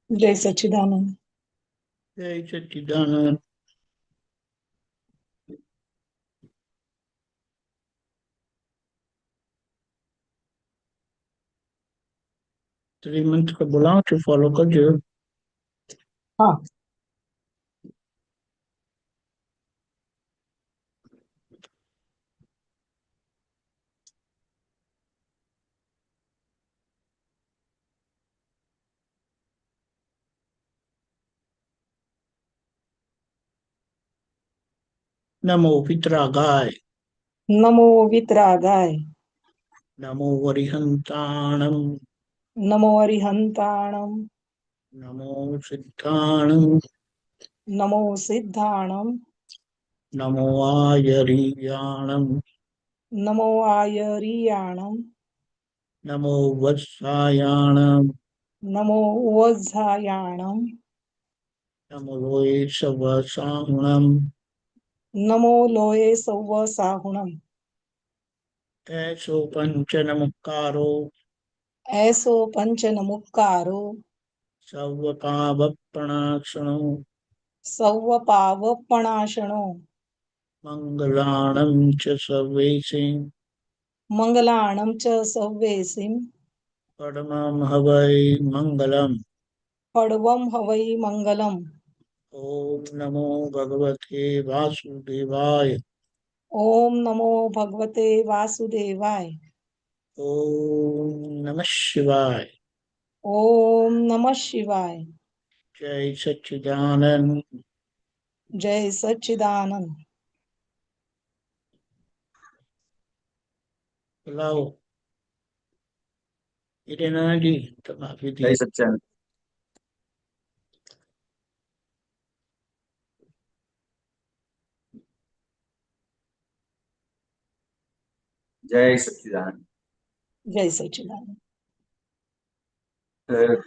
જય સચ્ચિદાનંદ. જય સચ્ચિદાનંદ. શ્રીમંત को बुलाओ છો ફોલો કરજો. હા. નમો પિતરાગાય. નમો વિતરાગાય. નમો વરિહંતાણમ. નમો અરિહંતાણમ. નમો સિદ્ધાણમ. નમો સિદ્ધાણમ. નમો આયરિયાણમ. નમો આયરિયાણમ. નમો વત્સાયાણમ. નમો ઓઝાયાણમ. નમો લોય સવસાહુણમ. નમો લોએ સૌવ સાહુણમ. એસો પંચ નમસ્કારો. એસો પંચ નમુક્કારો. સર્વ પાવપણાક્ષણો. સૌવ પાવપણાશણો. મંગલાણમ ચ સર્વેશે. મંગલાણમ ચ સવ્વેસિમ. પરમં હવૈ મંગલમ. પડવમ હવૈ મંગલમ. ઓમ નમો ભગવતે વાસુદેવાય. ઓમ નમો ભગવતે વાસુદેવાય. ઓમ નમઃ શિવાય. ઓમ નમઃ શિવાય. જય સચ્ચિદાનંદ. જય સચ્ચિદાનંદ. લાવો હિરેનાજી તમે આપી જય દીધી. સચ્ચિદાનંદ. જય સચ્ચિદાનંદ. જય સચ્ચિદાનંદ.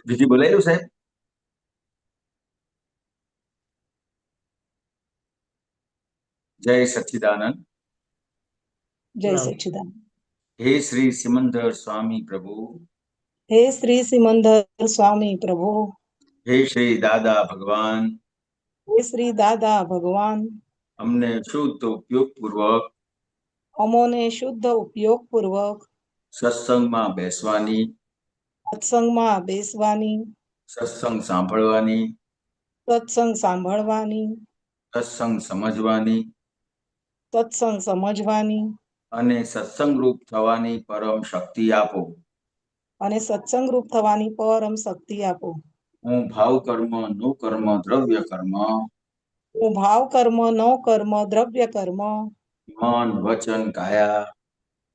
વિધિ બોલાયું સાહેબ? જય સચ્ચિદાનંદ. જય લાવો. સચ્ચિદાનંદ. હે શ્રી સિમંદર સ્વામી પ્રભુ. હે શ્રી સિમંદર સ્વામી પ્રભુ. હે શ્રી દાદા ભગવાન. હે શ્રી દાદા ભગવાન. અમને શુદ્ધ ઉપયોગ પૂર્વક અમોને શુદ્ધ ઉપયોગ પૂર્વક સત્સંગમાં બેસવાની, સત્સંગમાં બેસવાની, સત્સંગ સાંભળવાની, સત્સંગ સાંભળવાની, સત્સંગ સમજવાની સત્સંગ સમજવાની અને સત્સંગ રૂપ થવાની પરમ શક્તિ આપો. અને સત્સંગ રૂપ થવાની પરમ શક્તિ આપો. હું ભાવ કર્મ, નો કર્મ, દ્રવ્ય કર્મ, હું ભાવ કર્મ, નો કર્મ, દ્રવ્ય કર્મ, મન, વચન, કાયા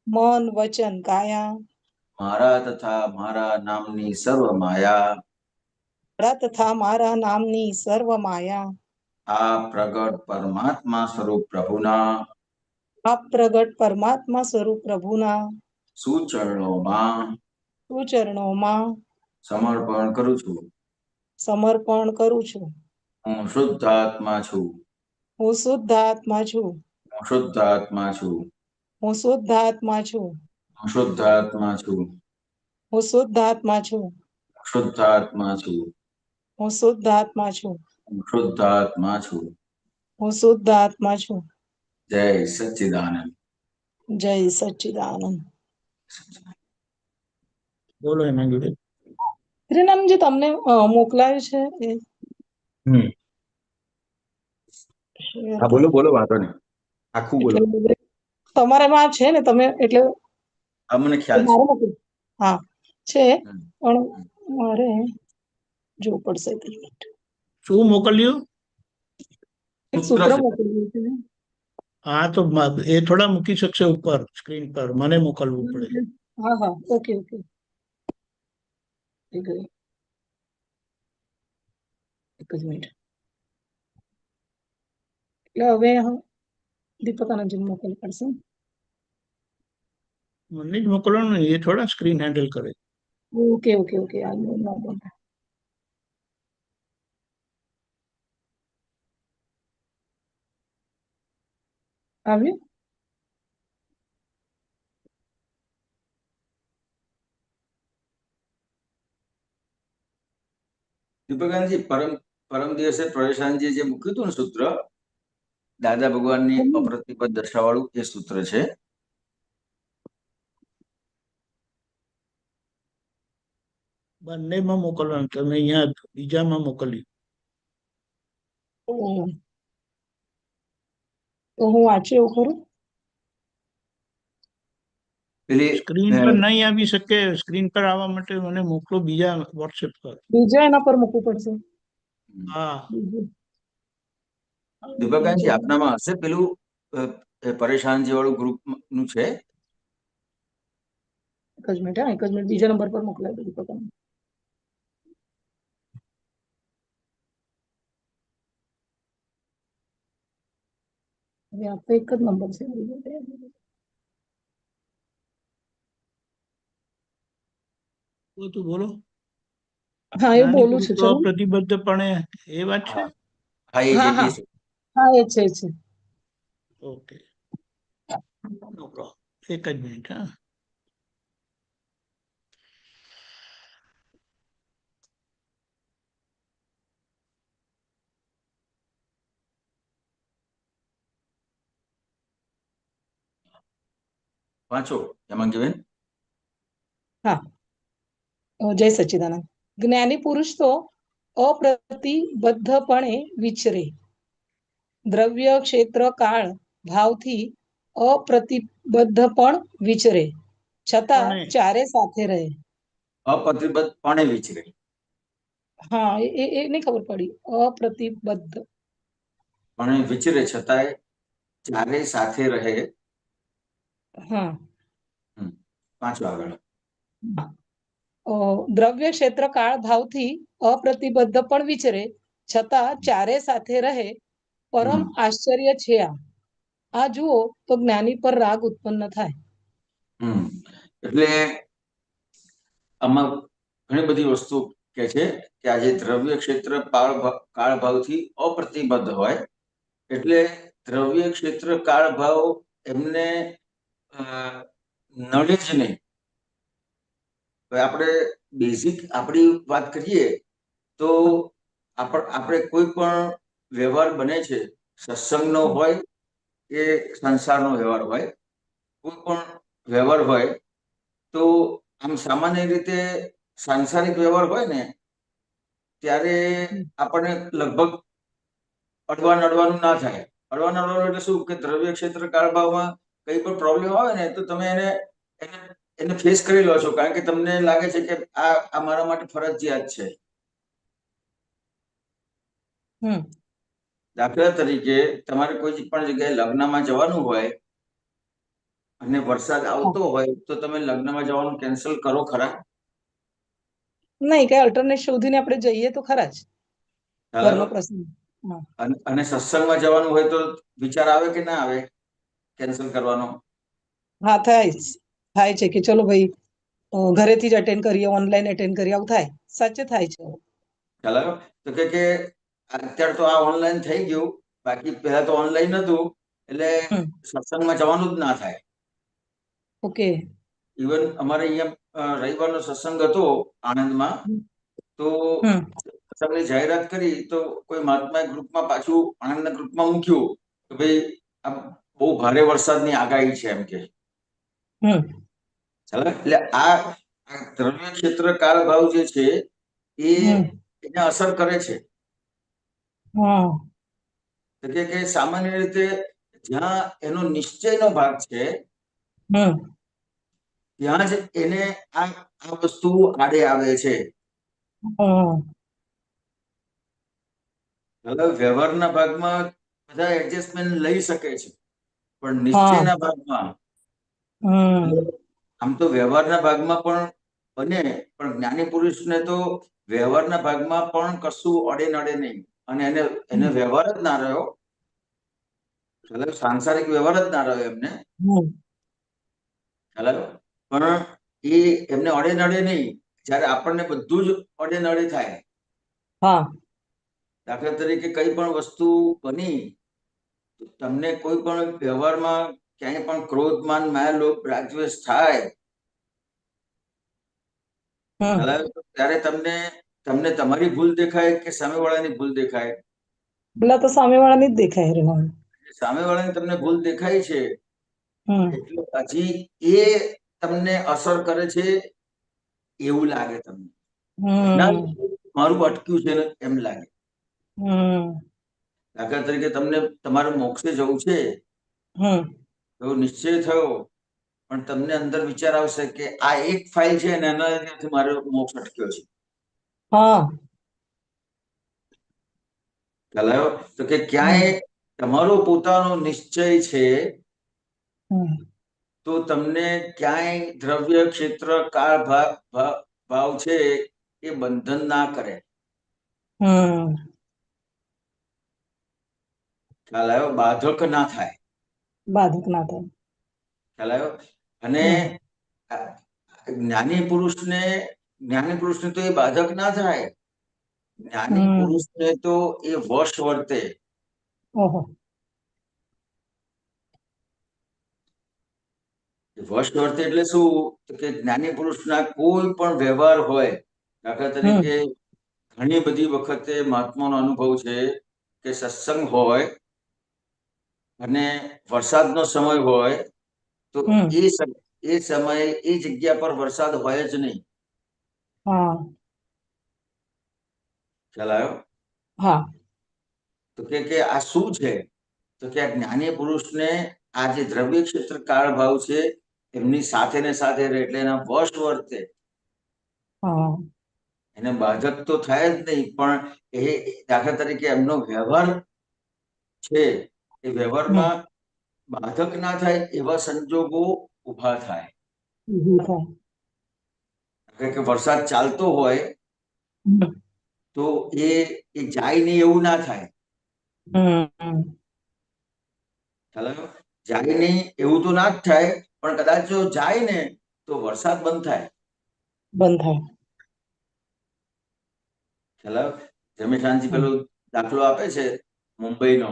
મન, વચન, કાયા મારા તથા મારા નામની સર્વ માયા મારા તથા મારા નામની સર્વ માયા આ પ્રગટ પરમાત્મા સ્વરૂપ પ્રભુના આ પ્રગટ પરમાત્મા સ્વરૂપ પ્રભુના સુચરણોમાં સુચરણોમાં સમર્પણ કરું છું. સમર્પણ કરું છું. હું શુદ્ધ આત્મા છું. હું શુદ્ધ આત્મા છું. હું શુદ્ધ આત્મા છું. હું શુદ્ધ આત્મા છું. હું શુદ્ધ આત્મા છું. હું શુદ્ધ આત્મા છું. હું શુદ્ધ આત્મા છું. હું શુદ્ધ આત્મા છું. હું શુદ્ધ આત્મા છું. હું શુદ્ધ આત્મા છું. જય સચ્ચિદાનંદ. જય સચ્ચિદાનંદ. બોલો એના જોડે. શ્રીનામજી તમને મોકલાયું છે એ શેર હા, બોલો બોલો, વાંધો નહીં, આખું બોલો. એટલે તમારામાં છે ને તમે એટલે હા, મને ખ્યાલ છે. મારે મોકલ્યું. હા છે હમ. પણ મારે જોવું પડશે એક મિનિટ. શું મોકલ્યું? એક સૂત્ર સૂત્ર છે. મોકલ્યું છે. હા તો એ થોડા મૂકી શકશે ઉપર સ્ક્રીન પર, મને મોકલવું પડે. હા હા ઓકે ઓકે એક જ મિનિટ. એટલે હવે દીપકાનંદજી મોકલવું પડશે. મને જ મોકલવાનું ને, એ થોડા સ્ક્રીન હેન્ડલ કરે. ઓકે ઓકે ઓકે આવ્યું. દીપકાનંદજી, પરમ દિવસે પ્રવેશાનજી જે મૂક્યું હતું ને સૂત્ર, દાદા ભગવાનની અપ્રતિબદ્ધ દશાવાળું એ સૂત્ર છે. બંનેમાં મોકલવાનું, તમે અહીંયા બીજામાં મોકલ્યું. ઓહ. તો હું વાંચું એવું ખરું? પેલી સ્ક્રીન પર નહીં આવી શકે. સ્ક્રીન પર આવવા માટે મને મોકલો બીજા વોટ્સએપ પર. બીજા એના પર મૂકવું પડશે. હા, બીજું. દીપકાનંદજી, બીજું. આપનામાં હશે પેલું પરેશાનજી વાળું ગ્રુપ નું છે? એક જ મિનિટ, હા, એક જ મિનિટ, બીજા નંબર પર મોકલાવી દો દીપક. હવે આ તો એક જ નંબર છે. તું બોલો. હા, એ નાની બોલું છું, પુરુષો ચલો. પ્રતિબદ્ધપણે એ વાત છે. હા, હા, એ હા, છે. હા, એ છે, એ છે. ઓકે, નો પ્રોબ્લેમ. એક જ મિનિટ. હા, વાંચો હેમાંગીબેન. હા. જય સચ્ચિદાનંદ. જ્ઞાની પુરુષ તો અપ્રતિબદ્ધપણે વિચરે, દ્રવ્ય ક્ષેત્ર કાળ ભાવથી અપ્રતિબદ્ધ પણ વિચરે, છતાં પણ ચારે સાથે રહે. અપ્રતિબદ્ધપણે વિચરે. હા, એ નહીં ખબર પડી. અપ્રતિબદ્ધ પણ વિચરે છતાંય ચારે સાથે રહે. હા. પાછું આગળ. દ્રવ્ય ક્ષેત્ર કાળ ભાવથી અપ્રતિબદ્ધ પણ વિચરે, છતાં ચારે સાથે રહે. પરમ આશ્ચર્ય છે આ જુઓ તો જ્ઞાની પર રાગ ઉત્પન્ન થાય. એટલે આમાં ઘણી બધી વસ્તુ કે છે કે આજે દ્રવ્ય ક્ષેત્ર કાળ ભાવથી અપ્રતિબદ્ધ હોય, એટલે દ્રવ્ય ક્ષેત્ર કાળ ભાવ એમને નડે જ નહીં. આપણે બેઝિક આપણી વાત કરીએ તો આપણે કોઈ પણ વ્યવહાર બને છે, સત્સંગનો હોય કે સંસારનો વ્યવહાર હોય, કોઈ પણ વ્યવહાર હોય તો આમ સામાન્ય રીતે સાંસારિક વ્યવહાર હોય ને ત્યારે આપણને લગભગ અડવા નડવાનું ના થાય. અડવા નડવાનું એટલે શું કે દ્રવ્ય ક્ષેત્ર કાળભાવમાં કઈ પણ પ્રોબ્લેમ આવે ને તો તમે એને ફેસ કરી લો છો, કારણ કે તમને લાગે છે કે આ મારા માટે ફરજિયાત છે. દાખલા તરીકે તમારે કોઈ પણ જગ્યાએ લગ્નમાં જવાનું હોય અને વરસાદ આવતો હોય તો તમે લગ્નમાં જવાનું કેન્સલ કરો ખરા? નહીં, કઈ અલ્ટરનેટ શોધીને આપણે જઈએ તો ખરા જ. ઘરનો પ્રસંગ. અને સત્સંગમાં જવાનું હોય તો વિચાર આવે કે ના આવે કેન્સલ કરવાનો? હા, થાય છે કે ચલો ભાઈ ઘરેથી જ અટેન્ડ કરીએ, ઓનલાઈન અટેન્ડ કરીએ, આવું થાય. સાચે થાય છે. ખ્યાલ આવ્યો? તો કે અત્યારે તો આ ઓનલાઈન થઈ ગયું, બાકી પહેલા તો ઓનલાઈન હતું એટલે સત્સંગમાં જવાનું જ ના થાય. ઓકે. ઇવન અમારે અહીંયા રવિવારનો સત્સંગ હતો આણંદમાં, તો સત્સંગની જાહેરાત કરી તો કોઈ મહાત્મા ગ્રુપમાં પાછું આણંદના ગ્રુપમાં મૂક્યું કે ભાઈ આ બહુ ભારે વરસાદની આગાહી છે એમ કે. એટલે આ દ્રવ્ય ક્ષેત્ર કાળ ભાવ જે છે એને અસર કરે છે. કે સામાન્ય રીતે જ્યાં એનો નિશ્ચયનો ભાગ છે ત્યાં જ એને આ વસ્તુ આડે આવે છે. હવે વ્યવહારના ભાગમાં બધા એડજસ્ટમેન્ટ લઈ શકે છે, પણ નિશ્ચયના ભાગમાં આમ તો વ્યવહારના ભાગમાં પણ બને, પણ જ્ઞાની પુરુષને તો વ્યવહારના ભાગમાં પણ કશું અડે નડે નહીં, અને એને વ્યવહાર જ ના રહ્યો, સાંસારિક વ્યવહાર જ ના રહ્યો એમને. પણ એ એમને અડે નડે નહીં, જ્યારે આપણને બધું જ અડે નડે થાય. દાખલા તરીકે કઈ પણ વસ્તુ બની, તમને કોઈ પણ વ્યવહારમાં ક્યાંય પણ ક્રોધ, માન, માયા, લોભ, રાગદ્વેષ થાય ત્યારે તમને તમને તમારી ભૂલ દેખાય કે સામેવાળાની ભૂલ દેખાય? પેલા તો સામેવાળાની જ દેખાય હિરેનલ. સામેવાળાની તમને ભૂલ દેખાય છે હમ એટલે હજી એ તમને અસર કરે છે એવું લાગે તમને. ના, હમ મારું અટક્યું છે ને એમ લાગે. હમ દાખલા તરીકે તમને તમારે મોક્ષે જવું છે હમ એવો નિશ્ચય થયો, પણ તમને અંદર વિચાર આવશે કે આ એક ફાઇલ છે ને એના લીધે મારો મોક્ષ અટક્યો છે. હા ખ્યાલ આવ્યો? તો કે ક્યાંય તમારો પોતાનો નિશ્ચય છે હમ તો તમને ક્યાંય દ્રવ્ય ક્ષેત્ર કાળ ભાવ છે એ બંધન ના કરે. હમ ખ્યાલ આવ્યો? બાધક ના થાય. બાધક ના થાય. ખ્યાલ આવ્યો? અને જ્ઞાની પુરુષને તો એ બાધક ના થાય. જ્ઞાની હમ પુરુષને તો એ વશ વર્તે. ઓહો. વશ વર્તે એટલે શું? તો કે જ્ઞાની પુરુષના કોઈ પણ વ્યવહાર હોય, દાખલા તરીકે ઘણી બધી વખતે મહાત્માનો અનુભવ છે કે સત્સંગ હોય અને વરસાદનો સમય હોય તો એ સમયે એ જગ્યા પર વરસાદ હોય જ નહીં. હા ખ્યાલ આવ્યો? હા તો કે આ શું છે? તો કે આ જ્ઞાની પુરુષને આ જે દ્રવ્ય ક્ષેત્ર કાળ ભાવ છે એમની સાથે ને સાથે રહે એટલે એના વશ વર્તે. હા એને બાધક તો થાય જ નહીં, પણ એ દાખલા તરીકે એમનો વ્યવહાર છે એ વ્યવહારમાં બાધક ના થાય એવા સંજોગો ઉભા થાય. કે વરસાદ ચાલતો હોય તો એ જાય નહીં એવું ના થાય. ખ્યાલ આવ્યો? જાય નહીં એવું તો ના જ થાય, પણ કદાચ જો જાય ને તો વરસાદ બંધ થાય. બંધ થાય. ખ્યાલ આવ્યો? જમેશાનજી પેલો દાખલો આપે છે મુંબઈનો,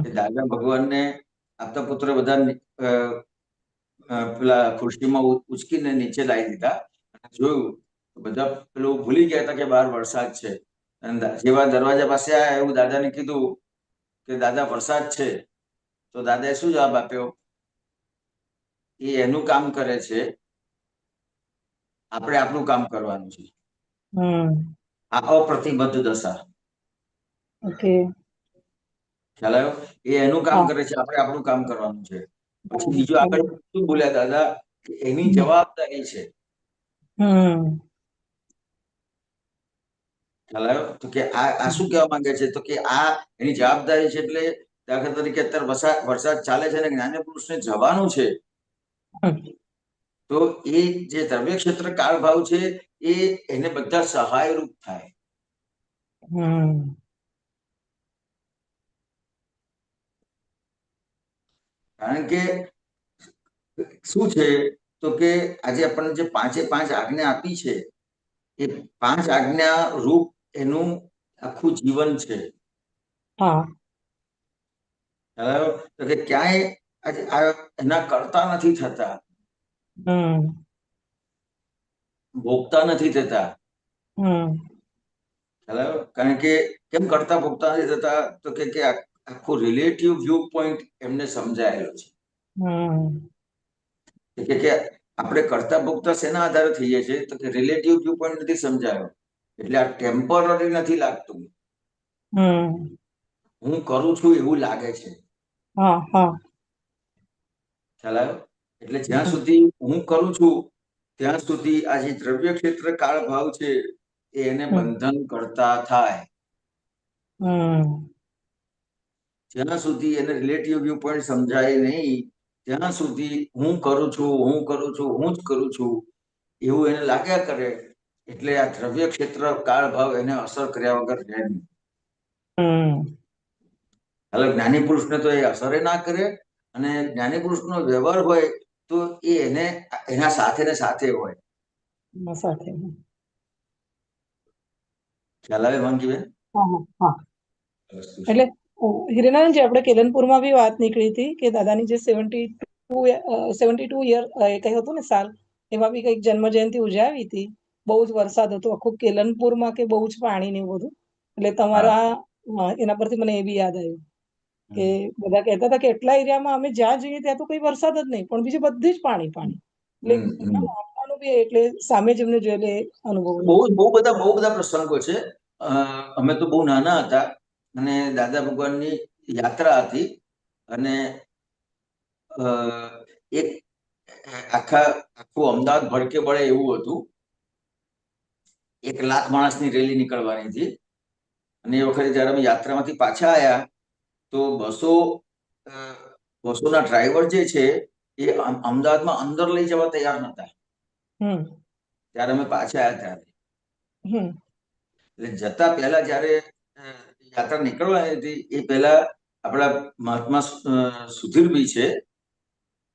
કે દાદા ભગવાનને આપતા પુત્ર બધા પેલા ખુરશીમાં ઉચકીને નીચે લાવી દીધા. જોયું તો બધા પેલું ભૂલી ગયા હતા કે બહાર વરસાદ છે. અને જેવા દરવાજા પાસે આવ્યા એવું દાદાને કીધું કે દાદા વરસાદ છે. તો દાદાએ શું જવાબ આપ્યો? એ એનું કામ કરે છે, આપણે આપણું કામ કરવાનું છે. આ અપ્રતિબદ્ધ દશા. ઓકે. ખ્યાલ આવ્યો? એ એનું કામ કરે છે, આપણે આપણું કામ કરવાનું છે. પછી બીજું આગળ શું બોલ્યા દાદા? કે એની જવાબદારી છે. ખ્યાલ આવ્યો? તો કે આ શું કહેવા માંગે છે? તો કે આ એની જવાબદારી છે. એટલે દાખલા તરીકે અત્યારે વરસાદ ચાલે છે અને જ્ઞાની પુરુષને જવાનું છે, તો એ જે દ્રવ્ય ક્ષેત્ર કાળ ભાવ છે એ એને બધા સહાયરૂપ થાય. કારણ કે શું છે? તો કે આજે આપણને જે 5 આજ્ઞા આપી છે એ 5 આજ્ઞા રૂપ એનું આખું જીવન છે. તો કે ક્યાંય એના કરતા નથી થતા, ભોગતા નથી થતા. કારણ કે કેમ કરતા ભોગતા નથી થતા? તો કે આખું રિલેટિવ વ્યૂ પોઈન્ટ એમને સમજાયેલો છે કે આપણે કરતા ભોગતા શેના આધારે થઈએ છીએ? તો કે રિલેટિવ વ્યૂ પોઈન્ટ નથી સમજાયો. એટલે આ ટેમ્પરરી નથી લાગતું. હું કરું છું એવું લાગે છે. ખ્યાલ આવ્યો? એટલે જ્યાં સુધી હું કરું છું ત્યાં સુધી આ જે દ્રવ્ય ક્ષેત્ર કાળ ભાવ છે એને બંધન કરતા થાય. જ્યાં સુધી એને રિલેટિવ વ્યૂ પોઈન્ટ સમજાય નહીં ત્યાં સુધી હું કરું છું, હું કરું છું, હું જ કરું છું એવું એને લાગ્યા કરે. એટલે આ દ્રવ્ય ક્ષેત્ર કાળ ભાવ એને અસર કર્યા વગર રહે નહીં. હવે જ્ઞાની પુરુષને તો એ અસરે ના કરે, અને જ્ઞાની પુરુષનો વ્યવહાર હોય તો એ એના સાથે ને સાથે હોય. ખ્યાલ આવે વાંકીબેન? એટલે હિરેનાનંદજી, આપણે કેલનપુરમાં બી વાત નીકળી હતી કે દાદાની જે 72 યર કઈ હતું ને સાલ, એમાં બી કઈક જન્મ જયંતિ ઉજવી હતી. બહુ જ વરસાદ હતો આખો કેલનપુરમાં કે બહુ જ પાણી ને એવું બધું એટલે હા તમારા એના પરથી મને એ બી યાદ આવ્યું કે બધા કહેતા હતા કે એટલા એરિયામાં અમે જ્યાં જઈએ ત્યાં તો કોઈ વરસાદ જ નહીં પણ બીજે બધી જ પાણી પાણી એટલે ગામડાનું બી એટલે સામે જ એમને જોયેલે અનુભવ બહુ બધા પ્રસંગો છે. અમે તો બહુ નાના હતા અને દાદા ભગવાનની યાત્રા હતી અને એક આખું અમદાવાદ ભડકે પડે એવું હતું. 1 લાખ માણસની રેલી નીકળવાની હતી અને એ વખતે જયારે અમે યાત્રામાંથી પાછા આવ્યા તો બસોના ડ્રાઈવર જે છે એ અમદાવાદમાં અંદર લઈ જવા તૈયાર નતા. ત્યારે અમે પાછા આવ્યા ત્યારે એટલે જતા પહેલા જયારે યાત્રા નીકળવાની હતી એ પહેલા આપણા મહાત્મા સુધીરભાઈ છે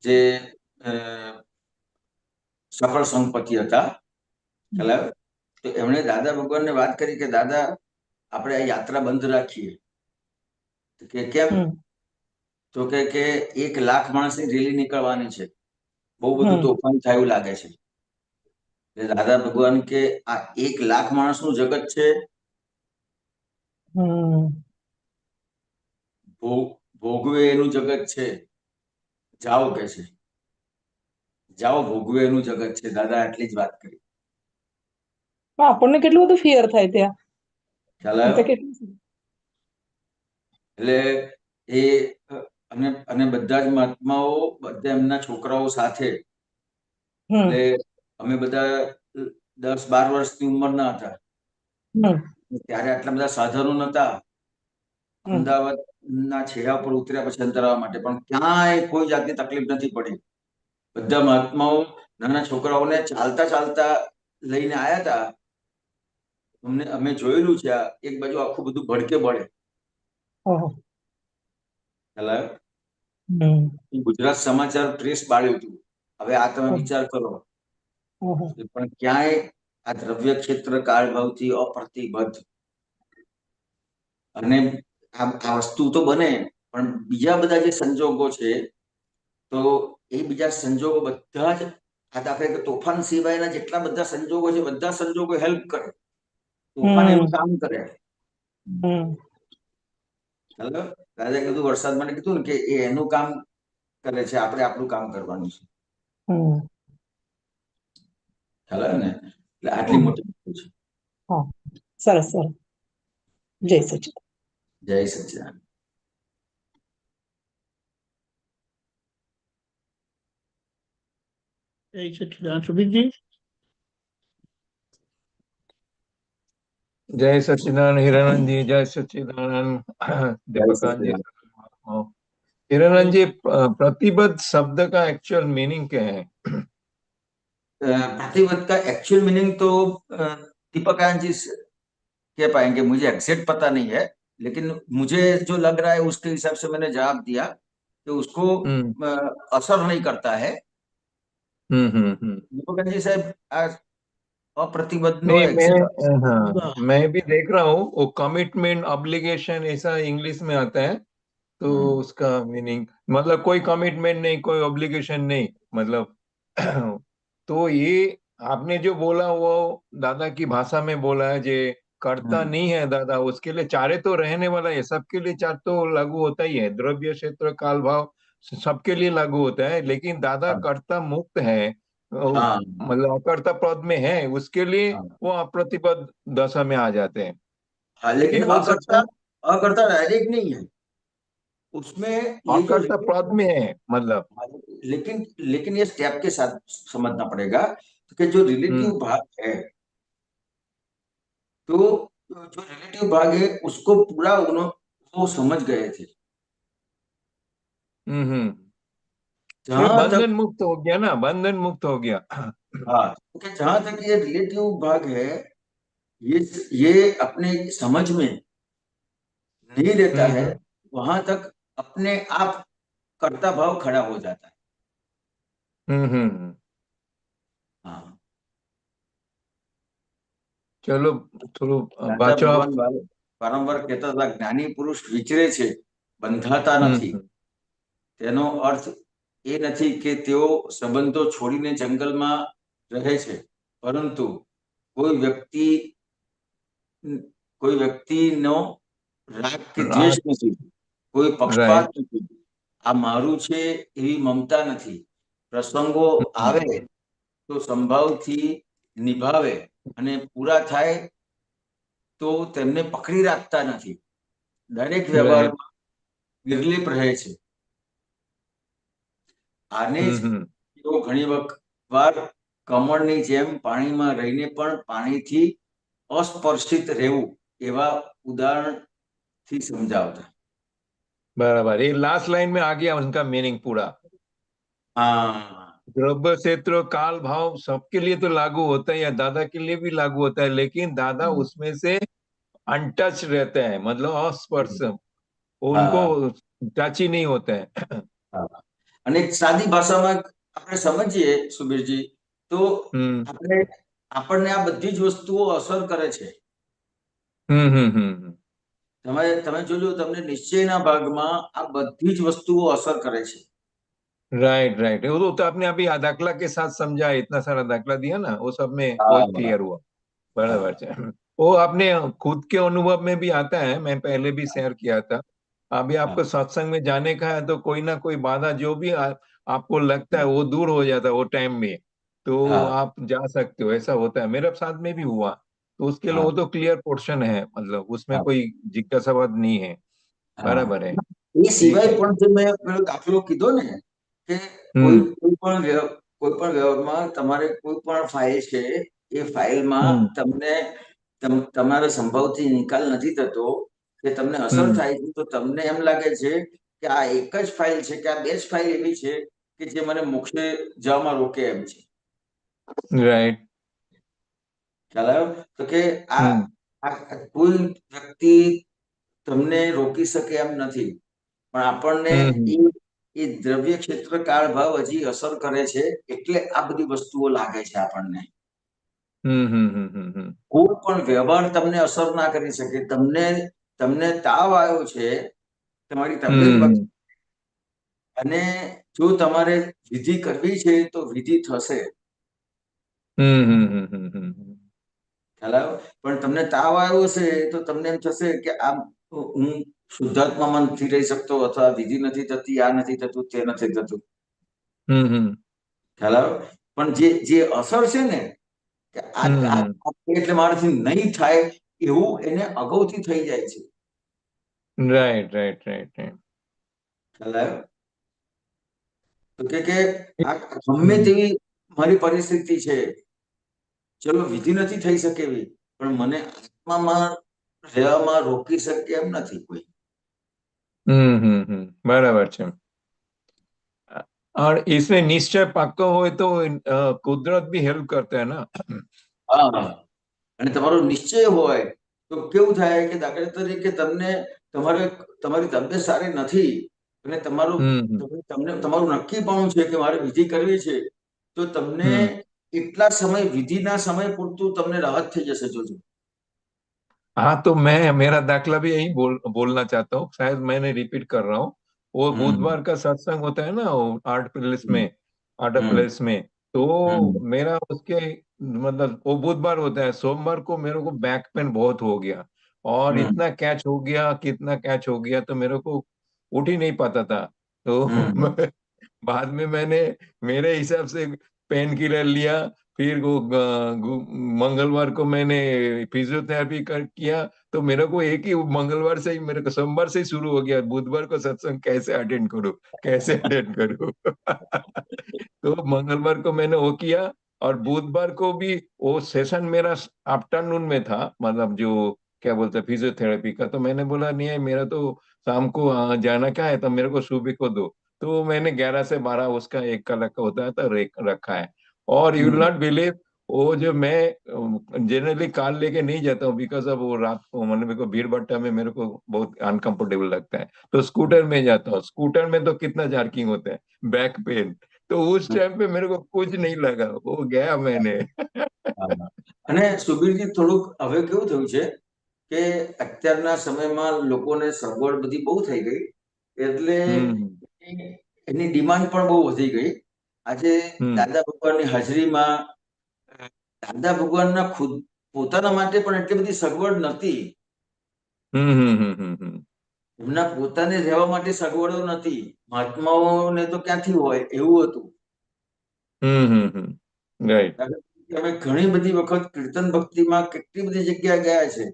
જે સફળ સંપત્તિ હતા ખ્યાલ તો એમણે દાદા ભગવાનને વાત કરી કે દાદા આપણે આ યાત્રા બંધ રાખીએ કે કેમ તો કે 1 લાખ માણસની રેલી નીકળવાની છે, બહુ બધું તોફાન થાય એવું લાગે છે. એટલે દાદા ભગવાન કે આ 1 લાખ માણસનું જગત છે, ભોગવે એનું જગત છે, જાઓ કે છે, જાઓ ભોગવે એનું જગત છે. દાદા આટલી જ વાત કરી. આપણને કેટલું બધું ફિયર થાય ત્યાં ખ્યાલ આવ્યો? કેટલું એટલે એ અને બધા જ મહાત્માઓ બધા એમના છોકરાઓ સાથે એટલે અમે બધા 10-12 વર્ષની ઉંમરના હતા ત્યારે આટલા બધા સાધનો નતા. અમદાવાદના છેડા પર ઉતર્યા પછી અંતર આવવા માટે પણ ક્યાંય કોઈ જાતની તકલીફ નથી પડી. બધા મહાત્માઓ નાના છોકરાઓને ચાલતા ચાલતા લઈને આવ્યા હતા. અમે જોયેલું છે. એક બાજુ આખું બધું ભડકે બળે. ગુજરાત સમાચાર પ્રેસ બાળ્યું હતું. હવે આ તમે વિચાર કરો પણ ક્યાંય આ દ્રવ્ય ક્ષેત્ર કાળભાવથી અપ્રતિબદ્ધ અને આ વસ્તુ તો બને પણ બીજા બધા જે સંજોગો છે તો એ બીજા સંજોગો બધા જ આ દાખલા કે તોફાન સિવાયના જેટલા બધા સંજોગો છે બધા સંજોગો હેલ્પ કરે. તોફાન એનું કામ કરે. દાદા કીધું વરસાદ માટે કીધું ને કે એ એનું કામ કરે છે, આપણે આપણું કામ કરવાનું છે. ખ્યાલ આવે ને? એટલે આટલી મોટી વસ્તુ છે. સરસ સરસ. જય સચિદાનંદ. જય સચિદાનંદ. જય સચિદાનંદ. સુબીરજી. जय सच्चिदानंद हिरानंद जी, जय सच्चिदानंद दीपकानंद जी। हिरानंद जी, प्रतिबद्ध शब्द का एक्चुअल मीनिंग क्या है? प्रतिबद्ध का एक्चुअल मीनिंग तो दीपकानंद जी कह पाएंगे, मुझे एग्जैक्ट पता नहीं है, लेकिन मुझे जो लग रहा है उसके हिसाब से मैंने जवाब दिया कि उसको असर नहीं करता है। दीपकानंद जी साहब अप्रतिबद्ध नो मैं भी देख रहा हूँ वो कमिटमेंट ऑब्लिगेशन ऐसा इंग्लिश में आता है तो उसका मीनिंग मतलब कोई कमिटमेंट नहीं, कोई ऑब्लिगेशन नहीं, मतलब तो ये आपने जो बोला वो दादा की भाषा में बोला है, जे करता नहीं है दादा उसके लिए चारे तो रहने वाला है, सबके लिए चार तो लागू होता ही है, द्रव्य क्षेत्र काल भाव सबके लिए लागू होता है, लेकिन दादा कर्ता मुक्त है, मतलब अकर्ता पद में है, उसके लिए वो अप्रतिबद्ध दशा में आ जाते हैं। लेकिन अकर्ता डायरेक्ट नहीं है उसमें, अकर्ता पद में है मतलब, लेकिन ये स्टेप के साथ समझना पड़ेगा कि जो रिलेटिव भाग है तो जो रिलेटिव भाग है उसको पूरा वो समझ गए थे। बंधन मुक्त हो गया ना, बंधन मुक्त हो गया। हाँ, क्योंकि जहां तक ये रिलेटिव भाग है ये अपने समझ में नहीं रहता है, वहां तक अपने आप कर्ता भाव खड़ा हो जाता है। हाँ, चलो થોડું વારંવાર કહેતા હતા જ્ઞાની પુરુષ વિચરે છે, બંધાતા નથી. તેનો અર્થ એ નથી કે તેઓ સંબંધો છોડીને જંગલમાં રહે છે, પરંતુ કોઈ વ્યક્તિ કોઈ વ્યક્તિનો રાગ કે દ્વેષ રાગ, નથી, કોઈ પક્ષપાત રાઈટ. નથી, આ મારું છે એવી મમતા નથી. પ્રસંગો આવે તો સંભાવથી નિભાવે અને પૂરા થાય તો તેમને પકડી રાખતા નથી. દરેક રાઈટ. વ્યવહારમાં નિર્લેપ રહે છે. આને જ તેઓ ઘણી વાર કમળની જેમ પાણીમાં રહીને પણ પાણીથી अस्पर्शित રહેવું એવા ઉદાહરણથી સમજાવતા. बराबर, ये लास्ट लाइन में आ गया उनका मीनिंग पूरा। हाँ, द्रव्य क्षेत्र काल भाव सबके लिए तो लागू होता है, या दादा के लिए भी लागू होता है, लेकिन दादा उसमें से अनटच रहते हैं, मतलब अस्पर्श, उनको हाँ, टच ही नहीं होते हैं। हाँ. અને સાદી ભાષામાં આપણે સમજીએ સુબીરજી તો આપણે આપણને આ બધી જ વસ્તુઓ અસર કરે છે. તમે જોજો, તમને નિશ્ચયના ભાગમાં આ બધી જ વસ્તુઓ અસર કરે છે. राइट राइट, वो तो आपने अभी दाखला के साथ समझा, इतना सारा दाखला दिया ना, वो सब में हाँ, बहुत क्लियर हुआ। बराबर है। वो आपने खुद के अनुभव में भी आता है, मैं पहले भी शेयर किया था। अभी आपको सत्संग में जाने का है तो कोई ना कोई बाधा जो भी आपको लगता है वो दूर हो जाता है वो टाइम में, तो हाँ, आप जा सकते हो, ऐसा होता है। मेरे साथ में भी हुआ, तो उसके लिए हाँ, वो तो क्लियर पोर्शन है, मतलब उसमें हाँ, कोई जिज्ञासावाद नहीं है। हाँ. बराबर है, એ ठीक સિવાય है। પણ જે મેં પેલો દાખલો કીધો ને કે કોઈ કોઈ પણ વ્યવહારમાં તમારે કોઈ પણ ફાઇલ છે, એ ફાઇલમાં તમને તમારા સંભવથી નિકાલ નથી થતો કે તમને અસર થાય છે, તો તમને એમ લાગે છે કે આ એક જ ફાઇલ છે કે આ બે જ ફાઇલ એવી છે કે જે મને મોક્ષે જવામાં રોકે એમ છે. राइट। ખ્યાલ આવ્યો? તો કે આ કોઈ વ્યક્તિ તમને રોકી શકે એમ નથી, પણ આપણને એ દ્રવ્ય ક્ષેત્ર કાળ ભાવ હજી અસર કરે છે, એટલે આ બધી વસ્તુઓ લાગે છે આપણને. કોઈ પણ વ્યવહાર તમને અસર ના કરી શકે. તમને તાવ આવ્યો છે, તમારી તબિયત બગડી, અને જો તમારે વિધિ કરવી છે તો વિધિ થશે. ખ્યાલ આવ્યો? પણ તમને તાવ આવ્યો હશે તો તમને એમ થશે કે આ હું શુદ્ધાત્મામાં નથી રહી શકતો, અથવા વિધિ નથી થતી, આ નથી થતું, તે નથી થતું. ખ્યાલ આવ્યો? પણ જે અસર છે ને કે એટલે મારાથી નહીં થાય એવું એને અગાઉથી થઈ જાય છે. Right right right right. ખ્યાલ આવ્યો? તો કે આ ગમે તેવી મારી પરિસ્થિતિ છે, ચલો વિધિ નથી થઈ શકે એવી, પણ મને આત્મામાં રહેવામાં રોકી શકે એમ નથી કોઈ. बराबर है। और इसमें निश्चय पक्का हो तो कुदरत भी हेल्प करता है ना। હા, અને તમારો નિશ્ચય હોય તો કેવું થાય કે દાખલા તરીકે તમને તમારી તબિયત સારી નથી અને તમારું નક્કીપણું છે કે મારે વિધિ કરવી છે, તો તમને એટલા સમય, વિધિના સમય પૂરતું તમને રાહત થઈ જશે. જોજો. हाँ, तो मैं मेरा दाखला भी यही बोलना चाहता हूँ, शायद मैंने रिपीट कर रहा हूँ। वो बुधवार का सत्संग होता है ना, वो आर्ट पैलेस में, तो मेरा उसके मतलब वो बुधवार होता है, सोमवार को मेरे को बैक पेन बहुत हो गया, और इतना कैच हो गया, कितना कैच हो गया, तो मेरे को उठ ही नहीं पाता था। तो बाद में मैंने मेरे हिसाब से पेन किलर लिया, फिर वो मंगलवार को मैंने फिजियोथेरेपी किया, तो मेरे को एक ही मंगलवार से ही, मेरे को सोमवार से ही शुरू हो गया, बुधवार को सत्संग कैसे अटेंड करूं। तो मंगलवार को मैंने वो किया, और बुधवार को भी वो सेशन मेरा आफ्टरनून में था, मतलब जो क्या बोलते हैं फिजियोथेरेपी का, तो मैंने बोला नहीं है, मेरा तो शाम को जाना क्या है, तो मेरे को सुबह को दो। तो मैंने 11 से 12 उसका 1 कलाक का होता है तो रखा है। और यू विल नॉट बिलीव, वो जो मैं जनरली कार लेके नहीं जाता हूँ, बिकॉज अब वो रात को मेरे को भीड़ भट्टा में मेरे को बहुत अनकंफर्टेबल लगता है, तो स्कूटर में जाता हूँ। स्कूटर में तो कितना जार्किंग होता है, बैक पेन, तो उस टाइम पे मेरे को कुछ नहीं लगा, वो गया मैंने। અને સુબીરજી, થોડુંક હવે કેવું થયું છે કે અત્યારના સમયમાં લોકોને સગવડ બધી બહુ થઈ ગઈ, એટલે એની ડિમાન્ડ પણ બહુ વધી ગઈ. આજે દાદા ભગવાનની હાજરીમાં દાદા ભગવાનના ખુદ પોતાના માટે પણ એટલી બધી સગવડ નથી. એમના પોતાને રહેવા માટે સગવડો નથી. મહાત્માઓને તો ક્યાંથી હોય એવું હતું. રાઈટ. અમે ઘણી બધી વખત કીર્તન ભક્તિમાં કેટલી બધી જગ્યા ગયા છે.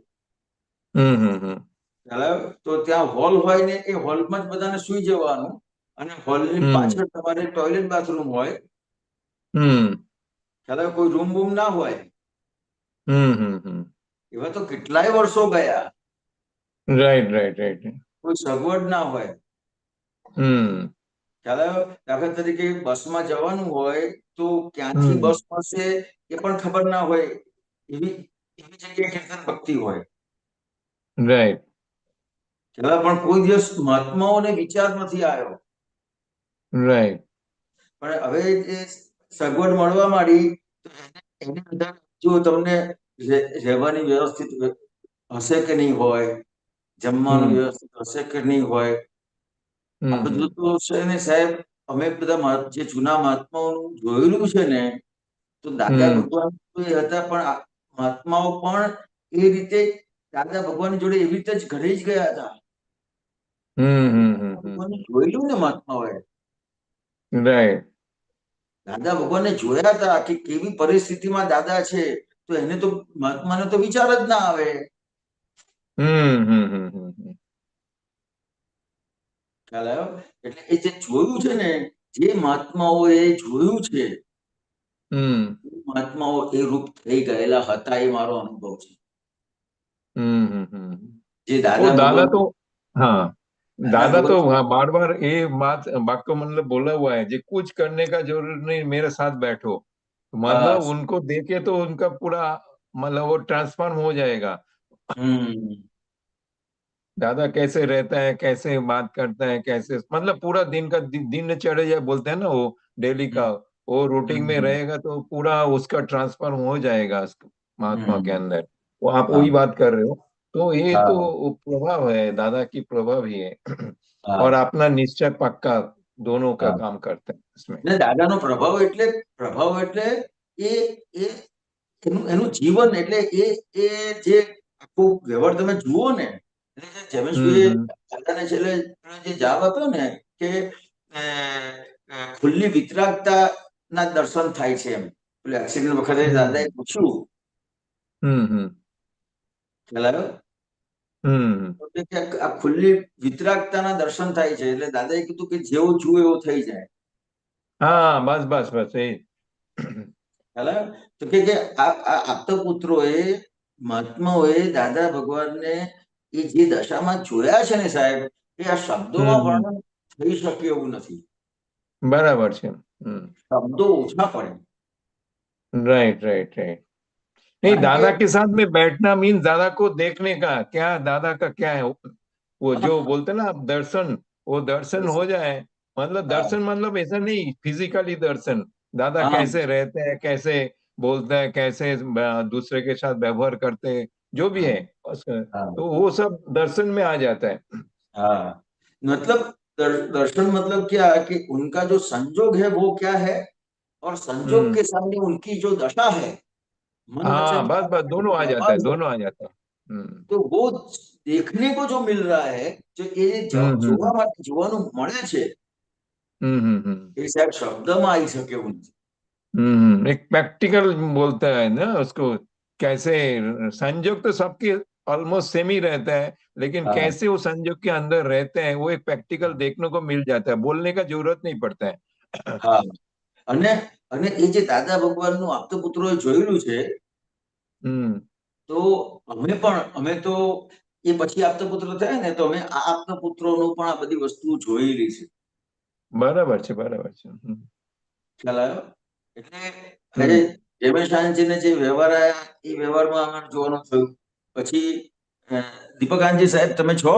તો ત્યાં હોલ હોય ને એ હોલમાં જ બધાને સુઈ જવાનું અને હોલની પાછળ તમારે ટોયલેટ બાથરૂમ હોય. કોઈ રૂમ બૂમ ના હોય. એવા તો કેટલાય વર્ષો ગયા. Right right right. કોઈ સગવડ ના હોય. દાખલા તરીકે બસમાં જવાનું હોય તો ક્યાંથી બસ મળશે એ પણ ખબર ના હોય. એવી જગ્યાએ કીર્તન ભક્તિ હોય. રાઈટ. પણ કોઈ દિવસ મહાત્માઓને વિચાર નથી આવ્યો. રાઈટ. પણ હવે એ સગવડ મળવા માંડી તો એની અંદર જો તમને રહેવાની વ્યવસ્થિત હશે કે નહીં હોય, જમવાનું વ્યવસ્થિત હશે કે નહીં હોય, આ બધું તો છે ને સાહેબ. અમે બધા જે જૂના મહાત્માઓનું જોયેલું છે ને, તો દાદા ભગવાન તો એ હતા પણ મહાત્માઓ પણ એ રીતે દાદા ભગવાન જોડે એવી રીતે જ ઘરે જ ગયા હતા. જોયેલું ને મહાત્માઓએ. રાઈટ. દાદા ભગવાનને જોયા હતા કે કેવી પરિસ્થિતિમાં દાદા છે, તો એને તો મહાત્માને તો વિચાર જ ના આવે. ખ્યાલ આવ્યો? એટલે એ જે જોયું છે ને, જે મહાત્માઓએ જોયું છે, મહાત્માઓ એ રૂપ થઈ ગયેલા હતા, એ મારો અનુભવ છે. જે वो દાદા दादा ભગવાન तो हाँ दादा तो ભગવાન हाँ बार बार ये बात को मतलब बोला हुआ है, जी कुछ करने का जरूरत नहीं, मेरे साथ बैठो। मतलब उनको देखे तो उनका पूरा मतलब वो ट्रांसफॉर्म हो जाएगा। दादा कैसे रहता है, कैसे बात करता है, कैसे मतलब पूरा दिन का दिनचर्या बोलते हैं ना, वो डेली का वो रूटीन में रहेगा तो पूरा उसका ट्रांसफॉर्म हो जाएगा महात्मा के अंदर। वो आप वही बात कर रहे हो। तो ये तो प्रभाव है, दादा की प्रभाव ही है। और अपना निश्चय पक्का दोनों का काम करते हैं इसमें। દાદાનો પ્રભાવ એટલે એ એનું જીવન એટલે એ જે આખો વ્યવહાર તમે જુઓ ને, એટલે જમેશભાઈએ દાદાને છેલ્લે જે જવાબ આપ્યો ને કે ખુલ્લી વિતરાગતા ના દર્શન થાય છે એમ. પેલું એક્સિડન્ટ વખતે દાદાએ પૂછ્યું, ખ્યાલ આવ્યો? આ ખુલ્લી વિતરાગતાના દર્શન થાય છે એટલે દાદાએ કીધું કે જેવું જુએ એવું થઈ જાય. હા, બસ બસ બસ એ તો કે આપતા પુત્રોએ મહાત્માઓએ દાદા ભગવાનને એ જે દશામાં જોયા છે ને સાહેબ, એ આ શબ્દોમાં વર્ણન થઈ શકે એવું નથી. બરાબર છે. શબ્દો ઓછા પડે. Right right right. नहीं, दादा के साथ में बैठना मीन दादा को देखने का, क्या दादा का क्या है वो जो बोलते ना आप दर्शन, वो दर्शन हो जाए। मतलब दर्शन मतलब ऐसा नहीं फिजिकली दर्शन, दादा कैसे रहते हैं, कैसे बोलते हैं, कैसे दूसरे के साथ व्यवहार करते हैं, जो भी है तो वो सब दर्शन में आ जाता है। हाँ, मतलब दर्शन मतलब क्या कि उनका जो संजोग है वो क्या है, और संजोग के सामने उनकी जो दशा है, मन हाँ वचन बस बस दोनों आ जाता है, दोनों आ जाता है। तो वो देखने को जो मिल रहा है, जो ये જોવાનું મળે છે, એ સાહેબ શબ્દમાં આવી શકે એવું નથી. एक प्रैक्टिकल बोलता है ना उसको, कैसे संयोग तो सबके ऑलमोस्ट सेम ही रहता है, लेकिन कैसे वो संयोग के अंदर रहते हैं वो एक प्रैक्टिकल देखने को मिल जाता है, बोलने का जरूरत नहीं पड़ता है। હા, અને એ જે દાદા ભગવાનનું આપતપુત્રોએ જોયેલું છે, તો અમે તો એ પછી આપતપુત્ર થયા ને, તો અમે આ આપતપુત્રોનું પણ આ બધી વસ્તુ જોયેલી છે. બરાબર છે, બરાબર છે. ખ્યાલ આવ્યો? એટલે જમેશાનજીને જે વ્યવહાર આવ્યા એ વ્યવહારમાં અમારે જોવાનું થયું. પછી દીપકાનંદજી સાહેબ તમે છો?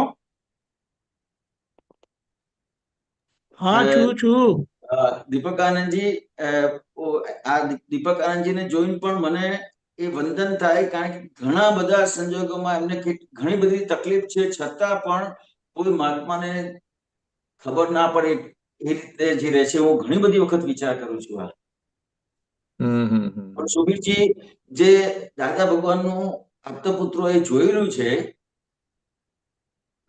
હા, છું. દીપકાનંદજી, આ દીપકાનંદજીને જોઈને પણ મને એ વંદન થાય, કારણ કે ઘણા બધા સંજોગોમાં એમને ઘણી બધી તકલીફ છે, છતાં પણ કોઈ મહાત્માને ખબર ના પડે એ રીતે જે રહે છે. હું ઘણી બધી વખત વિચાર કરું છું. પણ સુબીરજી જે દાદા ભગવાનનું આપતપુત્રો એ જોયેલું છે,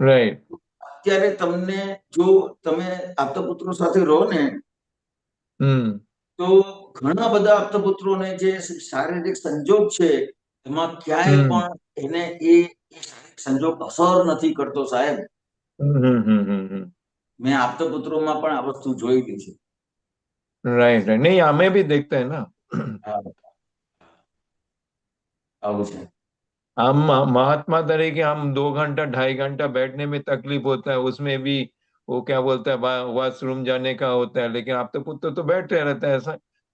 રાઈટ. અત્યારે તમને જો તમે આપતપુત્રો સાથે રહો ને તો ઘણા બધા આપતપુત્રોને જે શારીરિક સંજોગ છે એમાં ક્યાંય પણ એને એ શારીરિક સંજોગ અસર નથી કરતો સાહેબ. મેં આપતપુત્રોમાં પણ આ વસ્તુ જોયેલી છે. राइट राइट नहीं हमें भी देखते हैं ना. હા, આવું છે. हम महात्मा तरीके हम 2 घंटा 2.5 घंटा बैठने में तकलीफ होता है, उसमें भी वो क्या बोलता है वॉशरूम जाने का होता है, लेकिन आप तो पुत्र तो बैठते रहता है,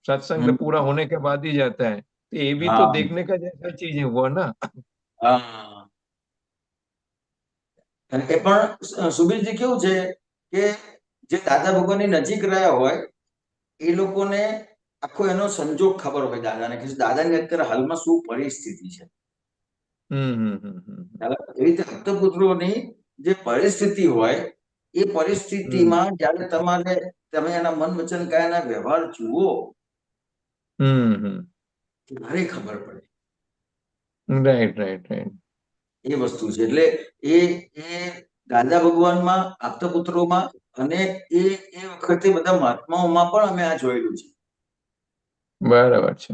सत्संग तो पूरा होने के बाद ही जाता है, तो ये भी तो હા देखने का जैसा चीज है वो ना. હા અને એ પણ સુબીરજી કેવું છે કે જે દાદા ભગવાનની નજીક રહ્યા હોય એ લોકોને આખો એનો સંજોગ ખબર હોય દાદાને, કે દાદાની અત્યારે હાલમાં શું પરિસ્થિતિ છે. એવી રીતે ભક્તપુત્રોની જે પરિસ્થિતિ હોય એ પરિસ્થિતિમાં જયારે તમે એના મન વચન કાયાના વ્યવહાર જુઓ ત્યારે ખબર પડે. Right right right. એ વસ્તુ છે. એટલે એ દાદા ભગવાનમાં આપતપુત્રોમાં અને એ વખતે બધા મહાત્માઓમાં પણ અમે આ જોયેલું છે. બરાબર છે.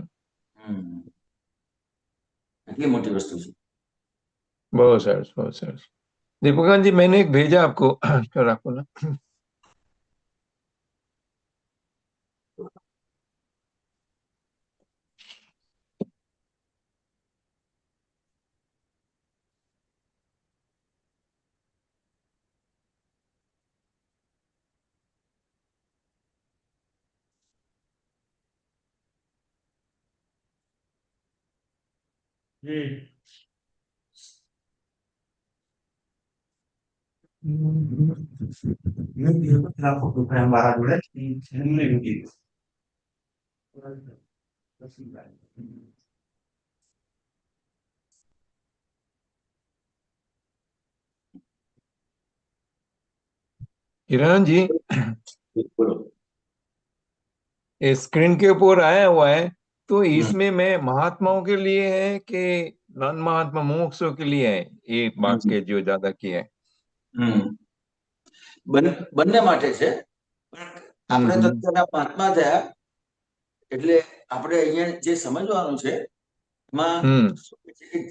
એટલી મોટી વસ્તુ છે. बहुत सरस बहुत सरस. दीपकांत जी मैंने एक भेजा आपको रखो ना. किरण जी બોલો. स्क्रीन के ऊपर आया हुआ है, तो इसमें मैं महात्माओं के लिए है कि नॉन महात्मा मोक्षों के लिए है ये वाक्य जो ज्यादा किया है? બંને માટે છે. આપણે તો અત્યારે મહાત્મા થયા એટલે આપણે અહીંયા જે સમજવાનું છે એમાં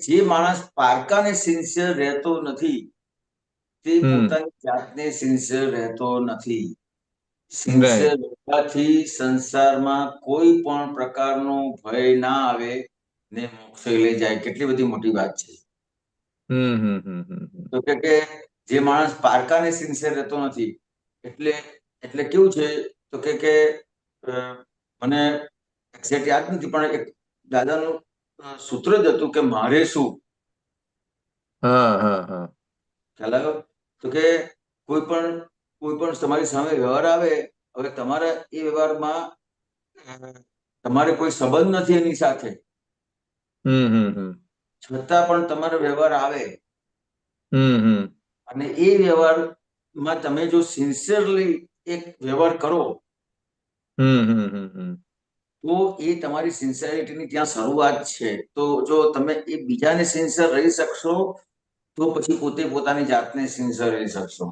જે માણસ પારકાને સિન્સિયર રહેતો નથી તે પોતાની જાતને સિન્સિયર રહેતો નથી. સિન્સિયર રહેવાથી સંસારમાં કોઈ પણ પ્રકારનો ભય ના આવે ને મોક્ષે લઈ જાય. કેટલી બધી મોટી વાત છે. તો કે જે માણસ પારકાને સિન્સિયર રહેતો નથી એટલે કેવું છે તો કે મને એક્ઝેક્ટ યાદ નથી પણ એક દાદાનું સૂત્ર જ હતું કે મારે શું. ખ્યાલ આવ્યો? તો કે કોઈ પણ તમારી સામે વ્યવહાર આવે, હવે તમારા એ વ્યવહારમાં તમારે કોઈ સંબંધ નથી એની સાથે, છતાં પણ તમારો વ્યવહાર આવે અને એ વ્યવહારમાં તમે જો સિન્સિયરલી એક વ્યવહાર કરો તો એ તમારી સિન્સિયરિટીની ત્યાં શરૂઆત છે. તો જો તમે એ બીજાને સિન્સિયર રહી શકશો તો પછી પોતે પોતાની જાતને સિન્સિયર રહી શકશો.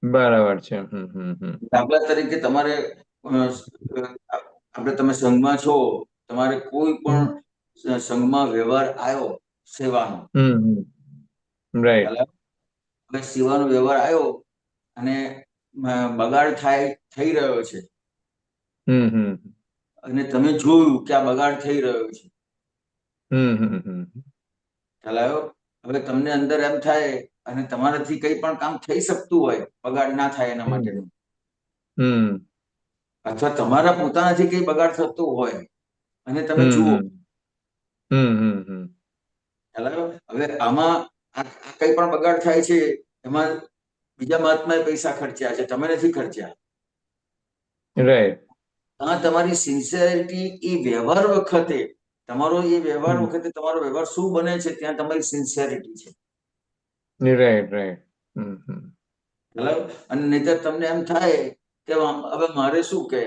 બરાબર છે. દાખલા તરીકે તમારે તમે સંઘમાં છો, તમારે કોઈ પણ સંઘમાં વ્યવહાર આવ્યો સેવાનો, રાઈટ. હવે સેવાનો વ્યવહાર આવ્યો અને બગાડ થઈ રહ્યો છે અને તમે જોયું કે આ બગાડ થઈ રહ્યો છે. ખ્યાલ આવ્યો? હવે તમને અંદર એમ થાય અને તમારાથી કઈ પણ કામ થઈ શકતું હોય બગાડ ના થાય એના માટેનું, અથવા તમારા પોતાનાથી કઈ બગાડ થતો હોય અને તમે જુઓ, ખ્યાલ આવ્યો? હવે આમાં કઈ પણ બગાડ થાય છે એમાં બીજા મહાત્માએ પૈસા ખર્ચ્યા છે, તમે નથી ખર્ચ્યા. રાઈટ. તમારી સિન્સિયરિટી એ વ્યવહાર વખતે તમારો વ્યવહાર શું બને છે ત્યાં તમારી સિન્સિયરિટી છે. Right right. અને નહીતર તમને એમ થાય કે હવે મારે શું કે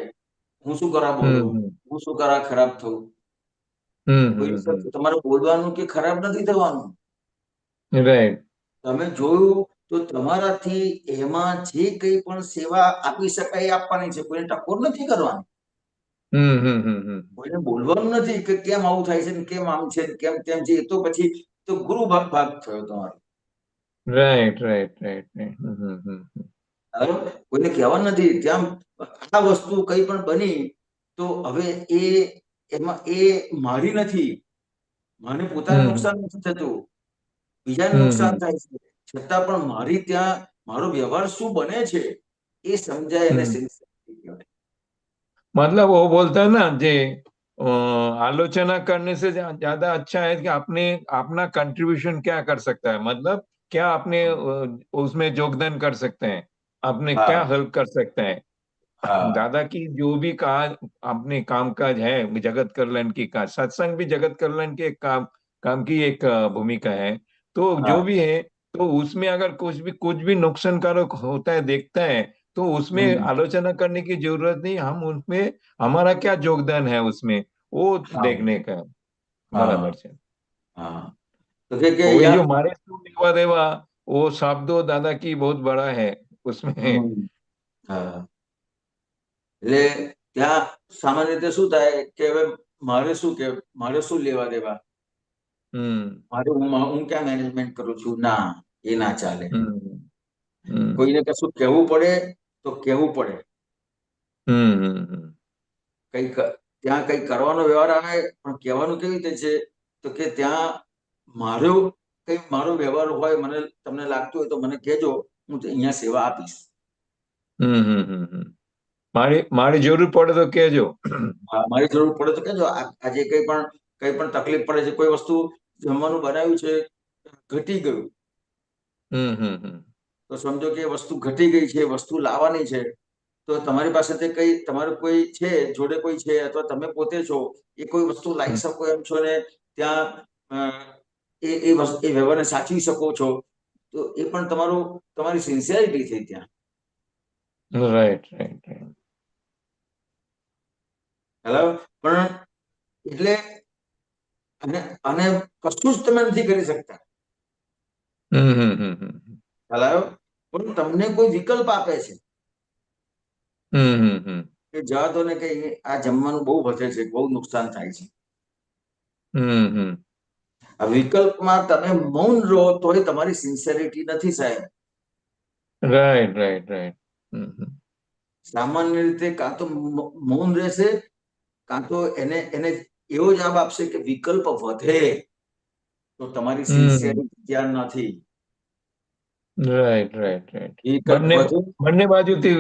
હું શું કરા હમ બોલું, હમ હું શું કરા ખરાબ થવું. કોઈ હમ તમારે બોલવાનું કે ખરાબ નથી થવાનું. રાઈટ તમે જોયું તો તમારાથી એમાં જે કંઈ પણ સેવા આપી શકાય એ આપવાની છે, કોઈને ટકોર નથી કરવાની, હમ કોઈને બોલવાનું નથી કે કેમ આવું થાય છે ને કેમ આમ છે ને કેમ તેમ છે. એ તો પછી તો ગુરુ ભાગ ભાગ થયો તમારો. રાઈટ રાઈટ રાઈટ બરાબર? કોઈને કહેવાનું નથી. ત્યાં આ વસ્તુ કંઈ પણ બની તો હવે એમાં એ મારી નથી, મને પોતાને નુકસાન નથી થતું, બીજાને નુકસાન થાય છે, છતાં પણ મારી ત્યાં મારો વ્યવહાર શું બને છે એ સમજાય અને સિન્સિયરિટી કહેવાય. मतलब वो बोलता है ना जे आलोचना करने से ज्यादा अच्छा है कि आपने अपना कंट्रीब्यूशन क्या कर सकता है, मतलब क्या आपने उसमें योगदान कर सकते हैं, आपने क्या હા हेल्प कर सकते हैं। હા दादा की जो भी कहा अपने कामकाज है जगत कल्याण की का सत्संग भी जगत कल्याण के काम काम की एक भूमिका है। तो હા जो भी है तो उसमें अगर कुछ भी नुकसानकारक होता है देखता है तो उसमें હમ, आलोचना करने की जरूरत नहीं, हम उसमें हमारा क्या योगदान है उसमें वो હા देखने का है। હા बराबर है। હા તો કે वही યાર जो मारे सो लेवा देवा वो शब्दों दादा की बहुत बड़ा है उसमें। હમ, હા એટલે ત્યાં સામાન્ય રીતે શું થાય કે હવે મારે શું લેવા દેવા, हम्म હું ક્યાં મેનેજમેન્ટ કરું છું, ના એ ના ચાલે. हम्म हम्म કોઈને કશું કહેવું પડે તો કહેવું પડે, हम्म કંઈક ત્યાં કંઈક કરવાનો વ્યવહાર આવે પણ કહેવાનું કેવી રીતે છે તો કે ત્યાં મારો વ્યવહાર હોય, મને તમને લાગતું હોય તો મને કહેજો, હું અહીંયા સેવા આપીશ. મારી જરૂર પડે તો કહેજો। મારી જરૂર પડે તો કહેજો. આજે કંઈ પણ તકલીફ પડે છે, કોઈ વસ્તુ જમવાનું બનાવ્યું છે ઘટી ગયું તો સમજો કે વસ્તુ ઘટી ગઈ છે, વસ્તુ લાવવાની છે, તો તમારી પાસે તમારું કોઈ છે, જોડે કોઈ છે અથવા તમે પોતે છો એ કોઈ વસ્તુ લાવી શકો એમ છો ને ત્યાં અ, એ વ્યવહારને સાચવી શકો છો, તો એ પણ તમારી સિન્સિયરિટી થઈ ત્યાં. રાઈટ રાઈટ રાઈટ બરાબર? પણ એટલે અને અને કશું જ તમે નથી કરી શકતા, બરાબર? પણ તમને કોઈ વિકલ્પ આપે છે કે જા તો ને કે આ જમવાનું બહુ વધે છે, બહુ નુકસાન થાય છે. આ વિકલ્પમાં તમે મૌન રહો તોય તમારી સિન્સિયરિટી નથી, સાહેબ. રાઈટ રાઈટ રાઈટ સામાન્ય રીતે કાં તો મૌન રહેશે, કાં તો એને એવો જવાબ આપશે કે વિકલ્પ વધે, તો તમારી સિન્સિયરિટી ત્યાં નથી. રાઈટ રાઈટ રાઈટ વિકલ્પ બંને વધે, બંને બાજુથી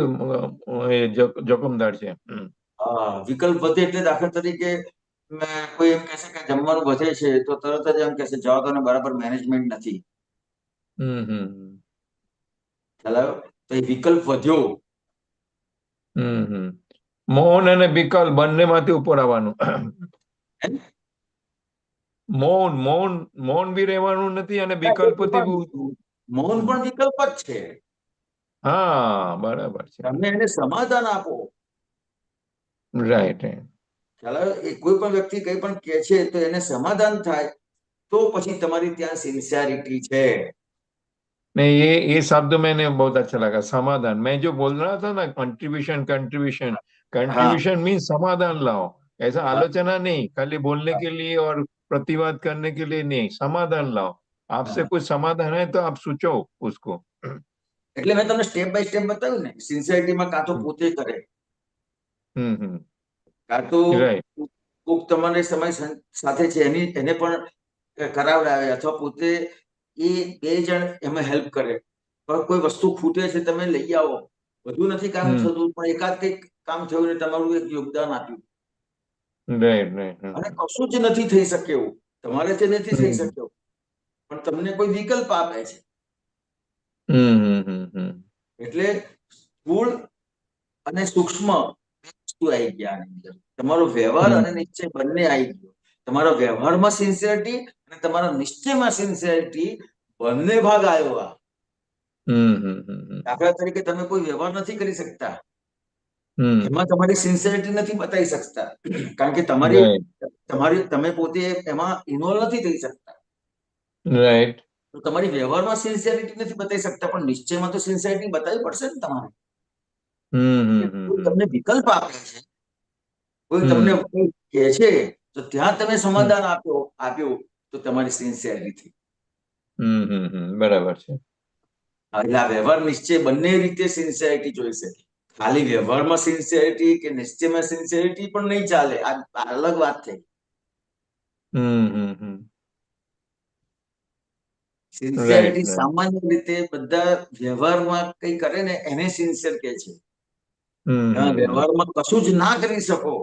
જોખમદાર છે। વિકલ્પ વધે એટલે દાખલા તરીકે કોઈ એમ કહેશે કે જમવાનું વધે છે તો તરત જ એમ કહેશે જવા દો ને, બરાબર મેનેજમેન્ટ નથી, ખ્યાલ આવ્યો? તો એ વિકલ્પ વધ્યો. મૌન અને વિકલ્પ બંનેમાંથી ઉપર આવવાનું। મૌન મૌન મૌન બી રહેવાનું નથી અને વિકલ્પથી બી મૌન પણ વિકલ્પ જ છે. હા બરાબર છે। તમે એને સમાધાન આપો, રાઈટ રાઈટ ખ્યાલ આવ્યો? એ કોઈ પણ વ્યક્તિ કંઈ પણ કહે છે તો એને સમાધાન થાય તો પછી તમારી ત્યાં સિન્સિયरिटी છે। नहीं ये शब्द मैंने बहुत अच्छा लगा, समाधान। मैं जो बोल रहा था ना कंट्रीब्यूशन कंट्रीब्यूशन हाँ कंट्रीब्यूशन मीन समाधान लाओ, ऐसा हाँ आलोचना नहीं, खाली बोलने के लिए और प्रतिवाद करने के लिए नहीं, समाधान लाओ। आपसे हाँ। कुछ समाधान है तो आप सोचो उसको। એટલે મેં તમને સ્ટેપ બાય સ્ટેપ બતાવ્યું ને, સિન્સિયરિટીમાં કાં તો પોતે કરે, કાં તો રાઈટ કોક તમારે સમય સાથે છે એને પણ કરાવડાવે, અથવા પોતે એ બે જણ એમાં હેલ્પ કરે. પણ કોઈ વસ્તુ ખૂટે છે તમે લઈ આવો, બધું નથી કામ થતું પણ એકાદ કંઈક કામ થયું ને તમારું એક યોગદાન આપ્યું, રાઈટ રાઈટ અને કશું જ નથી થઈ શક્યું, તમારે તે નથી થઈ શક્યો, પણ તમને કોઈ વિકલ્પ આપે છે, એટલે સ્થૂળ અને સૂક્ષ્મ વસ્તુ આવી ગયા આની અંદર. તમારો વ્યવહાર અને નિશ્ચય બંને આવી ગયો. તમારા વ્યવહારમાં સિન્સિયરિટી અને તમારા નિશ્ચયમાં સિન્સિયરિટી, બંને ભાગ આવ્યો. દાખલા તરીકે તમે કોઈ વ્યવહાર નથી કરી શકતા, એમાં તમારી સિન્સિયરિટી નથી બતાવી શકતા, કારણ કે રાઈટ તમે પોતે એમાં ઇન્વોલ્વ નથી થઈ શકતા. રાઈટ તો તમારી વ્યવહારમાં સિન્સિયરિટી નથી બતાવી શકતા, પણ નિશ્ચયમાં તો સિન્સિયરિટી બતાવવી પડશે ને તમારે. કોઈ તમને વિકલ્પ આપે છે, કોઈ તમને કંઈ કહે છે, તો ત્યાં તમે સમાધાન આપ્યું તો તમારી સિન્સિયરિટી. બરાબર છે. એટલે આ વ્યવહાર નિશ્ચય બંને રીતે સિન્સિયરિટી જોઈશે. ખાલી વ્યવહારમાં સિન્સિયરિટી કે નિશ્ચયમાં સિન્સિયરિટી પણ નહીં ચાલે. આ અલગ વાત થઈ. સિન્સિયરિટી સામાન્ય રીતે બધા વ્યવહારમાં કઈ કરે ને એને સિન્સિયર કહે છે. વ્યવહારમાં કશું જ ના કરી શકો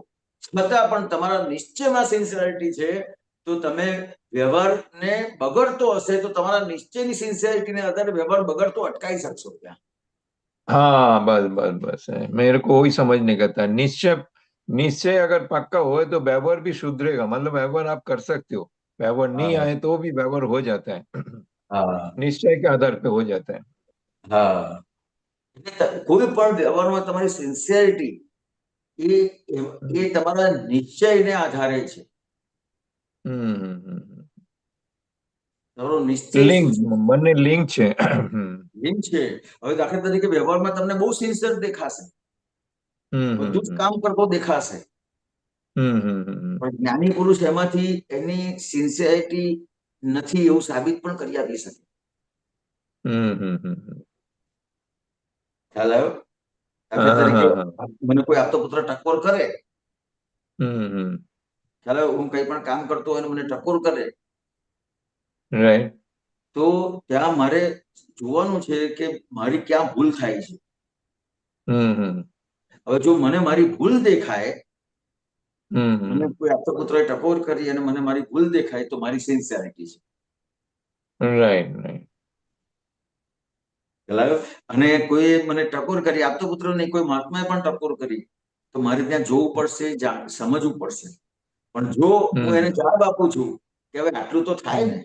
છતાં પણ તમારા નિશ્ચયમાં સિન્સિયરિટી છે, તો તમે વ્યવહારને બગડતો હશે તો તમારા નિશ્ચયની સિન્સિયરિટીને આધારે વ્યવહાર બગડતો અટકાવી શકશો ત્યાં. हाँ बस बस बस है, मेरे को वही समझने का था। निश्चय निश्चय अगर पक्का हो तो व्यवहार भी सुधरेगा, मतलब व्यवहार आप कर सकते हो, व्यवहार नहीं आए तो भी व्यवहार हो जाता है, निश्चय के आधार पे हो जाता है। હા, કોઈ પણ વ્યવહારમાં તમારી સિન્સિયરિટી એ તમારા નિશ્ચયને આધારે છે. તમારો નિશ્ચય લિંક શું છે? બંને લિંક છે. લિંક છે. હવે દાખલા તરીકે વ્યવહારમાં તમને બહુ સિન્સિયર દેખાશે, બધું જ કામ કરતો દેખાશે, પણ જ્ઞાની પુરુષ એમાંથી એની સિન્સિયરિટી નથી એવું સાબિત પણ કરી આપી શકે. ખ્યાલ આવ્યો? દાખલા તરીકે મને કોઈ આપતો પુત્ર ટકોર કરે, ખ્યાલ આવ્યો? હું કઈ પણ કામ કરતો હોય અને મને ટકોર કરે, રાઈટ તો ત્યાં મારે જોવાનું છે કે મારી ક્યાં ભૂલ થાય છે. હવે જો મને મારી ભૂલ દેખાય, મને કોઈ આપતો પુત્રએ ટકોર કરી અને મને મારી ભૂલ દેખાય, તો મારી સિન્સિયરિટી છે. રાઈટ રાઈટ અને કોઈ મને ટકોર કરી, આપતો પુત્ર નહીં, કોઈ મહાત્માએ પણ ટકોર કરી, તો મારે ત્યાં જોવું પડશે, સમજવું પડશે. પણ જો હું એને જવાબ આપું છું કે હવે આટલું તો થાય ને,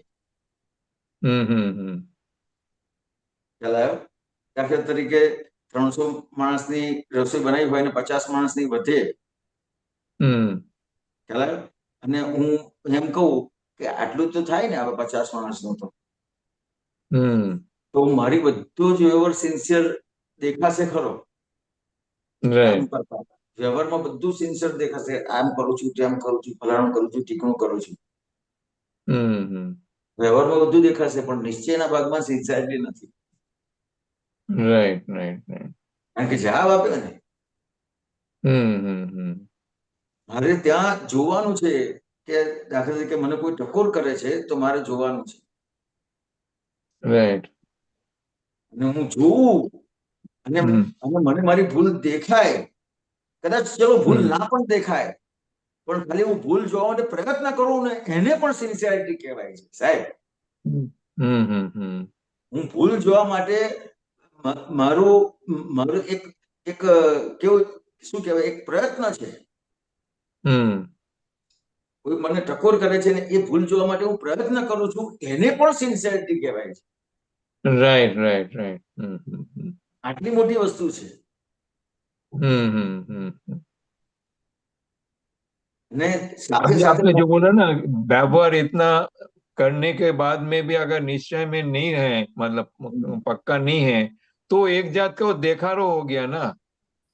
ખ્યાલ આવ્યો? દાખલા તરીકે 300 માણસની રસોઈ બનાવી હોય અને 50 માણસની વધે, ખ્યાલ આવ્યો? અને હું એમ કહું કે આટલું તો થાય ને હવે 50 માણસનું, તો મારી બધો જ વ્યવહાર સિન્સિયર દેખાશે ખરો. કામ કરતા વ્યવહારમાં બધું સિન્સિયર દેખાશે, આમ કરું છું, તેમ કરું છું, ફલાણું કરું છું, ઠીકણું કરું છું, વ્યવહારમાં બધું દેખાશે, પણ નિશ્ચયના ભાગમાં સિન્સિયરિટી નથી. રાઈટ રાઈટ રાઈટ કારણ કે જવાબ આપ્યો ને, મારે ત્યાં જોવાનું છે કે દાખલા તરીકે મને કોઈ ટકોર કરે છે તો મારે જોવાનું છે, રાઈટ અને હું જોઉં અને મને મારી ભૂલ દેખાય, કદાચ ચલો ભૂલ ના પણ દેખાય, પણ ખાલી હું ભૂલ જોવા માટે પ્રયત્ન કરું ને, એને પણ સિન્સિયરિટી કહેવાય છે સાહેબ. હું ભૂલ જોવા માટે મારું એક કેવું શું કહેવાય, એક પ્રયત્ન છે. કોઈ મને ટકોર કરે છે ને એ ભૂલ જોવા માટે હું પ્રયત્ન કરું છું, એને પણ સિન્સિયરિટી કહેવાય છે. રાઈટ રાઈટ રાઈટ આટલી મોટી વસ્તુ છે. ને સાથે अभी સાથે आपने जो बोला ना, व्यवहार इतना करने के बाद में भी अगर निश्चय में नहीं है, मतलब पक्का नहीं है, तो एक जात का वो देखाड़ो हो गया ना.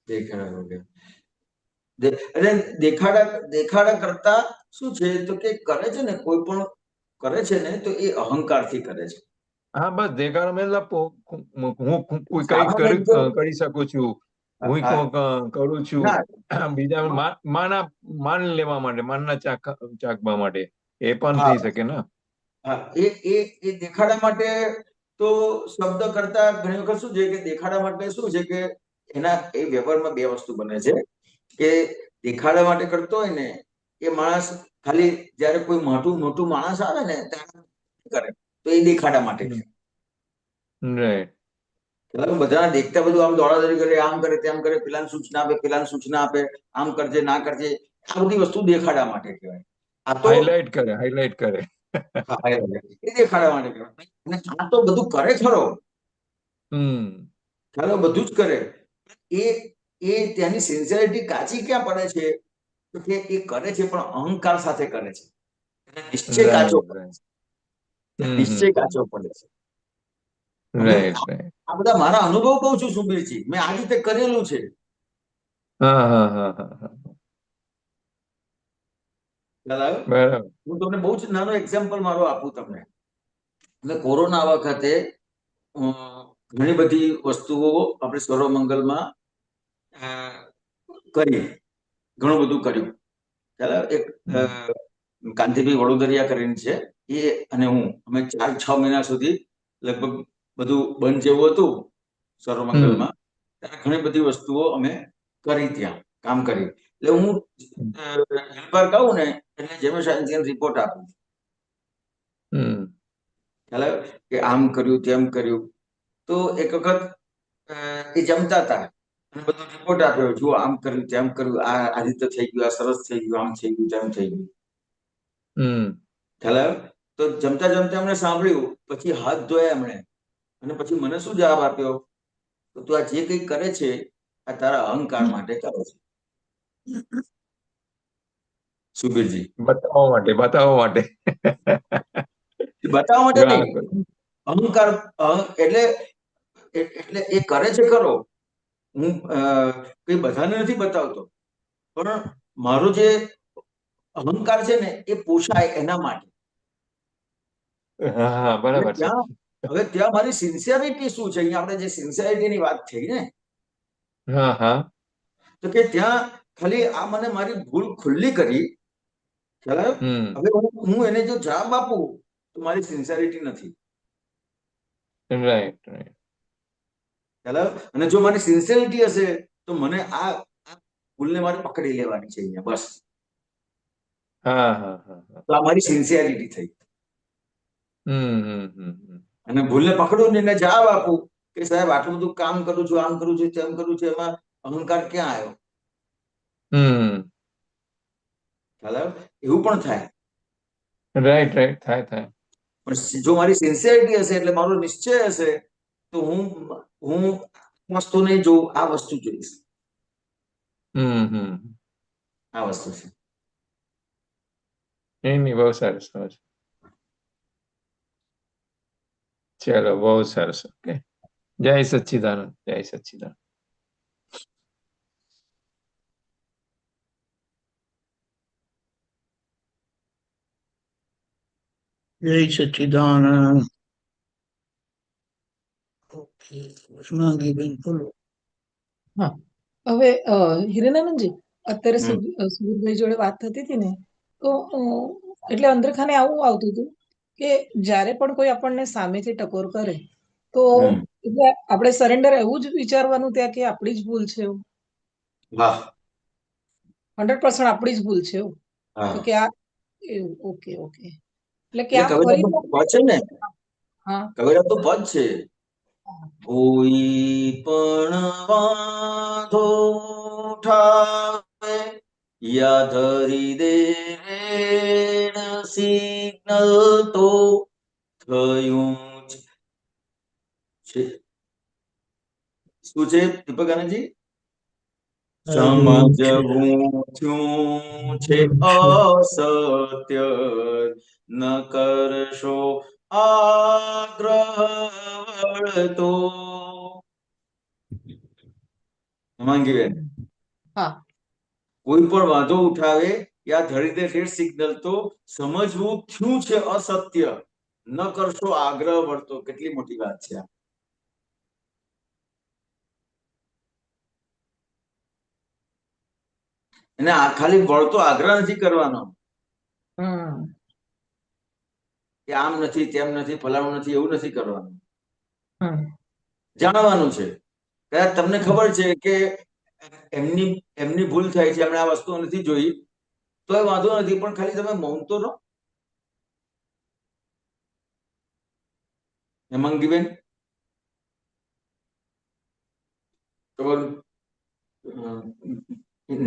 દેખાડા હો ગયા. એટલે દેખાડા કરતા શું છે તો કે કરે છે ને, કોઈ પણ કરે છે ને તો એ અહંકારથી કરે છે. હા બસ દેખાડો મતલબ હું કોઈ કઈ કરી શકું છું, હું કરું છું, બીજા માન લેવા માટે, માનના ચાખવા માટે, એ પણ થઈ શકે ને. એ દેખાડા માટે તો શબ્દ કરતા ઘણી વખત શું છે કે દેખાડા માટે શું છે કે એના એ વ્યવહારમાં બે વસ્તુ બને છે કે દેખાડા માટે કરતો હોય ને એ માણસ ખાલી જયારે કોઈ મોટું માણસ આવે ને કરે તો એ દેખાડા માટે બધા દેખતા બધું આમ દોડાદોડી કરે, આમ કરે, તેમ કરે, પેલાને સૂચના આપે, આમ કરજે ના કરજે, આ બધી વસ્તુ દેખાડા માટે કહેવાય. આ તો હાઇલાઇટ કરે એ દેખાડા માટે કહેવાય. અને આ તો બધું કરે ખરો, ચાલો બધું જ કરે, એ એ ત્યાંની સિન્સિયરિટી કાચી ક્યાં પડે છે તો કે એ કરે છે પણ અહંકાર સાથે કરે છે, એટલે નિશ્ચય કાચો રાઈટ પડે રાઈટ છે, નિશ્ચય કાચો પડે છે. હવે રાઈટ રાઈટ આ બધા મારા અનુભવ કહું છું સુબીરજી, મેં આ રીતે કરેલું છે. હા હા હા હા હા ખ્યાલ આવ્યો? બરાબર હું તમને બહુ જ નાનો એક્ઝામ્પલ મારો આપું તમને. એટલે કોરોના વખતે અ, ઘણી બધી વસ્તુઓ આપણે સર્વમંગલમાં કરી, ઘણું બધું કર્યું. ખ્યાલ આવ્યો? એક કાંતિભાઈ વડોદરિયા કરીને છે, એ અને હું, અમે 4-6 મહિના સુધી લગભગ બધું બંધ જેવું હતું સર્વમંગલમાં, ત્યારે ઘણી બધી વસ્તુઓ અમે કરી, ત્યાં કામ કરી. એટલે હું હેલ્પર કહું ને એટલે જેમે શાંતિને રિપોર્ટ આપું, ખ્યાલ આવ્યો? કે આમ કર્યું તેમ કર્યું. તો એક વખત એ જમતા હતા અને બધો રિપોર્ટ આપ્યો, જુઓ આમ કર્યું તેમ કર્યું, આ રીતે થઈ ગયું, આ સરસ થઈ ગયું, આમ થઈ ગયું તેમ થઈ ગયું. ખ્યાલ આવ્યો? તો જમતા જમતા એમણે સાંભળ્યું, પછી હાથ ધોયા એમણે, અને પછી મને શું જવાબ આપ્યો, તો તું આ જે કંઈ કરે છે આ તારા અહંકાર માટે કરે છે સુબીરજી. બતાવવા માટે બતાવવા માટે ઘા નહીં, અહંકાર એટલે એટલે એ કરે છે ખરો, હું કઈ બધાને નથી બતાવતો, પણ મારો જે અહંકાર છે ને એ પોષાય એના માટે. હા હા અને બરાબર છે ત્યાં મારી સિન્સિયરિટી શું છે, અહીંયા આપણે જે સિન્સિયરિટીની વાત થઈ ને, હા હા તો કે ત્યાં ખાલી આ મને મારી ભૂલ ખુલ્લી કરી, ખ્યાલ આવ્યો? હવે હું એને જો જવાબ આપું તો મારી સિન્સિયરિટી નથી, રાઈટ રાઈટ ખ્યાલ આવ્યો? અને જો મારી સિન્સિયરિટી હશે તો મને આ ભૂલને મારે પકડી લેવાની છે અહીંયા, બસ. હા હા હા હા તો આ મારી સિન્સિયરિટી થઈ. હમ અને ભૂલને પકડું ને એને જવાબ આપું કે સાહેબ આટલું બધું કામ કરું છું, આમ કરું છું, તેમ કરું છું, એમાં અહંકાર ક્યાં આવ્યો? ખ્યાલ આવ્યો? એવું પણ થાય. રાઈટ રાઈટ થાય થાય પણ જો મારી સિન્સિયરિટી હશે, એટલે મારો નિશ્ચય હશે, તો હું વસ્તુ નહીં જોઉં, આ વસ્તુ જોઈશ. આ વસ્તુ છે. નહીં બહુ સરસ ચલો બહુ સરસ ઓકે જય સચ્ચિદાનંદ જય સચ્ચિદાનંદ જય સચ્ચિદાનંદ. ઓકે, કૃષ્ણાંગીબેન બોલો. હા, હવે હિરેનાનંદજી, અત્યારે હમ સુબીરભાઈ જોડે વાત થતી હતી ને, તો એટલે અંદરખાને આવું આવતું હતું કે જ્યારે પણ કોઈ આપણને સામેથી ટકોર કરે તો હમ એટલે આપણે સરેન્ડર એવું જ વિચારવાનું ત્યાં કે આપણી જ ભૂલ છે એવું, વાહ 100% આપણી જ ભૂલ છે એવું, હા. તો કે આ એવું, ઓકે ઓકે, એટલે કે એટલે આ ફરી કવિરાજનું પદ છે ને, હા કવિરાજનું પદ છે, કોઈ પણ વાંધો ઉઠાવે યા ધરી દે રેડ સિગ્નલ તો થયું જ છે. શું છે દીપક આનંદજી? સમજવું થયું છે અસત્ય, ન કરશો આગ્રહ વળતો. હેમાંગીબેન, હા કોઈ પણ વાંધો ઉઠાવે યા ધરી દે રેડ સિગ્નલ તો સમજવું થયું છે અસત્ય, ન કરશો આગ્રહ વળતો. કેટલી મોટી વાત છે આ. અને આ ખાલી વળતો આગ્રહ નથી કરવાનો કે આમ નથી તેમ નથી ફલાણું નથી, એવું નથી કરવાનું. જાણવાનું છે. કદાચ તમને ખબર છે કે એમની ભૂલ થાય છે, એમણે આ વસ્તુ નથી જોઈ, તો એ વાંધો નથી, પણ ખાલી તમે મૌન તો રહો. હેમાંગીબેન,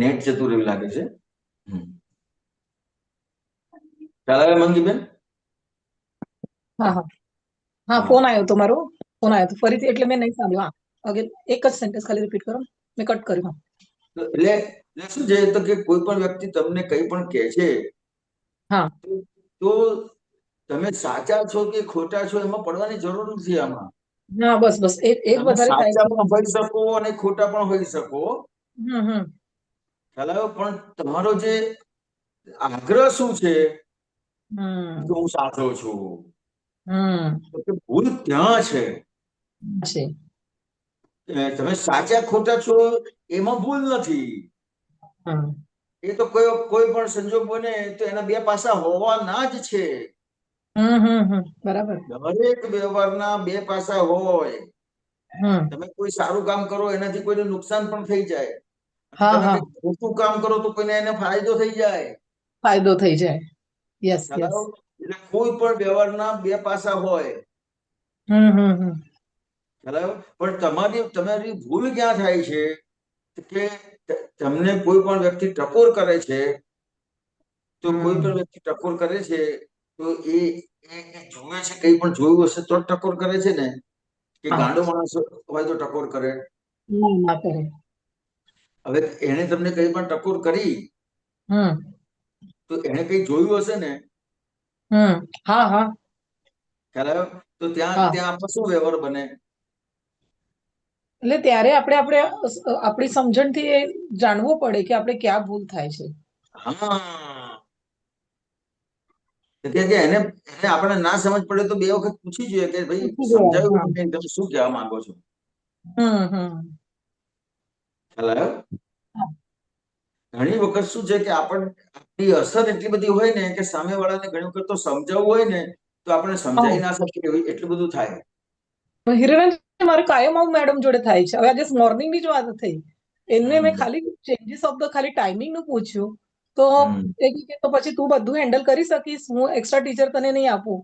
નેટ જતું રહ્યું લાગે છે. ખ્યાલ આવે હેમાંગીબેન? હા હા હા, ફોન આવ્યો તો મારો, ફોન આવ્યો તો ફરીથી, એટલે મેં નહીં સાંભળ્યું. હા, ઓકે, એક જ સેન્ટેન્સ ખાલી રિપીટ કરો. મેં કટ કર્યું. એટલે શું છે તો કે કોઈ પણ વ્યક્તિ તમને કંઈ પણ કહે છે હા. તો તમે સાચા છો કે ખોટા છો એમાં પડવાની જરૂર નથી. આમાં હા, બસ એ જ તમે વધારે થાય સાચા છે. પણ હોઈ શકો અને ખોટા પણ હોઈ શકો. હમ. ખ્યાલ આવ્યો? પણ તમારો જે આગ્રહ શું છે હમ. કે હું સાચો છું, હમ. તો કે ભૂલ ત્યાં છે. છે. તમે સાચા ખોટા છો એમાં ભૂલ નથી. હમ. એ તો કોઈ પણ સંજોગ બને તો એના બે પાસા હોવાના જ છે. બરાબર. દરેક વ્યવહારના બે પાસા હોય. હમ. તમે કોઈ સારું કામ કરો એનાથી કોઈને નુકસાન પણ થઈ જાય. હા, તમે હા, કંઈક ખોટું કામ કરો તો કોઈને એને ફાયદો થઈ જાય. ફાયદો થઈ જાય. યસ. ખ્યાલ આવ્યો? એટલે કોઈ પણ વ્યવહારના બે પાસા હોય. હમ. ખ્યાલ આવ્યો? પણ તમારી ભૂલ ક્યાં થાય છે કે તમને કોઈ પણ વ્યક્તિ ટકોર કરે છે, તો કોઈ પણ વ્યક્તિ ટકોર કરે છે તો એ જુએ છે, કંઈ પણ જોયું હશે તો ટકોર કરે છે ને, કે હા. ગાંડો માણસ હોય તો ટકોર કરે? ના કરે. હવે એને તમને કંઈ પણ ટકોર કરી હમ. તો એને કંઈ જોયું હશે ને. હા. ખ્યાલ આવ્યો? તો ત્યાં હા. આપણે શું વ્યવહાર બને? એટલે ત્યારે આપણે આપણી સમજણથી એ જાણવું પડે કે આપણે ક્યાં ભૂલ થાય છે. હા, કે એને આપણે ના સમજ પડે તો બે વખત પૂછી જોઈએ કે ભાઈ પૂછી જોવાનું. સમજાયું હા. નહીં, તમે શું કહેવા માંગો છો? હમ. ખ્યાલ આવ્યો? હા. ઘણી વખત શું છે કે આપણી અસર એટલી બધી હોય ને કે સામેવાળાને ઘણી વખત તો સમજાવવું હોય ને તો આપણે સમજાવી ના શકીએ, એટલું બધું થાય. હિરણ્ય, મારે કાયમ આવું મેડમ જોડે થાય છે. હવે આજે મોર્નિંગની જ વાત થઈ. એમને મેં ખાલી ચેન્જીસ ઓફ ધ ખાલી ટાઈમિંગ નું પૂછ્યું તો એ કે તો પછી તું બધું હેન્ડલ કરી શકીશ, હું એક્સ્ટ્રા ટીચર તને નહીં આપું,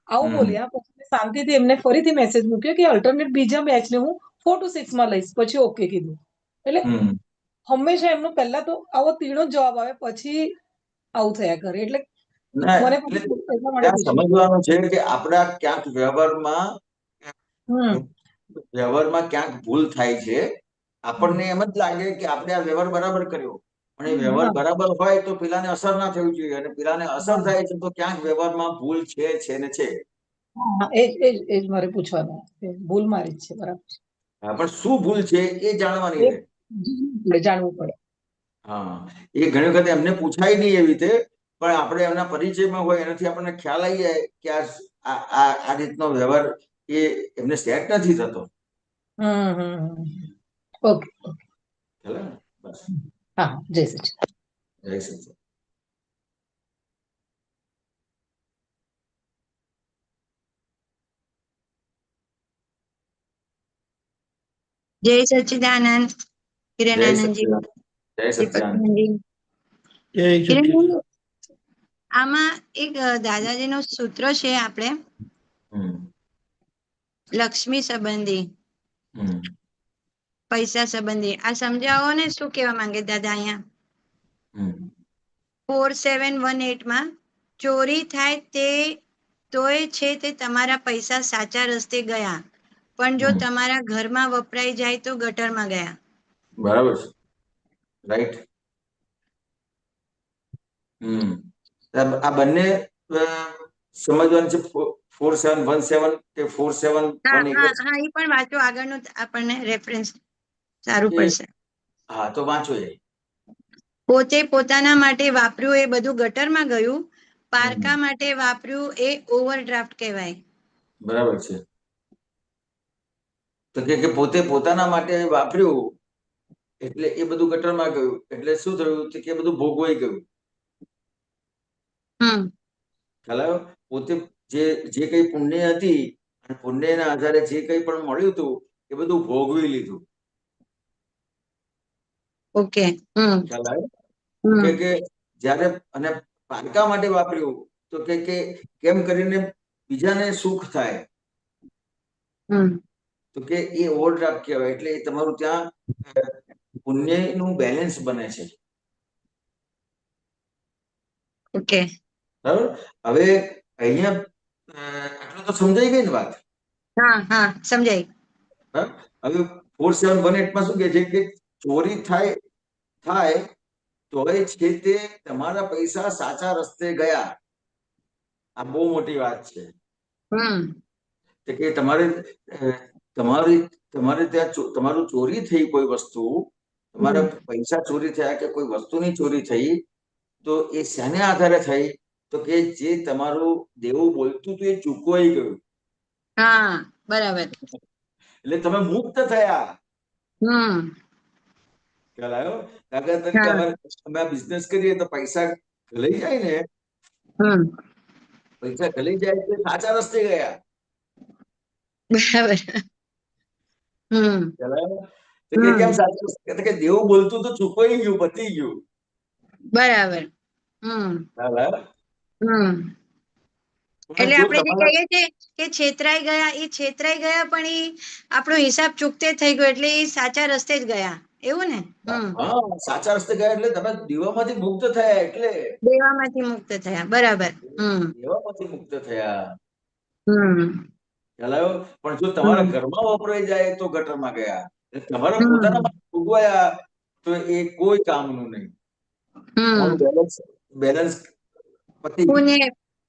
આવું બોલી. પછી શાંતિથી એમને ફરીથી મેસેજ મૂક્યો કે અલ્ટરનેટ બીજા બેચને હું 4 to 6 માં લઈશ. પછી ઓકે કીધું. એટલે હંમેશા એમનો પહેલા તો આવો તીણો જ જવાબ આવે, પછી આવું થયા કરે. એટલે ના, મને એટલે પછી એટલા માટે ત્યાં પૂછ્યું. સમજવાનું છે કે આપણા ક્યાંક હમ. ક્યાંક ભૂલ થાય છે. આપણને એમ જ લાગે કે આપણે આ વ્યવહાર બરાબર કર્યો, પણ એ વ્યવહાર બરાબર હોય તો પેલાને અસર ના થવી જોઈએ, અને પેલાને અસર થાય છે તો ક્યાંક વ્યવહારમાં ભૂલ છે ને છે. હા, એ જ મારે પૂછવાનું. ભૂલ મારી જ છે. બરાબર છે. હા, પણ શું ભૂલ છે એ જાણવાની રહે. જાણવું પડે. હા, એ ઘણી વખત એમને પૂછાય નહીં એવી રીતે, પણ આપણે એમના પરિચયમાં હોય એનાથી આપણને ખ્યાલ આવી જાય કે આ રીતનો વ્યવહાર એ એમને સેટ નથી થતો. ઓકે. ખ્યાલ આવે ને? બસ. હા, જય સચિન. જય સચિન. જય સચ્ચિદાનંદ. જય હિરણાનંદજી, સચિદાનંદ. જય સચિદાનંદ. હિરણાનંદજી, આમાં એક દાદાજીનું સૂત્ર છે, આપણે લક્ષ્મી સંબંધી, પૈસા સંબંધી. આ સમજાવો ને, શું કહેવા માંગે દાદા અહીંયા? 4718 માં ચોરી થાય તે તોય છે તે તમારા પૈસા સાચા રસ્તે ગયા, પણ જો તમારા ઘરમાં વપરાઈ જાય તો ગટરમાં ગયા. બરાબર છે. રાઈટ. આ બંને સમજવાનું છે. 4717 કે 4718 હા, એ પણ વાંચો. આગળનું આપણને રેફરન્સ સારું કે પડશે. હા, તો વાંચો. એ પોતે પોતાના માટે વાપર્યું એ બધું ગટરમાં ગયું, પારકા માટે વાપર્યું એ ઓવરડ્રાફ્ટ કહેવાય. બરાબર છે. તો કે પોતે પોતાના માટે વાપર્યું એટલે એ બધું ગટરમાં ગયું. એટલે શું થયું કે બધું ભોગવાઈ ગયું. ખ્યાલ આવ્યો? પોતે જે કઈ પુણ્ય હતી અને પુણ્યના આધારે જે કઈ પણ મળ્યું હતું એ બધું ભોગવી લીધું. ઓકે. ખ્યાલ આવ્યો? કે જ્યારે અને પારકા માટે વાપર્યું તો કે કેમ કરીને બીજાને સુખ થાય, તો કે એ ઓવરડ્રાફ્ટ કહેવાય. એટલે એ તમારું ત્યાં પુણ્યનું બેલેન્સ બને છે. ઓકે. બરાબર. હવે અહીંયા આટલું તો સમજાઈ ગઈ ને વાત? હા, સમજાય. હવે 4718 માં શું કે છે કે ચોરી થાય તોય છે તે તમારા પૈસા સાચા રસ્તે ગયા. આ બહુ મોટી વાત છે કે તમારે ત્યાં તમારું ચોરી થઈ કોઈ વસ્તુ, તમારા પૈસા ચોરી થયા કે કોઈ વસ્તુની ચોરી થઈ, તો એ શેને આધારે થઈ? તો કે જે તમારું દેવું બોલતું હતું એ ચૂકવાઈ ગયું. હા, બરાબર. એટલે તમે મુક્ત થયા. ખ્યાલ આવ્યો? દાખલા તરીકે અમે બિઝનેસ કરીએ તો પૈસા લઈ જાય ને, પૈસા ગલી જાય તો સાચા રસ્તે ગયા. બરાબર. કેમ સાચા રસ્તે? કે દેવું બોલતું તો ચૂકવાઈ ગયું, પતી ગયું. બરાબર. એટલે આપણે જે કહીએ છીએ કે છેતરાઈ ગયા પણ એ આપણો હિસાબ ચૂકતે થઈ ગયો એટલે એ સાચા રસ્તે જ ગયા, એવું ને? હા, સાચા રસ્તે ગયા એટલે તમે દેવામાંથી મુક્ત થયા. એટલે દેવામાંથી મુક્ત થયા. બરાબર. દેવામાંથી મુક્ત થયા. ખ્યાલ આવ્યો? પણ જો તમારા ઘરમાં વપરાઈ જાય તો ગટરમાં ગયા. તમારા પોતાના ઉગવાયા તો એ કોઈ કામનું નહીં. બેલેન્સ પુણ્ય,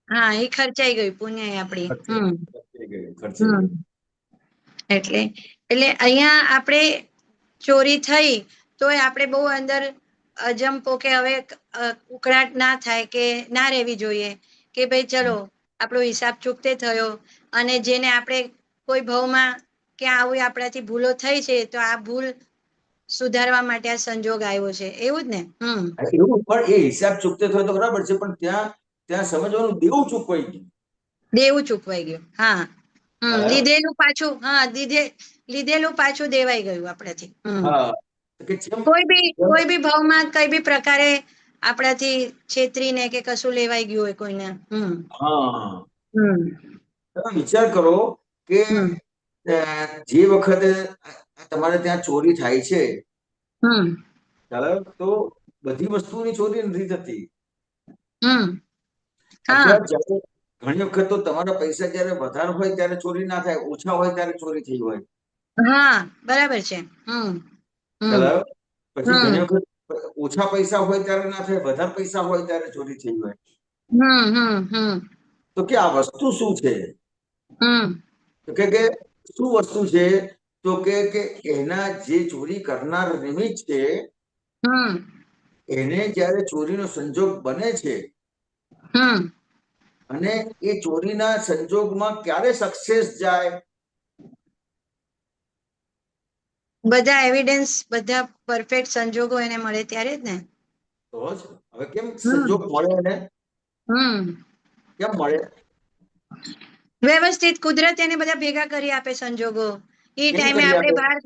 હા, એ ખર્ચાઈ ગયું. પુણ્ય આપણી એટલે અહીંયા આપણે ચોરી થઈ તોય આપણે બહુ અંદર અજંપો કે હવે ઉકળાટ ના થાય કે ના રહેવી જોઈએ કે ભાઈ ચલો આપણો હિસાબ ચૂકતે થયો, અને જેને આપણે કોઈ ભાવમાં કે આવું આપણાથી ભૂલો થઈ છે તો આ ભૂલ સુધારવા માટે આ સંજોગ આવ્યો છે, એવું જ ને? એવું પણ એ હિસાબ ચૂકતે થયો તો બરાબર છે, પણ ત્યાં સમજવાનું દેવું ચૂકવાઈ ગયું. દેવું ચૂકવાઈ ગયું. હા, લીધેલું પાછું દેવાઈ ગયું આપણાથી. કોઈ બી ભાવમાં કઈ બી પ્રકારે આપણાથી છેતરીને કે કશું લેવાઈ ગયું હોય કોઈને. તમે વિચાર કરો કે જે વખતે તમારે ત્યાં ચોરી થાય છે, તો બધી વસ્તુની ચોરી નથી થતી. ઘણી વખત તો તમારા પૈસા જયારે વધારે હોય ત્યારે ચોરી ના થાય, ઓછા હોય ત્યારે ચોરી થઈ હોય. હા, બરાબર છે. પછી ઘણી વખત ઓછા પૈસા હોય ત્યારે ના થાય, વધારે પૈસા હોય ત્યારે ચોરી થઈ હોય. તો કે આ વસ્તુ શું છે? તો કે શું વસ્તુ છે? તો કે એના જે ચોરી કરનાર નિમિત્ત છે એને જયારે ચોરીનો સંજોગ બને છે અને એ ચોરીના સંજોગમાં ક્યારે સક્સેસ જાય? બધા એવિડન્સ, બધા પરફેક્ટ સંજોગો એને મળે ત્યારે જ ને. તો જ હવે કેમ સંજોગ મળે એને? કેમ મળે? વ્યવસ્થિત કુદરત એને બધા ભેગા કરી આપે સંજોગો. એ ટાઈમે આપણે બહાર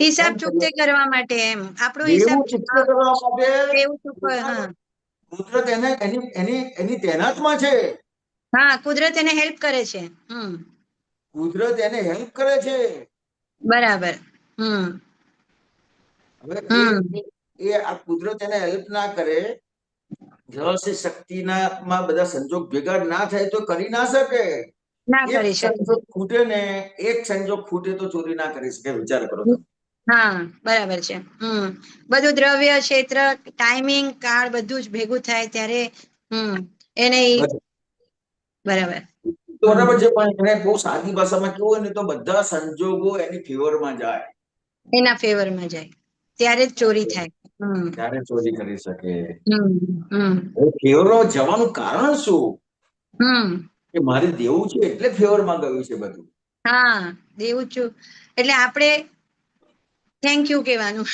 હિસાબ ચૂકતે કરવા માટે, એમ આપણો હિસાબ કુદરત એની તૈનાતમાં છે. હા, કુદરત એને હેલ્પ કરે છે. કુદરત એને હેલ્પ કરે છે. બરાબર. હવે એ આ કુદરત એને હેલ્પ ના કરે, જળસી શક્તિમાં બધા સંજોગ ભેગા ના થાય તો કરી ના શકે. ના કરી શકે. સંજોગ ખૂટે ને, એક સંજોગ ખૂટે તો ચોરી ના કરી શકે. વિચાર કરો તમે. હા, બરાબર છે. બધું દ્રવ્ય, ક્ષેત્ર, ટાઈમિંગ, કાળ બધું જ ભેગું થાય ત્યારે એને બરાબર છે. પણ એને બહુ સાદી ભાષામાં કેવું હોય ને તો બધા સંજોગો એની ફેવરમાં જાય. એના ફેવરમાં જાય ત્યારે જ ચોરી થાય. ત્યારે ચોરી કરી શકે. ફેવરમાં જવાનું કારણ શું? કે મારે દેવું છે એટલે ફેવરમાં ગયું છે બધું. હા, દેવું છું એટલે આપણે થેન્ક યુ કહેવાનું.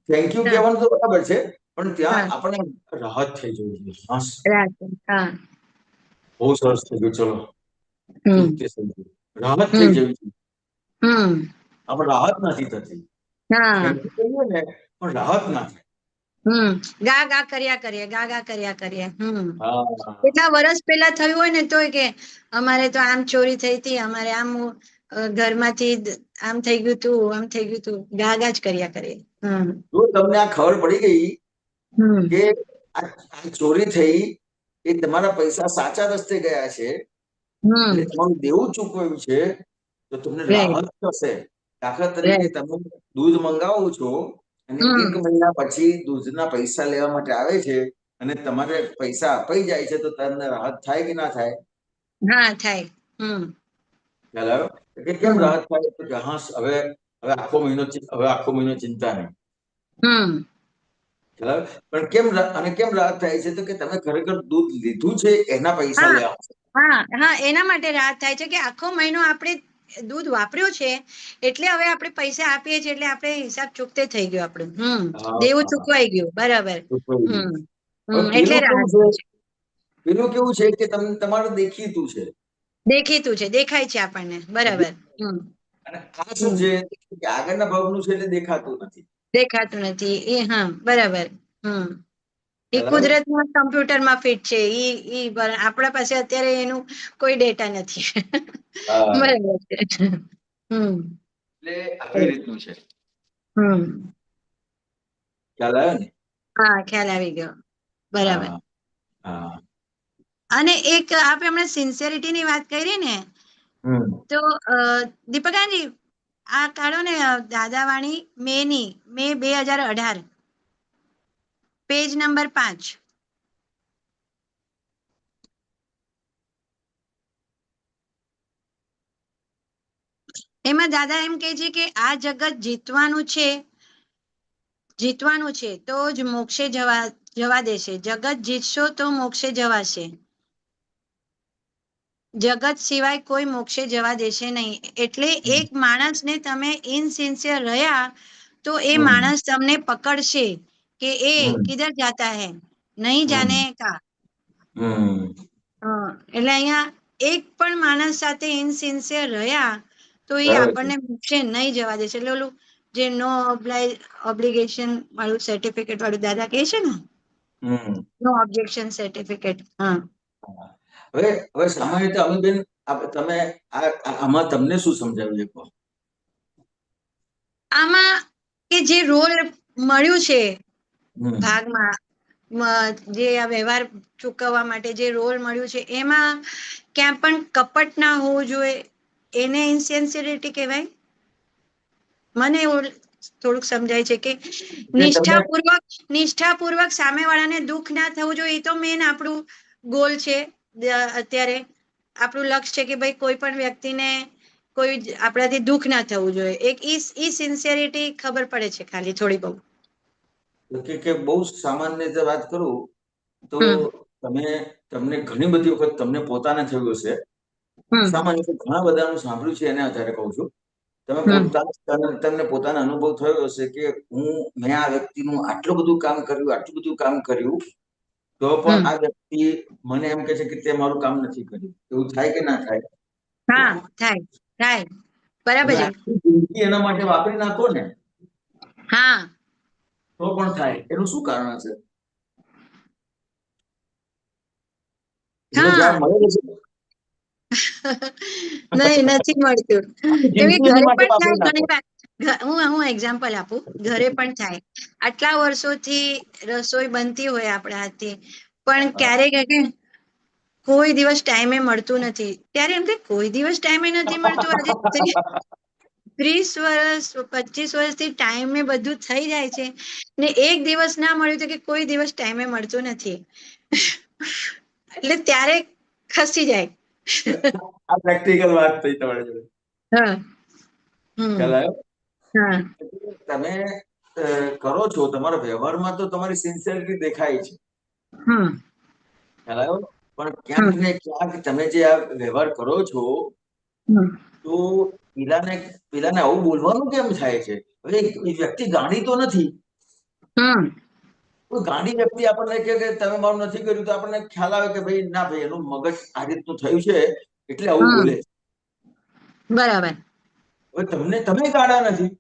થેન્ક યુ કહેવાનું તો બરાબર છે, પણ ત્યાં આપણે રાહત થઈ જવી જોઈએ. બહુ સરસ થઈ ગયું. ચલો, રાહત થઈ જવી જોઈએ. આપણે રાહત નથી થતી. થેન્ક યુ કહીએ ને પણ રાહત ના થાય. ગા ગા કર્યા કરીએ. કેટલા વર્ષ પહેલા થયું હોય ને તોય કે અમારે તો આમ ચોરી થઈ હતી, અમારે આમ ઘરમાંથી આમ થઈ ગયું તું, આમ થઈ ગયું તું, ગા ગા જ કર્યા કરીએ. જો તમને આ ખબર પડી ગઈ કે આ ચોરી થઈ, એ તમારા પૈસા સાચા રસ્તે ગયા છે, એટલે તમારું દેવું ચૂકવ્યું છે, તો તમને Right. રાહત થશે. દાખલા તરીકે Right. તમે દૂધ મંગાવો છો અને 1 મહિના પછી દૂધના પૈસા લેવા માટે આવે છે અને તમારે પૈસા અપાઈ જાય છે, તો તમને રાહત થાય કે ના થાય? હા થાય. ખ્યાલ આવ્યો કે કેમ રાહત થાય? તો કે હા, હવે હવે આખો મહિનો ચિંતા નહીં. ખ્યાલ આવ્યો? પણ કેમ રાહત થાય છે? તો કે તમે ખરેખર દૂધ લીધું છે એના પૈસા હા લેવા. હા એના માટે રાહત થાય છે કે આખો મહિનો આપણે દૂધ વાપર્યું છે એટલે હવે આપણે પૈસા આપીએ છીએ એટલે આપણે હિસાબ ચૂકતે થઈ ગયો આપણું. દેવું ચૂકવાઈ ગયું. બરાબર. એટલે રાહત થાય છે. પેલું કેવું છે કે તમને તમારે દેખીતું છે, દેખીતું છે, દેખાય છે આપણને. બરાબર. અને આ શું છે કે આગળના ભાગનું છે એટલે દેખાતું નથી. દેખાતું નથી. એ હા બરાબર. એ ખ્યાલ આવ્યો? કુદરતના કમ્પ્યુટરમાં ફિટ છે. આપણા પાસે અત્યારે એનું કોઈ ડેટા નથી. હા, બરાબર છે. એટલે આવી રીતનું છે. હમ ખ્યાલ આવ્યો ને? હા ખ્યાલ આવી ગયો. બરાબર. હા, હા. અને એક આપણે હમણાં સિન્સિયરિટી ની વાત કરી ને, તો દીપકાજી આ કાઢો ને દાદાવાણી મે 2018, પેજ નંબર 5. એમાં દાદા એમ કહે છે કે આ જગત જીતવાનું છે તો જ મોક્ષે જવા દેશે. જગત જીતશો તો મોક્ષે જવાશે. જગત સિવાય કોઈ મોક્ષે જવા દેશે નહીં. એટલે એક માણસને તમે ઇનસિન્સિયર રહ્યા તો એ માણસ તમને પકડશે કે એ કિધર જાતા હૈ, નહીં જાને કા. એટલે અહીંયા એક પણ માણસ સાથે ઇનસિન્સિયર રહ્યા તો એ આપણને મોક્ષે નહીં જવા દેશે. એટલે ઓલું જે નો ઓબ્લિગેશન વાળું સર્ટિફિકેટ વાળું દાદા કહે છે ને, નો ઓબ્જેક્શન સર્ટિફિકેટ. હવે સામાન્ય રીતે અમીબેન, તમે આમાં તમને શું સમજાવ્યું છે કહો? આમાં કે જે રોલ મળ્યું છે ભાગમાં, જે આ વ્યવહાર ચૂકવવા માટે જે રોલ મળ્યું છે એમાં ક્યાં પણ કપટ ના હોવું જોઈએ, એને ઇન્સિન્સિયરિટી કહેવાય. મને એવું થોડુંક સમજાય છે કે નિષ્ઠાપૂર્વક સામેવાળાને દુઃખ ના થવું જોઈએ. એ તો મેન આપણું ગોલ છે અત્યારે. આપણું લક્ષ્ય છે કે ભાઈ કોઈ પણ વ્યક્તિને કોઈ આપણાથી દુઃખ ના થવું જોઈએ. એક ઈ સિન્સિયરિટી ખબર પડે છે ખાલી થોડી બહુ. કે બહુ સામાન્ય રીતે વાત કરું તો તમને ઘણી બધી વખત તમને પોતાને થયું હશે. સામાન્ય રીતે ઘણા બધાનું સાંભળ્યું છે એને આધારે કહું છું. તમને પોતાનો અનુભવ થયો હશે કે મેં આ વ્યક્તિનું આટલું બધું કામ કર્યું તો પણ આ વ્યક્તિ મને એમ કહે છે કે તે મારું કામ નથી કર્યું. એવું થાય કે ના થાય? હા થાય. બરાબર છે. જિંદગી એના માટે વાપરી નાખો ને હા તો પણ થાય. એનું શું કારણ છે? એનો જવાબ મળે છે? નહીં, નથી મળતું. ઘરે પણ થાય ઘણી વાર. હું એક્ઝામ્પલ આપું. ઘરે પણ થાય. આટલા વર્ષોથી રસોઈ બનતી હોય આપણા હાથથી, પણ ક્યારેક કોઈ દિવસ ટાઈમે મળતું નથી. ત્યારે એમ કે કોઈ દિવસ ટાઈમે નથી મળતું. આજે 30 વર્ષ 25 વર્ષથી ટાઈમે બધું થઈ જાય છે ને એક દિવસ ના મળ્યું તો કે કોઈ દિવસ ટાઈમે મળતું નથી. એટલે ત્યારે ખસી જાય. આ પ્રેક્ટિકલ વાત થઈ તમારી જોડે. ખ્યાલ આવ્યો? તમે કરો છો તમારા વ્યવહારમાં તો તમારી સિન્સિયરિટી દેખાય છે. ખ્યાલ આવ્યો? પણ ક્યાંક ને ક્યાંક તમે જે આ વ્યવહાર કરો છો તો પેલાને આવું બોલવાનું કેમ થાય છે? હવે એ વ્યક્તિ ગાંડી તો નથી. કોઈ ગાંડી વ્યક્તિ આપણને કહે કે તમે મારું નથી કર્યું તો આપણને ખ્યાલ આવે કે ભાઈ ના ભાઈ એનું મગજ આ રીતનું થયું છે એટલે આવું બોલે. બરાબર. હવે તમે ગાંડા નથી.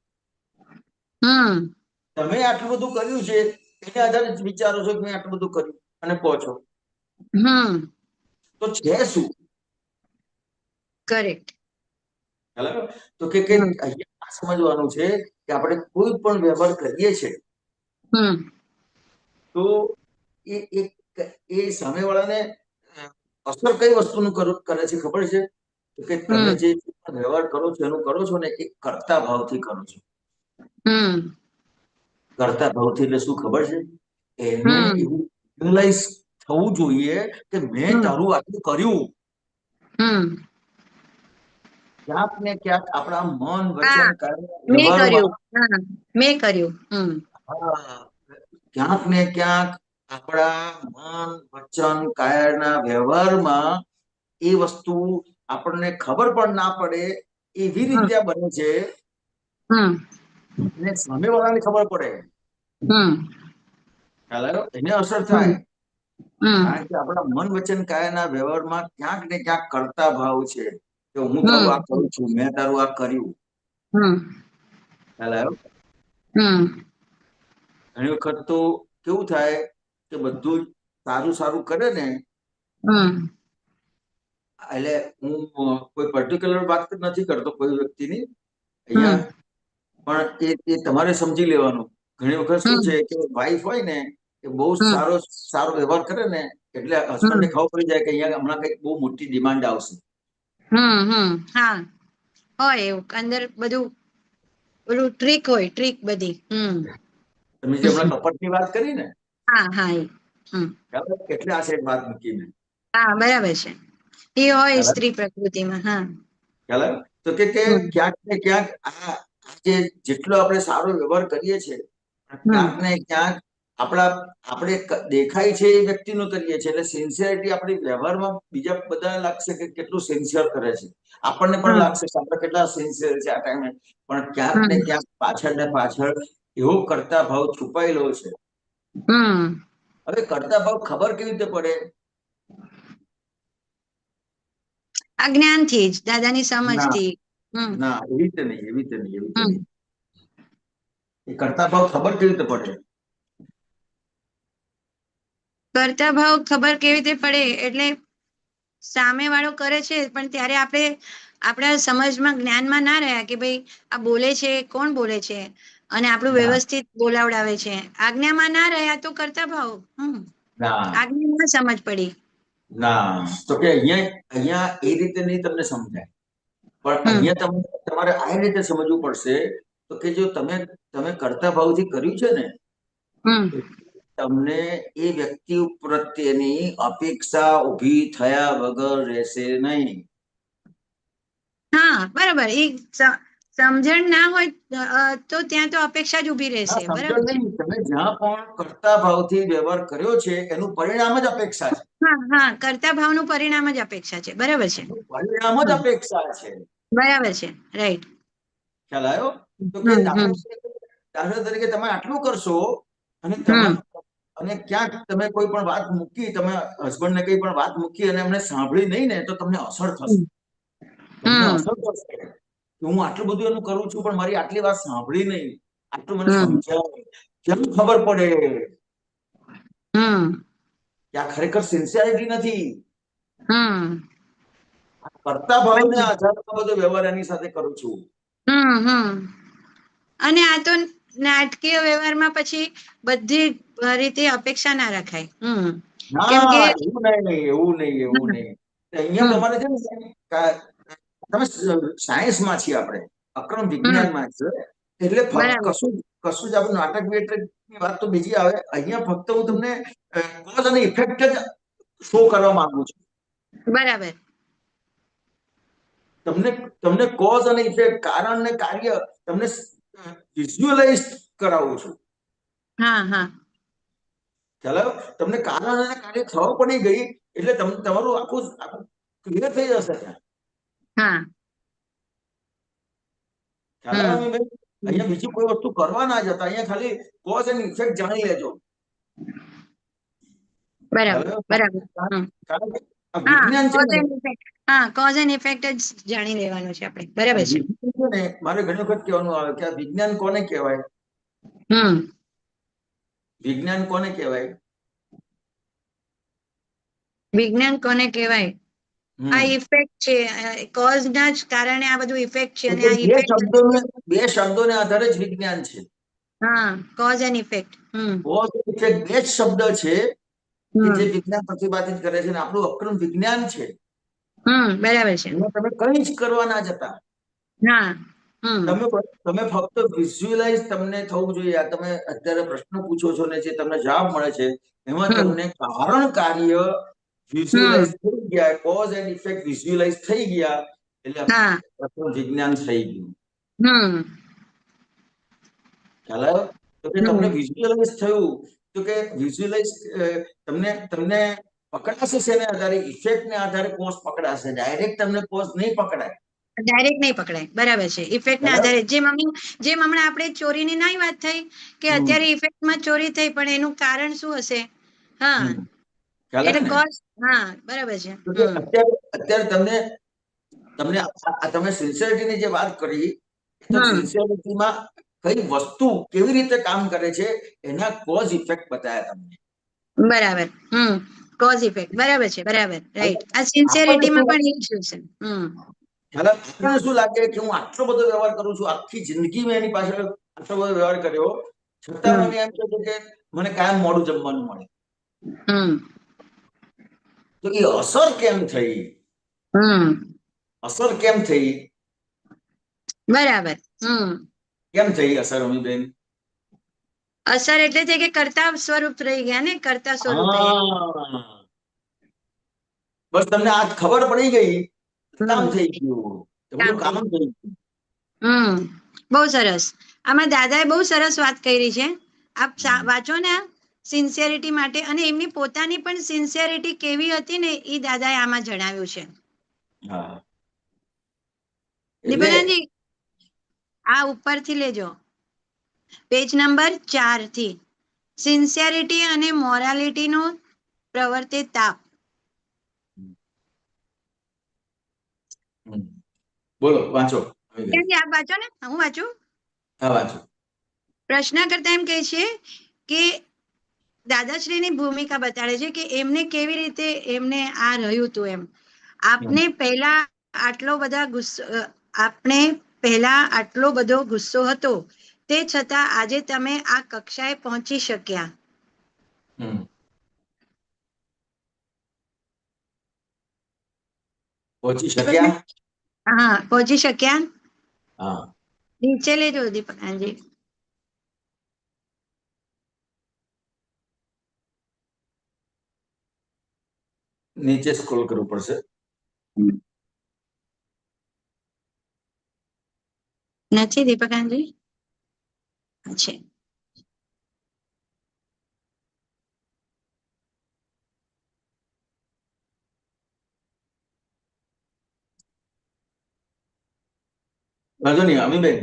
તમે આટલું બધું કર્યું છે એને આધારે જ વિચારો છો કે મેં આટલું બધું કર્યું અને કહો છો. તો છે શું? કરેક્ટ. તો કે અહીંયા સમજવાનું છે કે આપણે કોઈ પણ વ્યવહાર કરીએ છીએ તો એ સામેવાળાને અસર કઈ વસ્તુનું કરે છે ખબર છે? તો કે તમે જે વ્યવહાર કરો છો એનું કરો છો ને એ કર્તા ભાવથી કરો છો. કર્તા ભાવથી એટલે શું ખબર છે? એને એવું રિયલાઇઝ થવું જોઈએ કે મેં તારું આટલું કર્યું. ક્યાંક ને ક્યાંક આપણા મન વચન વ્યવહારમાં મેં કર્યું. ક્યાંક ને ક્યાંક આપણા મન વચન કાયના વ્યવહારમાં એ વસ્તુ આપણને ખબર પણ ના પડે એવી રીતે બને છે અને સામેવાળાને ખબર પડે. ખ્યાલ આવ્યો? એને અસર થાય. કારણ કે આપણા મન વચન કાયના વ્યવહારમાં ક્યાંક ને ક્યાંક કર્તા ભાવ છે કે હું તારું આ કરું છું, મેં તારું આ કર્યું. ખ્યાલ આવ્યો? ઘણી વખત તો કેવું થાય કે બધું સારું સારું કરે ને એટલે હું કોઈ પર્ટિક્યુલર વાત નથી કરતો કોઈ વ્યક્તિની અહીંયા, પણ એ તમારે સમજી લેવાનું. ઘણી વખત શું છે કે વાઈફ હોય ને એ બહુ સારો વ્યવહાર કરે ને એટલે હસબન્ડ ને ખબર પડી જાય કે અહીંયા હમણાં કઈક બહુ મોટી ડિમાન્ડ આવશે. હા, હોય એવું અંદર બધું પેલું ટ્રીક હોય, ટ્રીક બધી. તમે જે હમણાં કપટની વાત કરી ને, એટલે આ સાઈડ વાત મૂકીને. હા, બરાબર છે. એ હોય સ્ત્રી પ્રકૃતિમાં. ખ્યાલ આવ્યો? તો કે ક્યાંક ને ક્યાંક આ જે જેટલો આપણે સારો વ્યવહાર કરીએ છીએ ક્યાંક ને ક્યાંક આપણે દેખાય છે એ વ્યક્તિનું કરીએ છીએ એટલે સિન્સિયરિટી આપણી વ્યવહારમાં બીજા બધા લાગશે કે કેટલું સિન્સિયર કરે છે. આપણને પણ લાગશે કે આપણે કેટલા સિન્સિયર છે આ ટાઈમે, પણ ક્યાંક ને ક્યાંક પાછળ ને પાછળ એવો કર્તા ભાવ છુપાયેલો છે. હવે કર્તા ભાવ ખબર કેવી રીતે પડે? આ જ્ઞાનથી જ, દાદાની સમજથી. ના, એવી રીતે નહીં. એ કર્તા ભાવ ખબર કેવી રીતે પડે? કર્તા ભાવ ખબર કેવી રીતે પડે એટલે સામે વાળો કરે છે પણ ત્યારે આપણે આપણા સમજમાં જ્ઞાનમાં ના રહ્યા કે ભાઈ આ બોલે છે, કોણ બોલે છે, અને આપણું વ્યવસ્થિત બોલાવડાવે છે. આજ્ઞામાં ના રહ્યા તો કર્તા ભાવ. આજ્ઞા ના સમજ પડી. ના, તો કે અહીંયા એ રીતે નહીં તમને સમજાય, પણ અહીંયા તમારે આ રીતે સમજવું પડશે તો કે જો તમે કર્તા ભાવથી કર્યું છે ને તમને એ વ્યક્તિ પ્રત્યેની અપેક્ષા ઊભી થયા વગર રહેશે નહીં. હા, બરાબર. એ સમજણ ના હોય તો ત્યાં તો અપેક્ષા જ ઊભી રહેશે. બરાબર. તમે જ્યાં પણ કર્તા ભાવથી વ્યવહાર કર્યો છે એનું પરિણામ જ અપેક્ષા છે. હા, કર્તા ભાવનું પરિણામ જ અપેક્ષા છે. બરાબર છે. પરિણામ જ અપેક્ષા છે. બરાબર છે. રાઈટ. ખ્યાલ આવ્યો? તો કે દાખલા તરીકે તમે આટલું કરશો અને ક્યાંક તમે કોઈ પણ વાત મૂકી, તમે હસબન્ડ ને કઈ પણ વાત મૂકી અને એમને સાંભળી નહીં ને તો તમને અસર થશે. હું આટલું બધું એનું કરું છું પણ મારી આટલી વાત સાંભળી નહીં, આટલું મને સમજાય. કેમ ખબર પડે કે આ ખરેખર સિન્સિયરિટી નથી. કર્તા ભાવને આધારમાં બધો વ્યવહાર એની સાથે કરું છું. અને આ તો નાટકીય વ્યવહારમાં પછી બધી રીતે અપેક્ષા ના રખાય. એવું નહીં. અહીંયા તમારે છે ને તમે સાયન્સમાં છીએ, આપણે અક્રમ વિજ્ઞાનમાં છે એટલે કશું જ આપણું નાટક ની વાત તો બીજી આવે. અહીંયા ફક્ત હું તમને કોઝ અને ઇફેક્ટ જ શો કરવા માંગુ છું. બરાબર. તમને કોઝ અને ઇફેક્ટ, કારણ ને કાર્ય તમને વિઝ્યુઅલાઇઝ કરાવું છું. ચાલો, તમને કારણ અને કાર્ય ખબર પડી ગઈ એટલે તમારું આખું ક્લિયર થઈ જશે. અહીંયા બીજી કોઈ વસ્તુ કરવા ના જતા, અહીંયા ખાલી કોઝ એન્ડ ઇફેક્ટ જાણી લેજો. વિજ્ઞાન છે કોઝ એન્ડ ઇફેક્ટ જ જાણી લેવાનું છે આપણે. બરાબર છે. મારે ઘણી વખત કહેવાનું આવે કે આ વિજ્ઞાન કોને કહેવાય? વિજ્ઞાન કોને કહેવાય? વિજ્ઞાન કોને કહેવાય? આ ઇફેક્ટ છે, કોઝ ના જ કારણે આ બધું ઇફેક્ટ છે, અને આ ઇફેક્ટ બે શબ્દોને આધારે જ વિજ્ઞાન છે. Cause and effect. Cause and effect બે જ શબ્દ છે કે જે વિજ્ઞાન પ્રતિપાદિત કરે છે, અને આપણું અક્રમ વિજ્ઞાન છે. બરાબર છે. એમાં તમે કંઈ જ કરવા ના જતા. હા. તમે ફક્ત વિઝ્યુઅલાઇઝ તમને થવું જોઈએ. આ તમે અત્યારે પ્રશ્ન પૂછો છો ને જે તમને જવાબ મળે છે એમાં તમને કારણ કાર્ય વિઝ્યુઅલાઇઝ થઈ ગયા, કોઝ એન્ડ ઇફેક્ટ વિઝ્યુઅલાઇઝ થઈ ગયા એટલે વિજ્ઞાન થઈ ગયું. ખ્યાલ આવ્યો? તો કે તમને વિઝ્યુઅલાઇઝ થયું તો કે વિઝ્યુઅલાઇઝ તમને પકડાશે શેને આધારે? ઇફેક્ટ ને આધારે કોઝ પકડાશે. ડાયરેક્ટ તમને કોઝ નહીં પકડાય. ડાયરેક્ટ નહીં પકડાય. બરાબર છે. ઇફેક્ટ ના આધારે જેમ હમણાં આપણે ચોરીની નહીં વાત થઈ કે અત્યારે ઇફેક્ટમાં ચોરી થઈ પણ એનું કારણ શું હશે? એટલે કોઝ. બરાબર છે. અત્યારે તમે સિન્સિયરિટીની જે વાત કરી તો સિન્સિયરિટીમાં કઈ વસ્તુ કેવી રીતે કામ કરે છે એના કોઝ ઇફેક્ટ બતાવ્યા તમને. બરાબર. Cause effect. બરાબર છે. બરાબર. રાઈટ. આ સિન્સિયરિટીમાં પણ એ જ છે. આપણને શું લાગે કે હું આટલો બધો વ્યવહાર કરું છું, આખી જિંદગી મેં એની પાછળ આટલો બધો વ્યવહાર કર્યો, છતાં મને એમ છે કે મને કાયમ મોડું જમવાનું મળે. તો એ અસર કેમ થઈ? અસર કેમ થઈ? બરાબર. કેમ થઈ અસર, અમીબેન? અસર એટલે છે કે કર્તા સ્વરૂપ રહી ગયા ને, કર્તા સ્વરૂપ. બસ તમને આ ખબર પડી ગઈ, કામ થઈ ગયું, કામ થઈ ગયું. બહુ સરસ. આમાં દાદાએ બહુ સરસ વાત કરી છે. આપ વાંચો ને સિન્સિયરિટી માટે, અને એમની પોતાની પણ સિન્સિયરિટી કેવી હતી ને એ દાદાએ આમાં જણાવ્યું છે. દીપકજી આ ઉપરથી લેજો, પેજ નંબર 4 થી. સિન્સિયરિટી અને મોરાલિટીનો પ્રવર્તે તાપ. બોલો, વાંચો. આપ વાંચો ને, હું વાંચું. વાંચો. પ્રશ્ન કરતા એમ કહે છે કે દાદાશ્રીની ભૂમિકા બતાડે છે કે એમને કેવી રીતે એમને આ રહ્યું હતું એમ. આપણે પહેલા આટલો બધો ગુસ્સો હતો, તે છતાં આજે તમે આ કક્ષાએ પહોંચી શક્યા. પહોંચી શક્યા. નીચે લેજો દીપકજી. નીચે સ્ક્રોલ કરવું પડશે. નથી દીપકજી? છે. વાંધો નહીં અમીબેન.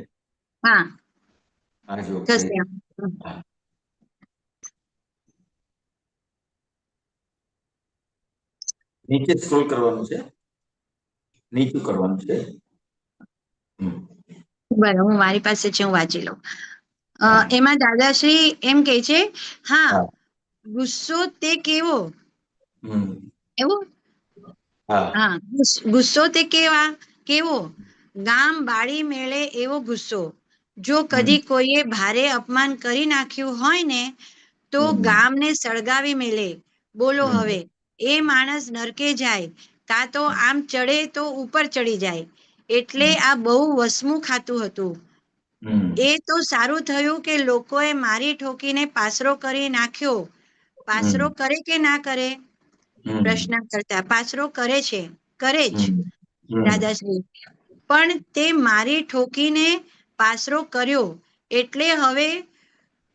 નીચે સ્ક્રોલ કરવાનું છે, નીચું કરવાનું છે. બરાબર, હું મારી પાસે છે, હું વાંચી લઉં. એમાં દાદાશ્રી એમ કે છે, ગુસ્સો તે કેવો, એવું. ગુસ્સો તે કેવો, ગામ બાળી મેળે એવો ગુસ્સો. જો કદી કોઈએ ભારે અપમાન કરી નાખ્યું હોય ને તો ગામને સળગાવી મેલે. બોલો હવે એ માણસ નરકે જાય, કાં તો આમ ચડે તો ઉપર ચડી જાય. એટલે આ બહુ વસમું ખાતું હતું. એ તો સારું થયું કે લોકોએ મારી ઠોકીને પાસરો કરી નાખ્યો. પાસરો કરે કે ના કરે? પ્રશ્ન કરતા. પાસરો કરે જ દાદાશ્રી, પણ તે મારી ઠોકીને પાસરો કર્યો એટલે હવે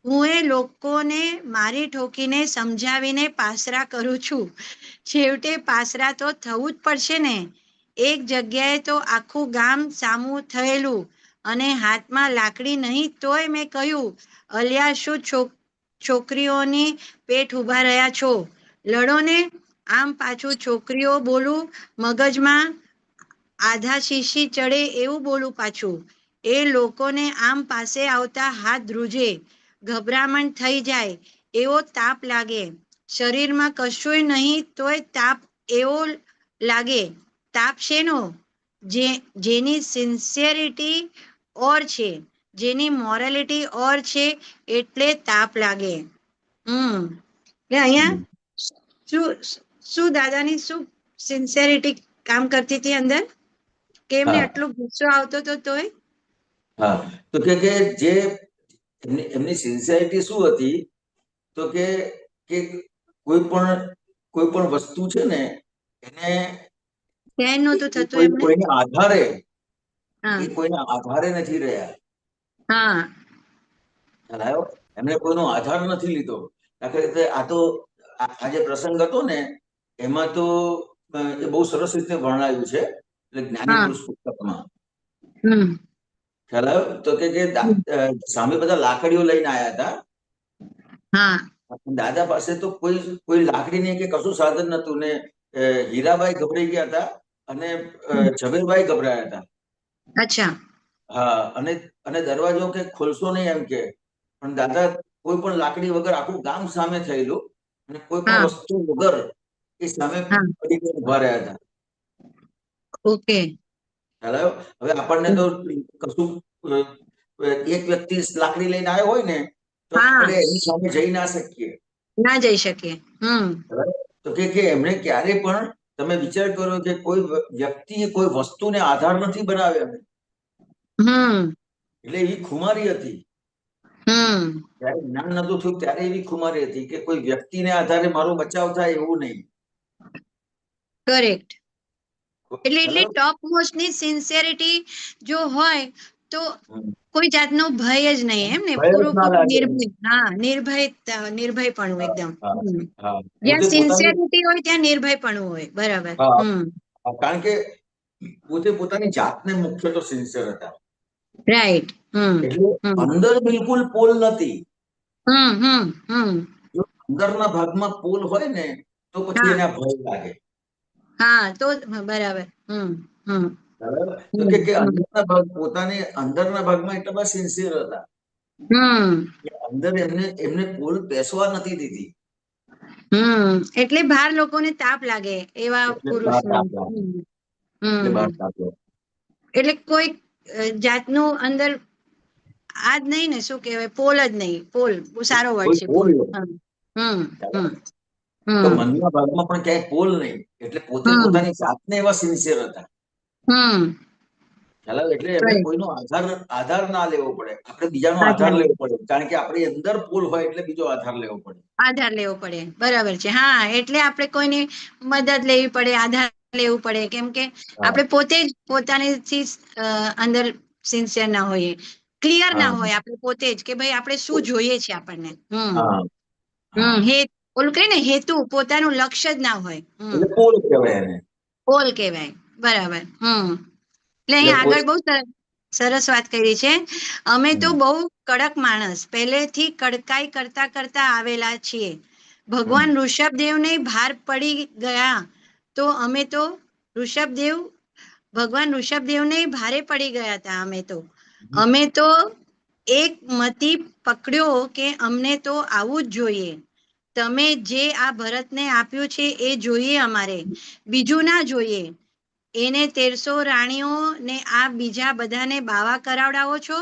હું એ લોકોને મારી ઠોકીને સમજાવીને પાસરા કરું છું. છેવટે પાસરા તો થવું જ પડશે ને. એક જગ્યાએ તો આખું ગામ સામું થયેલું અને હાથમાં લાકડી નહીં તોય મેં કહ્યું, અલ્યા શું છોકરીઓની પેટ ઉભા રહ્યા છો, લડો ને. આમ પાછું છોકરીઓ બોલું, મગજમાં આધા શીશી ચડે એવું બોલું પાછું. એ લોકોને આમ પાસે આવતા હાથ ધ્રુજે, ગભરામણ થઈ જાય, એવો તાપ લાગે. શરીરમાં કશુંય નહીં તોય તાપ એવો લાગે. તાપ શેનો? જેની સિન્સિયરિટી ઓર છે, જેની મોરાલિટી ઓર છે, એટલે તાપ લાગે. અહીંયા શું દાદાની શું સિન્સિયરિટી કામ કરતી હતી અંદર, કે એમને હા. આટલો ગુસ્સો આવતો હતો તોય? હા, તો કે જે એમની સિન્સિયરિટી શું હતી, તો કે કોઈ પણ વસ્તુ છે ને એને ધ્યાન નહોતું થતું એમને? કોઈના આધારે, હા એ કોઈના આધારે નથી રહ્યા. હા ખ્યાલ આવ્યો? એમને કોઈનો આધાર નથી લીધો. દાખલા તરીકે આ જે પ્રસંગ હતો ને એમાં તો એ બહુ સરસ રીતે વર્ણવ્યું છે, એટલે જ્ઞાની હા. પુરુષ પુસ્તકમાં. હમ ખ્યાલ આવ્યો? તો કે સામે બધા લાકડીઓ લઈને આવ્યા હતા. હા દાદા પાસે તો કોઈ લાકડી નહીં કે કશું સાધન નતું ને. હીરાબાઈ ગભરાઈ ગયા હતા અને ઝવેરભાઈ ગભરાયા હતા. અચ્છા. હા, અને દરવાજો કે ખોલશો નહીં એમ કે, પણ દાદા કોઈ પણ લાકડી વગર આખું ગામ સામે થયેલું અને કોઈ પણ હા વસ્તુ વગર એ સામે હા પડીને ઉભા રહ્યા હતા. ઓકે. ખ્યાલ આવ્યો? હવે આપણને તો કશું એક વ્યક્તિ લાકડી લઈને આવ્યો હોય ને તો હા આપણે એની સામે જઈ ના શકીએ. ના જઈ શકીએ. તો કે એમણે ક્યારે પણ તમે વિચાર કરો કે કોઈ વ્યક્તિએ કોઈ વસ્તુને આધાર નથી બનાવ્યો એમને. એટલે એવી ખુમારી હતી. ત્યારે જ્ઞાન નતું થયું ત્યારે એવી ખુમારી હતી કે કોઈ વ્યક્તિને આધારે મારો બચાવ થાય એવું નહીં. કરેક્ટ. એટલે ટોપ મોસ્ટ ની સિન્સિયરિટી જો હોય તો કોઈ જાતનો ભય જ નહીં, એમ ને? ભય જ ના પૂરેપૂરું લાગે. નિર્ભયપણું એકદમ. હા, જ્યાં પોતે પોતાની સિન્સિયરિટી હોય ત્યાં નિર્ભયપણું હોય. બરાબર. કારણ કે પોતે પોતાની જાતને મુખ્ય તો સિન્સિયર હતા. રાઈટ. એટલે અંદર બિલકુલ પોલ નથી. જો અંદરના ભાગમાં પોલ હોય ને તો પછી એને ભય લાગે. હા, તો બરાબર. બરાબર? તો કે પોતાની અંદરના ભાગમાં એટલા બધા સિન્સિયર હતા કે અંદર એમને પોલ બેસવા નથી દીધી. એટલે બહાર લોકોને તાપ લાગે એવા એટલે પુરુષ. બહાર તાપ લાગે. એટલે બહાર તાપ લાગે. એટલે કોઈ જાતનું અંદર આ જ નહીં ને, શું કહેવાય, પોલ જ નહીં. પોલ બહુ સારો વર્ડ છે, પોલ. તો મનના ભાગમાં પણ ક્યાંય પોલ નહીં. એટલે પોતે પોતાની જાતને એવા સિન્સિયર હતા. ખ્યાલ આવે? એટલે એમને કોઈનો આધાર ના લેવો પડે. આપણે બીજાનો આધાર લેવો પડે, કારણ કે આપણી અંદર પોલ હોય એટલે બીજો આધાર લેવો પડે. આધાર લેવો પડે. બરાબર છે. હા, એટલે આપણે કોઈની મદદ લેવી પડે, આધાર લેવું પડે, કેમ કે આપણે પોતે જ પોતાની અંદર સિન્સિયર ના હોઈએ, ક્લિયર ના હોય આપણે પોતે જ કે ભાઈ આપણે શું જોઈએ છે આપણને. ઓલું કહીએ ને, હેતુ, પોતાનું લક્ષ્ય જ ના હોય. એટલે પોલ કહેવાય એને. પોલ કહેવાય. બરાબર. એટલે અહીં આગળ બહુ સરસ વાત કરી છે. અમે તો બહુ કડક માણસ, પહેલેથી કડકાઈ કરતા કરતા આવેલા છીએ. ભગવાન ઋષભદેવને ભાર પડી ગયા તો ભગવાન ઋષભદેવને ભારે પડી ગયા હતા. અમે તો એક મતી પકડ્યો કે અમને તો આવું જ જોઈએ. તમે જે આ ભરતને આપ્યું છે એ જોઈએ અમારે, બીજું ના જોઈએ. એને 1300 રાણીઓ ને આ બીજા બધાને બાવા કરાવડાવો છો.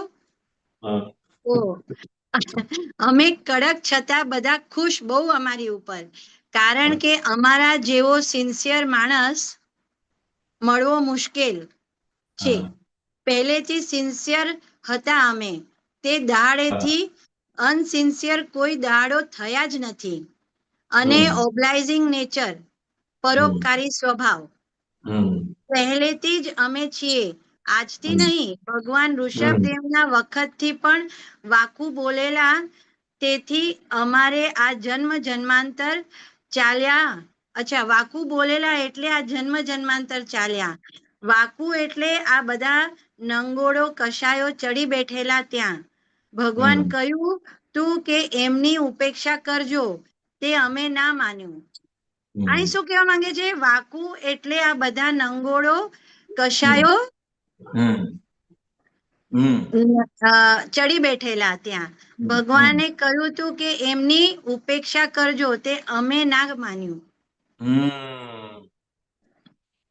અમે કડક છતાં બધા ખુશ બહુ અમારી ઉપર, કારણ કે અમારા જેવો સિન્સિયર માણસ મળવો મુશ્કેલ છે. પહેલેથી સિન્સિયર હતા અમે, તે દાડેથી અનસિન્સિયર કોઈ દાડો થયા જ નથી. અને ઓબ્લાઇઝિંગ નેચર, પરોપકારી સ્વભાવ પહેલેથી જ અમે છીએ, આજથી નહીં. ભગવાન ઋષભદેવના વખતથી પણ વાકુ બોલેલા, તેથી અમારે આ જન્મ જન્માંતર ચાલ્યા. અચ્છા, વાકુ બોલેલા એટલે આ જન્મ જન્માંતર ચાલ્યા. વાકુ એટલે આ બધા નંગોડો કશાયો ચડી બેઠેલા ત્યાં. ભગવાન કહ્યું તું કે એમની ઉપેક્ષા કરજો, તે અમે ના માન્યું. અહીં શું કહેવા માંગે છે? વાકુ એટલે આ બધા નંગોડો કશાયો ચડી બેઠેલા ત્યાં. ભગવાને કહ્યું તું કે એમની ઉપેક્ષા કરજો, તે અમે ના માન્યું.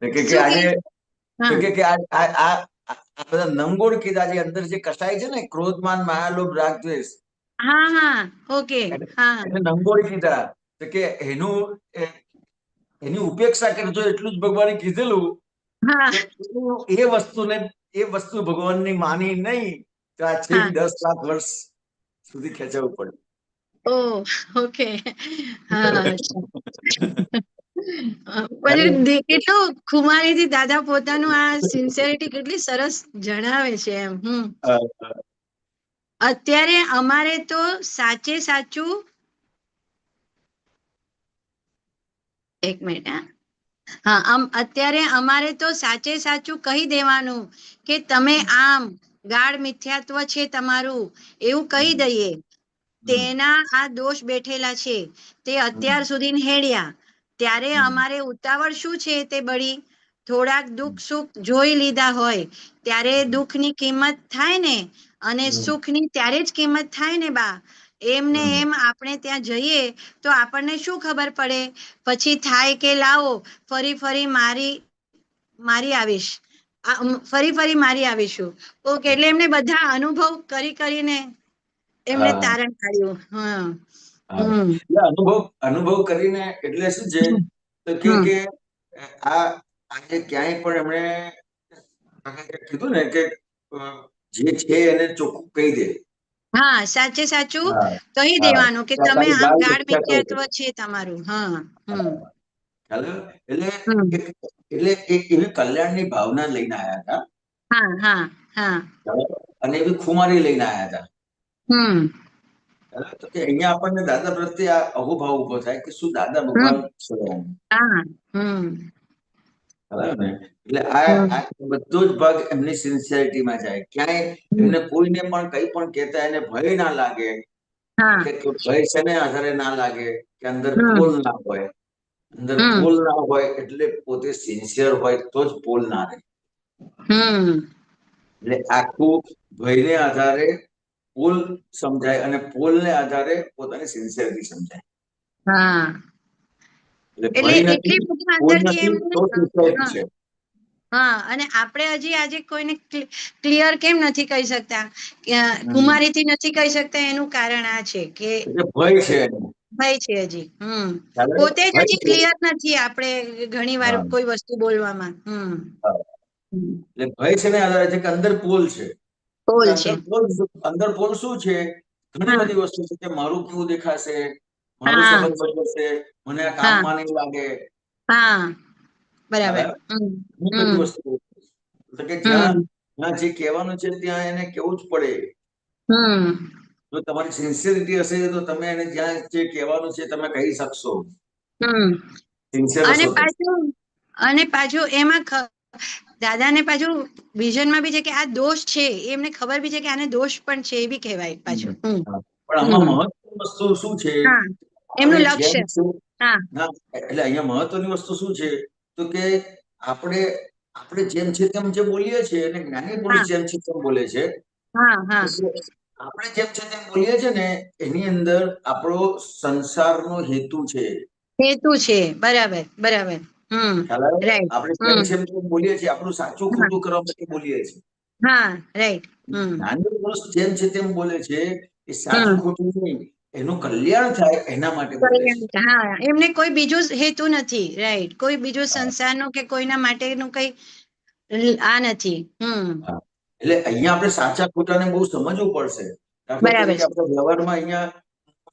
શું કે? આ બધા નંગોડ કીધા છે. અંદર જે કસાય છે ને, ક્રોધ, માન, માયા, લોભ, રાગ, દ્વેષ, ઓકે. એને નંગોડ કીધા. તો કે એનું એની ઉપેક્ષા કરજો એટલું જ ભગવાને કીધેલું. હા એ વસ્તુ ભગવાનની માની નહીં તો આ છે 10 લાખ વર્ષ સુધી ખેંચવું પડે. ઓ ઓકે હા પછી કેટલું ખુમારીથી દાદા પોતાનું આ સિન્સિયરિટી કેટલી સરસ જણાવે છે એમ. અત્યારે અમારે તો સાચે સાચું, એક મિનિટ હા, અત્યારે અમારે તો સાચે સાચું કહી દેવાનું કે તમે આમ ગાઢ મિથ્યાત્વ છે તમારું એવું કહી દઈએ. તેના આ દોષ બેઠેલા છે તે અત્યાર સુધી હેડ્યા, ત્યારે અમારે ઉતાવળ શું છે તે બળી? થોડાક દુઃખ સુખ જોઈ લીધા હોય ત્યારે દુઃખની કિંમત થાય ને, અને સુખની ત્યારે જ કિંમત થાય ને બા. એમને એમ આપણે ત્યાં જઈએ તો આપણને શું ખબર પડે? પછી થાય કે લાવો ફરી ફરી મારી આવીશ, ફરી ફરી મારી આવીશું. ઓકે, એટલે એમને બધા અનુભવ કરી કરીને એમને તારણ કાઢ્યું. અનુભવ કરીને એટલે શું છે તો કે આ આજે ક્યાંય પણ એમણે કીધું ને કે જે છે એને ચોખ્ખું કહી દે. હા, સાચે સાચું કહી દેવાનું કે તમે આમ ગાઢ મિથ્યાત્વ છે તમારું. એટલે એવી કલ્યાણની ભાવના લઈને આવ્યા હતા. અને એવી ખુમારી લઈને આવ્યા હતા. તો કે અહીંયા આપણને દાદા પ્રત્યે આ અહોભાવ ઉભો થાય કે શું દાદા ભગવાન છે. એટલે આ બધો જ ભાગ એમની સિન્સિયરિટીમાં જાય. ક્યાંય એમને કોઈને પણ કઈ પણ કહેતા એને ભય ના લાગે, કે ભય છે ને આધારે ના લાગે કે અંદર પોલ ના હોય. અંદર પોલ ના હોય એટલે પોતે સિન્સિયર હોય તો જ પોલ ના રહે. એટલે આખું ભયને આધારે પોલ સમજાય અને પોલને આધારે પોતાની સિન્સિયરિટી સમજાય. એટલે ભય નથી, પોલ નથી તો સિન્સિયરિટી છે. હા, અને આપણે હજી આજે કોઈને ક્લિયર કેમ નથી કહી શકતા, કુમારીથી નથી કહી શકતા, એનું કારણ આ છે કે ભય છે. ભય છે હજી. પોતે જ હજી ક્લિયર નથી આપણે ઘણી વાર કોઈ વસ્તુ બોલવામાં. એટલે ભય છે ને આધારે છે કે અંદર પોલ છે. અંદર પોલ શું છે? ઘણી બધી વસ્તુ છે કે મારું કેવું દેખાશે, મારું સંબંધ બદલશે, મને આ કામમાં નહીં લાગે. બરાબર. ઘણી બધી વસ્તુ કે જ્યાં જે કહેવાનું છે ત્યાં એને કેવું જ પડે. જો તમારી સિન્સિયરિટી હશે તો તમે એને જ્યાં જે કહેવાનું છે તમે કહી શકશો. અને પાછું એમાં દાદાને પાછું વિઝનમાં બી છે કે આ દોષ છે, એમને ખબર બી છે કે આને દોષ પણ છે, એ બી કહેવાય પાછું. પણ આમાં મહત્વની વસ્તુ શું છે? એમનું લક્ષ્ય. એટલે અહીંયા મહત્વની વસ્તુ શું છે તો કે આપણે જેમ છે તેમ જે બોલીએ છીએ અને જ્ઞાની પુરુષ જેમ છે તેમ બોલે છે. આપણે જેમ છે તેમ બોલીએ છીએ ને એની અંદર આપણો સંસારનો હેતુ છે. બરાબર બરાબર. આપણે જેમ છે તેમ બોલીએ છીએ, આપણું સાચું ખોટું કરવા માટે બોલીએ છીએ. જ્ઞાની પુરુષ જેમ છે તેમ બોલે છે એ સાચું ખોટું નહીં, એનું કલ્યાણ થાય એના માટે બોલે છે. એમને કોઈ બીજું હેતુ નથી. રાઈટ, કોઈ બીજું સંસારનું કે કોઈના માટેનું કઈ આ નથી. એટલે અહીંયા આપણે સાચા ખોટાને બહુ સમજવું પડશે. દાખલા તરીકે આપણે વ્યવહારમાં અહીંયા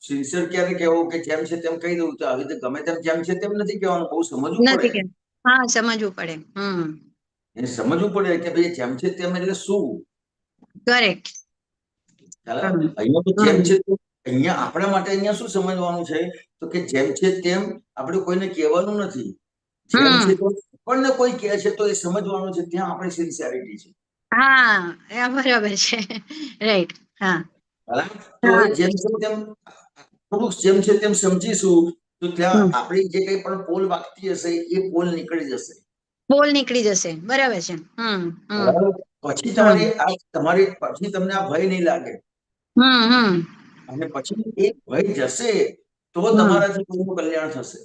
સિન્સિયર ક્યારે કહેવું કે જેમ છે તેમ કહી દઉં, તો આવી રીતે ગમે તેમ જેમ છે તેમ નથી કહેવાનું, બહુ સમજવું પડે. સમજવું પડે. એને સમજવું પડે કે ભાઈ જેમ છે તેમ એટલે શું. કરેક્ટ. અહીંયા તો જેમ છે અહીંયા આપણા માટે અહીંયા શું સમજવાનું છે તો કે જેમ છે તેમ આપણે કોઈને કહેવાનું નથી. જેમ છે તેમ આપણને કોઈ કહે છે તો એ સમજવાનું છે, ત્યાં આપણી સિન્સિયરિટી છે. બરાબર છે. રાઈટ. તો જેમ છે તેમ થોડુંક જેમ છે તેમ સમજીશું તો ત્યાં આપણી જે કઈ પણ પોલ વાગતી હશે એ પોલ નીકળી જશે. બરાબર છે. પછી પછી તમને આ ભય નહીં લાગે. અને પછી એ ભય જશે તો તમારાથી કોઈનું કલ્યાણ થશે.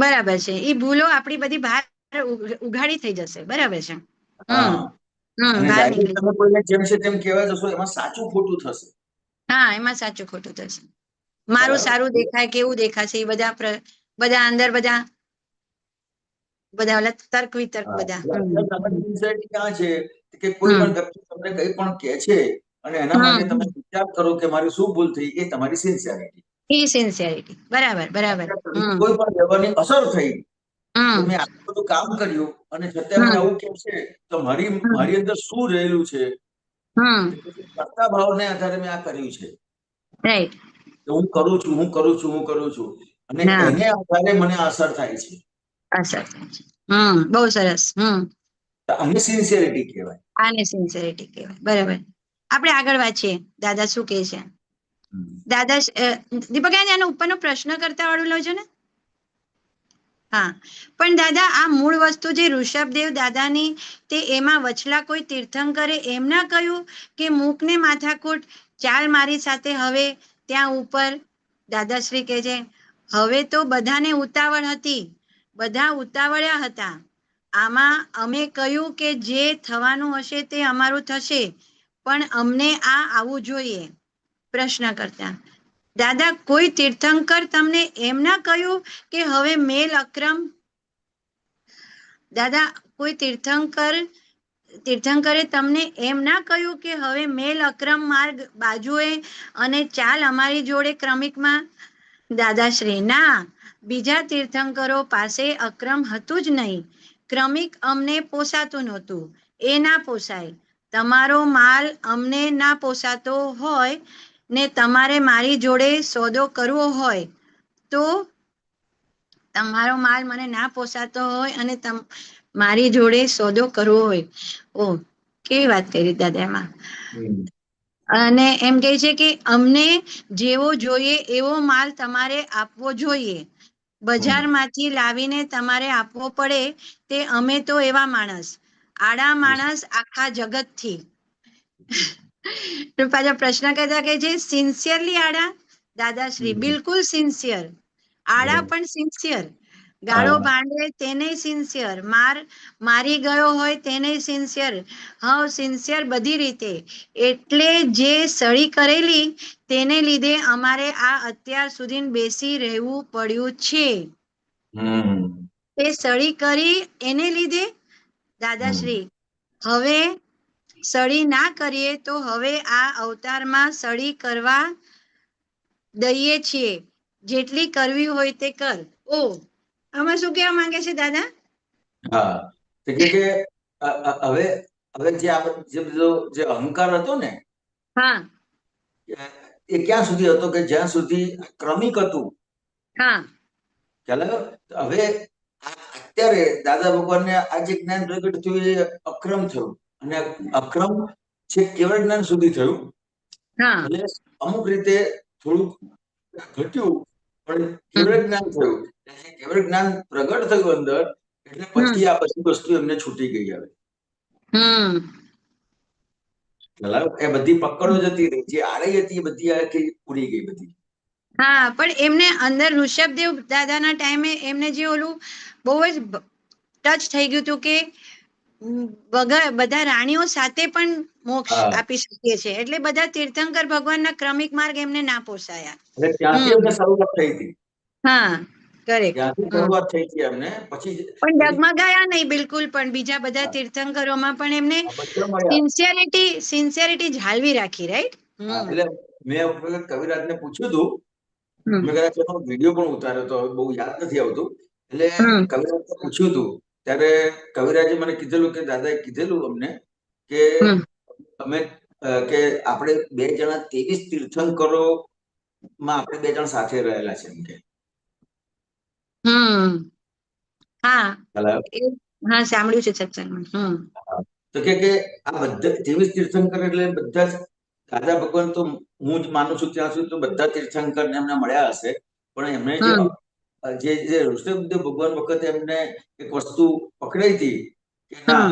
બરાબર છે. એ ભૂલો આપણી બધી બહાર ઉઘાડી થઈ જશે. બરાબર છે. તમે કોઈને જેમ છે તેમ કહેવા જશો એમાં સાચું ખોટું થશે. એમાં સાચું ખોટું થશે. મારું સારું દેખાય, કેવું દેખાશે, એ બધા અંદર બધા બધા ઓલા તર્ક વિતર્ક હા, બધા. એટલે અત્યારે તમારી સિન્સિયરિટી ક્યાં છે કે કોઈ પણ વ્યક્તિ તમને કંઈ પણ કહે છે અને એના માટે તમે વિચાર કરો કે મારી શું ભૂલ થઈ, એ તમારી સિન્સિયરિટી. એ સિન્સિયરિટી. બરાબર બરાબર. કોઈ પણ વ્યવહારની અસર થઈ કે હમ મેં આટલું બધું કામ કર્યું અને છતાં મને આવું કેમ છે, તો મારી અંદર શું રહેલું છે, હમ કે પછી કરતા ભાવને આધારે મેં આ કર્યું છે રાઈટ. કે હું કરું છું, હું કરું છું, હું કરું છું, અને ના એને આધારે મને અસર થાય છે. અસર થાય છે. બહુ સરસ. તો આને સિન્સિયરિટી કહેવાય. આને સિન્સિયરિટી કહેવાય. બરાબર. આપણે આગળ વાંચીએ દાદા શું કહે છે. દાદા દીપક આનો ઉપરનો પ્રશ્ન કરતા વાળું લેજો ને. હા, પણ દાદા આ મૂળ વસ્તુ જે ઋષભદેવ દાદાની તે એમાં વચલા કોઈ તીર્થંકરે એમ ના કહ્યું કે મૂકને માથાકૂટ, ચાલ મારી સાથે હવે ત્યાં ઉપર. દાદાશ્રી કહે છે હવે તો બધાને ઉતાવળ હતી, બધા ઉતાવળ્યા હતા. આમાં અમે કહ્યું કે જે થવાનું હશે તે અમારું થશે, પણ અમને આ આવવું જોઈએ. પ્રશ્ન કરતા દાદા કોઈ તીર્થંકર તમને એમ ના કહ્યું કે હવે મેલ અક્રમ. દાદા કોઈ તીર્થંકરે તમને એમ ના કહ્યું કે હવે મેલ અક્રમ માર્ગ બાજુએ અને ચાલ અમારી જોડે ક્રમિકમાં. દાદાશ્રી ના, બીજા તીર્થંકરો પાસે અક્રમ હતું જ નહીં. ક્રમિક અમને પોસાતું નહોતું, એ ના પોસાય. તમારો માલ અમને ના પોસાતો હોય ને તમારે મારી જોડે સોદો કરવો હોય તો, તમારો માલ મને ના પોસાતો હોય અને મારી જોડે સોદો કરવો હોય. ઓ કેવી વાત કરી દાદા એમાં. અને એમ કહે છે કે અમને જેવો જોઈએ એવો માલ તમારે આપવો જોઈએ. બજારમાંથી લાવીને તમારે આપવો પડે તે અમે તો એવા માણસ, આડા માણસ આખા જગતથી. પાછા પ્રશ્ન કરતા કે છે સિન્સિયરલી આડા. દાદાશ્રી બિલકુલ સિન્સિયર. આડા પણ સિન્સિયર. ગાળો ભાંડે તેને સિન્સિયર, મારી ગયો હોય તેને સિન્સિયર. હા, સિન્સિયર બધી રીતે. એટલે જે સળી કરેલી તેને લીધે અમારે આ અત્યાર સુધી બેસી રહેવું પડ્યું છે. તે સળી કરી એને લીધે. દાદાશ્રી હવે સળી ના કરીએ તો હવે આ અવતારમાં સળી કરવા દઈએ છીએ. જેટલી કરવી હોય તે કર. ઓ આમાં શું કહેવા માંગે છે દાદા? હા, તો કે હવે જે બધો જે અહંકાર હતો ને, હા એ ક્યાં સુધી હતો કે જ્યાં સુધી ક્રમિક હતું. હા ખ્યાલ આવ્યો? હવે અત્યારે દાદા ભગવાનને આ જે જ્ઞાન પ્રગટ થયું એ અક્રમ થયું, અને અક્રમ છે કેવળ જ્ઞાન સુધી થયું. હા એટલે અમુક રીતે થોડુંક ઘટ્યું, પણ કેવળ જ્ઞાન થયું. કેવળ જ્ઞાન પ્રગટ થયું અંદર, એટલે પછી આ બધી વસ્તુ એમને છૂટી ગઈ. હવે એ બધી પકડો જ હતી, જે આડી હતી એ બધી આખી ઉડી ગઈ બધી. હા, પણ એમને અંદર ઋષભદેવ દાદાના ટાઈમે એમને જે ઓલું બહુ જ ટચ થઈ ગયું હતું કે બધા રાણીઓ સાથે પણ મોક્ષ આપી શકીએ છે. એટલે બધા તીર્થંકર ભગવાનના ક્રમિક માર્ગ એમને ના પોસાયા. એટલે ત્યાંથી એમને શરૂઆત થઈ હતી. હા કરેક્ટ. ત્યાંથી શરૂઆત થઈ હતી એમને. પછી પણ ડગમગાયા નહીં બિલકુલ, પણ બીજા બધા તીર્થંકરોમાં પણ એમને સિન્સિયરિટી જાળવી રાખી. રાઈટ. એટલે મેં કવિરાજને પૂછ્યું હતું, મેં કદાચ એનો વિડીયો પણ ઉતાર્યો હતો, બહુ યાદ નથી આવતું. એટલે કવિરાજને પૂછ્યું હતું ત્યારે કવિરાજે મને કીધેલું કે દાદાએ કીધેલું અમને કે અમે કે આપણે 2 જણા 23 તીર્થંકરો માં આપણે 2 જણ સાથે રહેલા છે એમ કે. હા હા સાંભળ્યું છે સત્સંગમાં. તો કે આ બધા 23 તીર્થંકર એટલે બધા જ દાદા ભગવાન તો હું જ માનું છું ત્યાં સુધી તો બધા તીર્થંકર એમને મળ્યા હશે, પણ એમને જે ઋષભદેવ ભગવાન વખતે એમને એક વસ્તુ પકડાઈ હતી કે ના,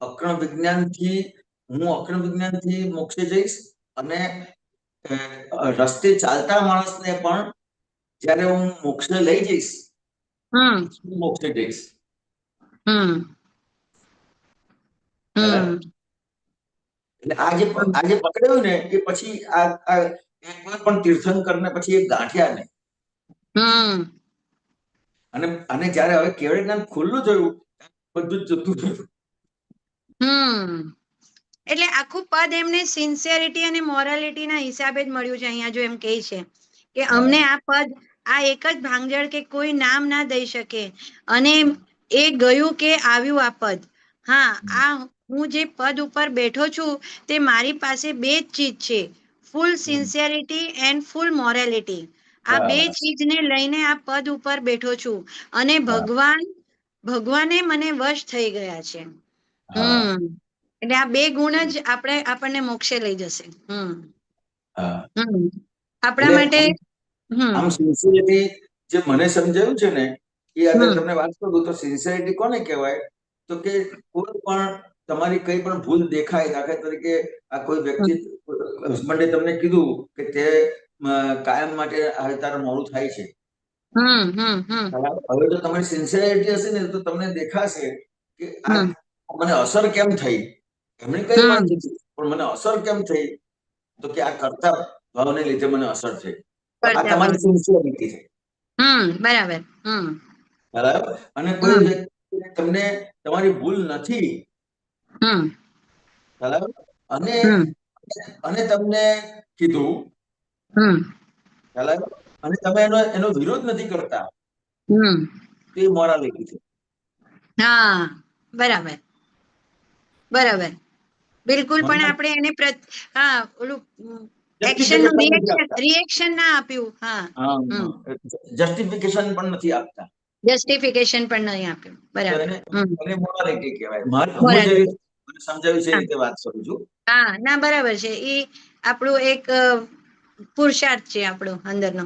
અક્રમ વિજ્ઞાનથી મોક્ષે જઈશ, અને રસ્તે ચાલતા માણસને પણ જયારે હું મોક્ષે લઈ જઈશ, મોક્ષે જઈશ. એટલે આજે પકડાયું ને એ પછી કોઈ પણ તીર્થંકર ને પછી એ ગાંઠ્યા નહીં. અને જ્યારે હવે કેવળ જ્ઞાન ખુલ્લું થયું બધું જ જતું રહ્યું. એટલે આખું પદ એમને સિન્સિયરિટી અને મોરાલિટીના હિસાબે જ મળ્યું છે. અહીંયા જો એમ કહે છે કે અમને આ પદ, આ એક જ ભાંગજળ કે કોઈ નામ ના દઈ શકે, અને એ ગયું કે આવ્યું આ પદ. હા, આ હું જે પદ ઉપર બેઠો છું તે મારી પાસે બે જ ચીજ છે, ફૂલ સિન્સિયરિટી એન્ડ ફૂલ મોરાલિટી. આ બે ચીજને લઈને આ પદ ઉપર બેઠો છું, અને ભગવાને મને વશ થઈ ગયા છે. એટલે આ બે ગુણ જ આપણને મોક્ષે લઈ જશે. આપણા માટે આમ સિન્સિયરિટી જે મને સમજાયું છે ને, એ આગળ તમને વાત કરું તો સિન્સિયરિટી કોને કહેવાય? તો કે કોઈ પણ તમારી કઈ પણ ભૂલ દેખાય, દાખલા તરીકે આ કોઈ વ્યક્તિ, હસબન્ડે તમને કીધું કે તે કાયમ માટે હવે તારું મોડું થાય છે, હવે જો તમારી સિન્સિયરિટી હશે ને તો તમને દેખાશે કે આ મને અસર કેમ થઈ. એમણે કઈ પણ કીધું પણ મને અસર કેમ થઈ? તો કે આ કરતા ભાવને લીધે મને અસર થઈ. આ તમારી સિન્સિયરિટી છે. બરાબર. બરાબર. અને કોઈ વ્યક્તિ તમને તમારી ભૂલ નથી, બરાબર, અને તમને કીધું, બરાબર, અને તમે એનો વિરોધ નથી કરતા, તો એ મોરાલિટી છે. હા, બરાબર. બિલકુલ. પણ આપણે એને ઓલું એક્શનનું રિએક્શન ના આપ્યું. જસ્ટિફિકેશન પણ નથી આપતા. જસ્ટિફિકેશન પણ નહીં આપ્યું. બરાબર. એને મોરાલિટી કહેવાય. હું જે રીતે સમજાવ્યું છે એ રીતે વાત કરું છું. હા, ના, બરાબર છે. એ આપણું એક પુરુષાર્થ છે આપણો અંદરનો.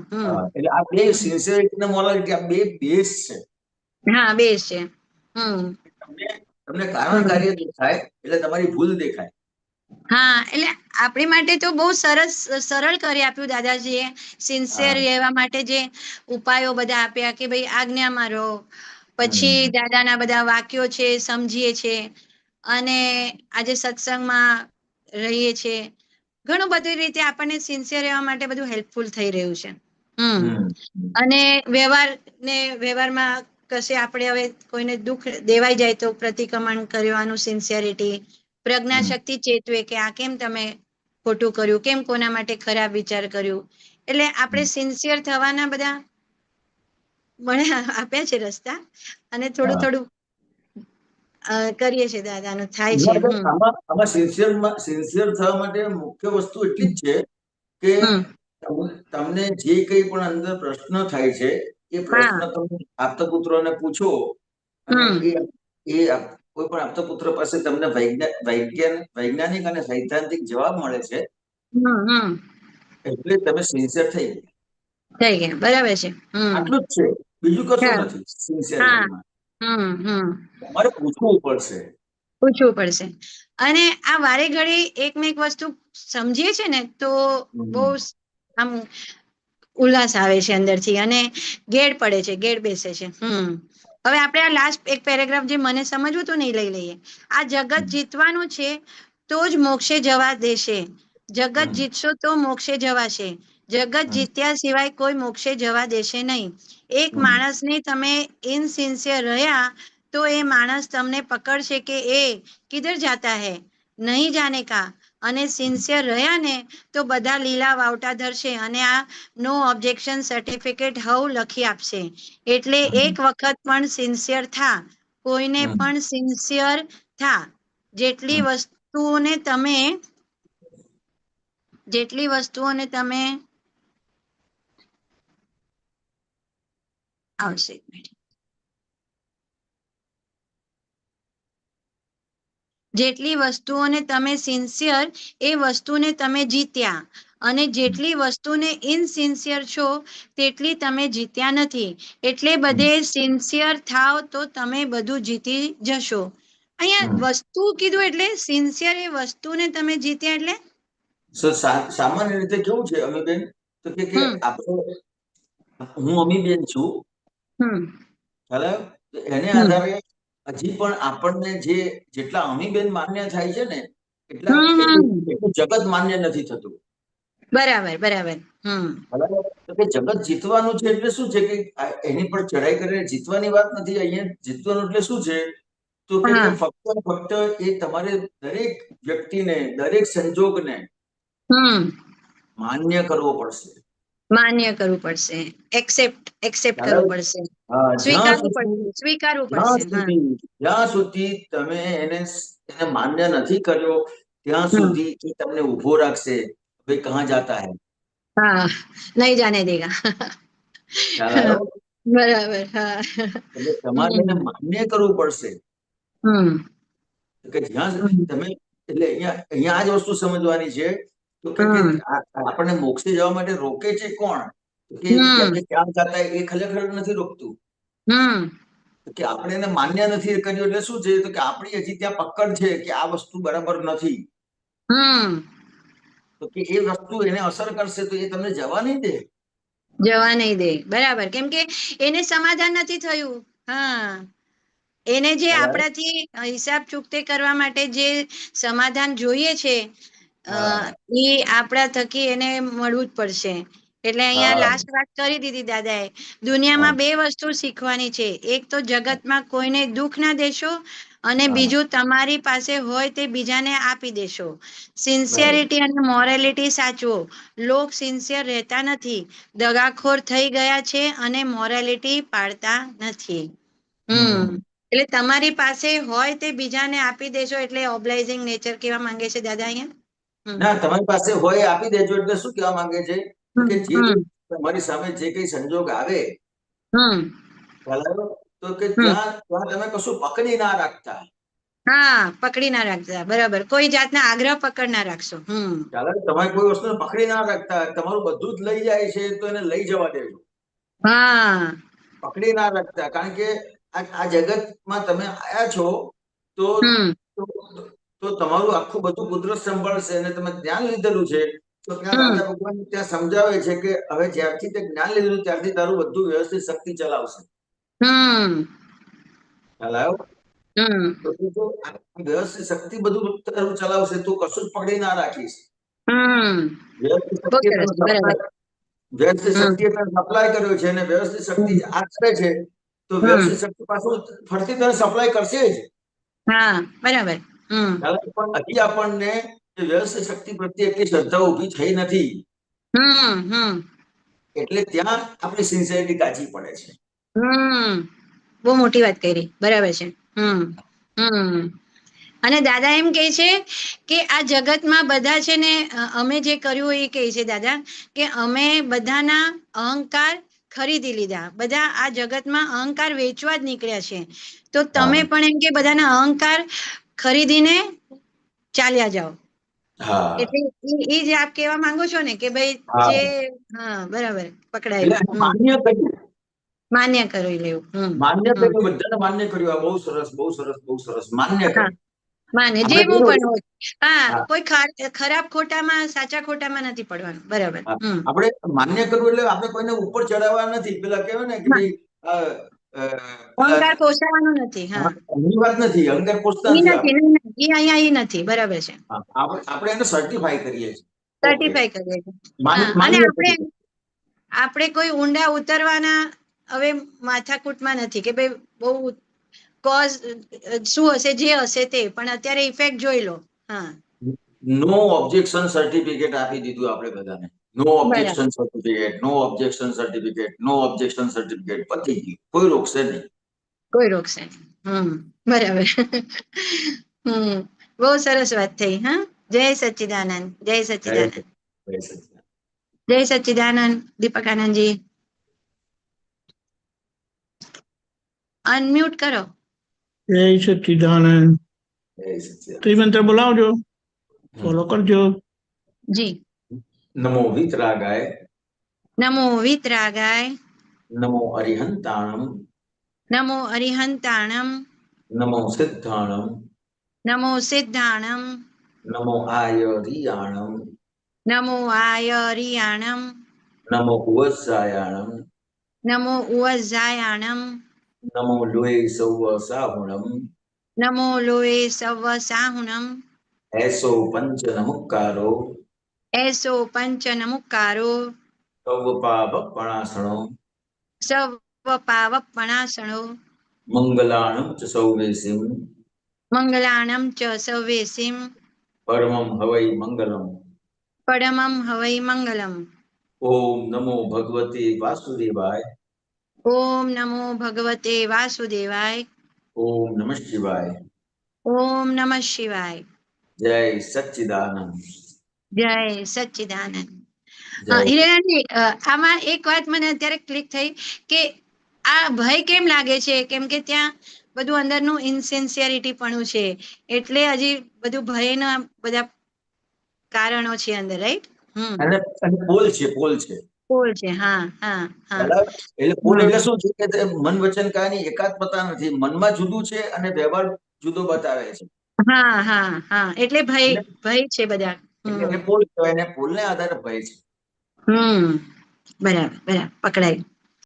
એટલે આ બે સિન્સિયરિટી અને મોરાલિટી, આ બે બેઝ છે. હા, બેઝ છે. તમને કારણ કાર્ય દેખાય એટલે તમારી ભૂલ દેખાય. હા, એટલે આપણી માટે તો બહુ સરળ કરી આપ્યું દાદાજીએ. સિન્સિયર રહેવા માટે જે ઉપાયો બધા આપ્યા કે ભાઈ આજ્ઞામાં રહો, પછી દાદાના બધા વાક્યો છે સમજીએ છે, અને આજે સત્સંગમાં રહીએ છીએ. ઘણું બધી રીતે આપણને સિન્સિયર રહેવા માટે બધું હેલ્પફુલ થઈ રહ્યું છે. અને વ્યવહારમાં કશે આપણે હવે કોઈને દુઃખ દેવાઈ જાય તો પ્રતિક્રમણ કરવાનું સિન્સિયરિટી, પ્રજ્ઞા શક્તિ ચેતવે કે આ કેમ તમે ખોટું કર્યું, કેમ કોના માટે ખરાબ વિચાર કર્યું. એટલે આપણે સિન્સિયર થવાના બધા મને આપ્યા છે રસ્તા, અને થોડું કરીએ છીએ દાદાનું થાય છે. આમાં સિન્સિયર થવા માટે મુખ્ય વસ્તુ એટલી જ છે કે તમને જે કઈ પણ અંદર પ્રશ્ન થાય છે એ પ્રશ્ન તમે આપતપુત્રોને પૂછો, અને એ કોઈ પણ આપતપુત્ર પાસે તમને વૈજ્ઞાનિક અને સૈદ્ધાંતિક જવાબ મળે છે, એટલે તમે સિન્સિયર થઈ ગયા. બરાબર છે. આટલું જ છે, બીજું કશું નથી સિન્સિયરિટીમાં. તમારે પૂછવું પડશે. અને આ વારે ઘડી એક વસ્તુ સમજીએ છે ને તો બહુ આમ ઉલ્લાસ આવે છે અંદરથી, અને ગેડ પડે છે, ગેડ બેસે છે. હવે આપણે આ લાસ્ટ એક પેરેગ્રાફ જે મને સમજવું તો નહીં લઈ લઈએ. આ જગત જીતવાનું છે તો જ મોક્ષે જવા દેશે. જગત જીતશો તો મોક્ષે જવાશે. જગત જીત્યા સિવાય કોઈ મોક્ષે જવા દેશે નહીં. એક માણસને તમે ઇનસિન્સિયર રહ્યા તો એ માણસ તમને પકડશે કે એ કિધર જાતા હૈ, નહીં જાને કા. અને સિન્સિયર રહ્યા ને તો બધા લીલા વાવટા ધરશે, અને આ નો ઓબ્જેક્શન સર્ટિફિકેટ લખી આપશે. એટલે એક વખત પણ સિન્સિયર થા, કોઈને પણ સિન્સિયર થા. જેટલી વસ્તુઓને તમે આવશે. જેટલી વસ્તુઓને તમે સિન્સિયર, એ વસ્તુને તમે જીત્યા, અને જેટલી વસ્તુને ઇનસિન્સિયર છો તેટલી તમે જીત્યા નથી. એટલે બધે સિન્સિયર થાવ તો તમે બધું જીતી જશો. અહીંયા વસ્તુ કીધું એટલે સિન્સિયર એ વસ્તુને તમે જીત્યા એટલે સામાન્ય રીતે કેવું છે અમીબેન, તો કે આપણે, હું અમીબેન છું, બરાબર, એને આધારે હજી પણ આપણને જેટલા અમીબેન માન્ય થાય છે ને એટલું જગત માન્ય નથી થતું. બરાબર. બરાબર. તો કે જગત જીતવાનું છે એટલે શું છે કે એની પર ચડાઈ કરીને જીતવાની વાત નથી. અહીંયા જીતવાનું એટલે શું છે તો કે ફક્ત ને ફક્ત એ તમારે દરેક વ્યક્તિને, દરેક સંજોગને માન્ય કરવો પડશે. માન્ય કરવું પડશે, એક્સેપ્ટ કરવું પડશે, સ્વીકારવું પડશે. જ્યાં સુધી તમે એને માન્ય નથી કર્યો ત્યાં સુધી એ તમને ઉભો રાખશે. ભાઈ કહા જાતા હૈ, હા, નહીં જાને દેગા. બરાબર. હા, એટલે તમારે એને માન્ય કરવું પડશે કે જ્યાં તમે, એટલે અહીંયા આ જ વસ્તુ સમજવાની છે તો કે આપણને મોક્ષે જવા માટે રોકે છે કોણ? કે ક્યાં જાતા એ ખરેખર નથી રોકતું, કે આપણે એને માન્ય નથી કર્યું એટલે શું છે તો કે આપણી હજી ત્યાં પકડ છે કે આ વસ્તુ બરાબર નથી, તો કે એ વસ્તુ એને અસર કરશે તો એ તમને જવા નહીં દે. બરાબર. કેમ કે એને સમાધાન નથી થયું. હા, એને જે આપણાથી હિસાબ ચૂકતે કરવા માટે જે સમાધાન જોઈએ છે એ આપણા થકી એને મળવું જ પડશે. એટલે અહીંયા લાસ્ટ વાત કરી દીધી દાદાએ. દુનિયામાં બે વસ્તુ શીખવાની છે. એક તો જગતમાં કોઈને દુઃખ ના દેશો, અને બીજું તમારી પાસે હોય તે બીજાને આપી દેશો. સિન્સિયરિટી અને મોરાલિટી સાચવો. લોક સિન્સિયર રહેતા નથી, દગાખોર થઈ ગયા છે અને મોરાલિટી પાળતા નથી. એટલે તમારી પાસે હોય તે બીજાને આપી દેશો, એટલે ઓબ્લાઇઝિંગ નેચર કેવા માંગે છે દાદા અહીંયા? ના, તમારી પાસે હોય આપી દેજો એટલે શું કહેવા માંગે છે કે જે તમારી સામે જે કઈ સંજોગ આવે તો કે ત્યાં તમે કશું પકડી ના રાખતા. હા, પકડી ના રાખતા. બરાબર. કોઈ જાતના આગ્રહ પકડ ના રાખશો. તમારે કોઈ વસ્તુને પકડી ના રાખતા. તમારું બધું જ લઈ જાય છે તો એને લઈ જવા દેજો. પકડી ના રાખતા. કારણ કે આ જગતમાં તમે આયા છો તો તમારું આખું બધું કુદરત સંભાળશે અને તમે જ્ઞાન લીધેલું છે તો ત્યાં દાદા ભગવાન ત્યાં સમજાવે છે કે હવે જ્યારથી તે જ્ઞાન લીધેલું ત્યારથી તારું બધું વ્યવસ્થિત શક્તિ ચલાવશે. ખ્યાલ આવ્યો? તો વ્યવસ્થિત શક્તિ બધું તારું ચલાવશે, તું કશું જ પકડી ના રાખીશ. વ્યવસ્થિત શક્તિ સપ્લાય કર્યો છે અને વ્યવસ્થિત શક્તિ આ કરે છે તો વ્યવસ્થિત શક્તિ પાછું ફરતી તને સપ્લાય કરશે જ. બરાબર. પણ હજી આપણને વ્યવસ્થિત શક્તિ પ્રત્યે એટલી શ્રદ્ધા ઉભી થઈ નથી, એટલે ત્યાં આપણી સિન્સિયરિટી કાચી પડે છે. બહુ મોટી વાત કરી. બરાબર છે. અને દાદા એમ કહે છે કે આ જગતમાં બધા છે ને, અમે જે કર્યું એ કહે છે દાદા કે અમે બધાના અહંકાર ખરીદી લીધા. બધા આ જગતમાં અહંકાર વેચવા જ નીકળ્યા છે. તો તમે પણ એમ કે બધાના અહંકાર ખરીદીને ચાલ્યા જાઓ. એટલે એ જ આપ કહેવા માંગો છો ને કે ભાઈ જે બરાબર પકડાયું, માન્ય કરી લેવું. માન્ય કર્યું, બધાને માન્ય કર્યું. આ બહુ સરસ, બહુ સરસ, બહુ સરસ. માન્ય કર્યું. માન્ય જેવું પણ હોય. કોઈ ખરાબ ખોટામાં, સાચા ખોટામાં નથી પડવાનું. બરાબર. આપણે માન્ય કરવું એટલે આપણે કોઈને ઉપર ચડાવવા નથી. પેલા કહેવાય ને કે ભાઈ અહંકાર પોષવાનો નથી. એની વાત નથી. અહંકાર પોષતા નથી. બરાબર છે. આપણે એને સર્ટિફાઈ કરીએ છીએ. સર્ટિફાઈ કરીએ છીએ. અને આપણે કોઈ ઊંડા ઉતરવાના હવે માથાકૂટમાં નથી કે ભાઈ બહુ કોઝ શું હશે, જે હશે તે, પણ અત્યારે ઇફેક્ટ જોઈ લો. નો ઓબ્જેક્શન સર્ટિફિકેટ આપી દીધું આપણે બધાને. નો ઓબ્જેક્શન સર્ટિફિકેટ, નો ઓબ્જેક્શન સર્ટિફિકેટ, નો ઓબ્જેક્શન સર્ટિફિકેટ. પતી ગયું. કોઈ રોકશે નહીં. કોઈ રોકશે નહીં. બરાબર. બહુ સરસ વાત થઈ. જય સચ્ચિદાનંદ. જય સચ્ચિદાનંદ. જય સચ્ચિદાનંદ. દીપક આનંદજી અનમ્યુટ કરો. જય સચ્ચિદાનંદ. ત્રિમંત્ર બોલાવજો, ફોલો કરજો. જી. નમો વિતરાગાય. નમો વિતરાગાય. નમો અરિહંતાણમ. નમો અરિહંતાણમ. નમો સિદ્ધાણમ. નમો સિદ્ધાણમ. નમો આયરિયાણમ. નમો આયરિયાણમ. નમો ઉવસ્સાયાણમ. નમો ઉવઝાયાણમ. નમો લોય સૌવ સાહુણમ. નમો લોય સવ સાહુણમ. એસો પંચ નમુક્કારો. એસો પંચ નમુક્કારો. સૌ પાવપણાસણો સવ પાવપણાસણો મંગલાણં ચ સૌવેસીમ મંગલાણમ ચ સૌવેસીમ પરમં હવૈ મંગલમ. પરમં હવૈ મંગલમ. ઓમ નમો ભગવતે વાસુદેવાય. ઓમ નમો ભગવતે વાસુદેવાય. ઓમ નમઃ શિવાય. ઓમ નમઃ શિવાય. જય સચ્ચિદાનંદ. જય સચ્ચિદાનંદ. જય. હિરેનજી, આમાં એક વાત મને અત્યારે ક્લિક થઈ કે આ ભય કેમ લાગે છે, કેમ કે ત્યાં બધું અંદરનું ઇનસિન્સિયરિટી પણ છે, એટલે હજી બધું ભયના બધા કારણો છે અંદર, રાઈટ? અને પોલ છે, પોલ છે. પોલ છે. હા હા હા. બરાબર. એટલે પોલ એટલે શું છે કે મન વચન કાયની એકાત્મતા નથી, મનમાં જુદું છે અને વ્યવહાર જુદો બતાવે છે. હા હા હા. એટલે ભય છે બધા. એટલે પોલ કહેવાય, અને પોલને આધારે ભય છે. બરાબર બરાબર, પકડાય.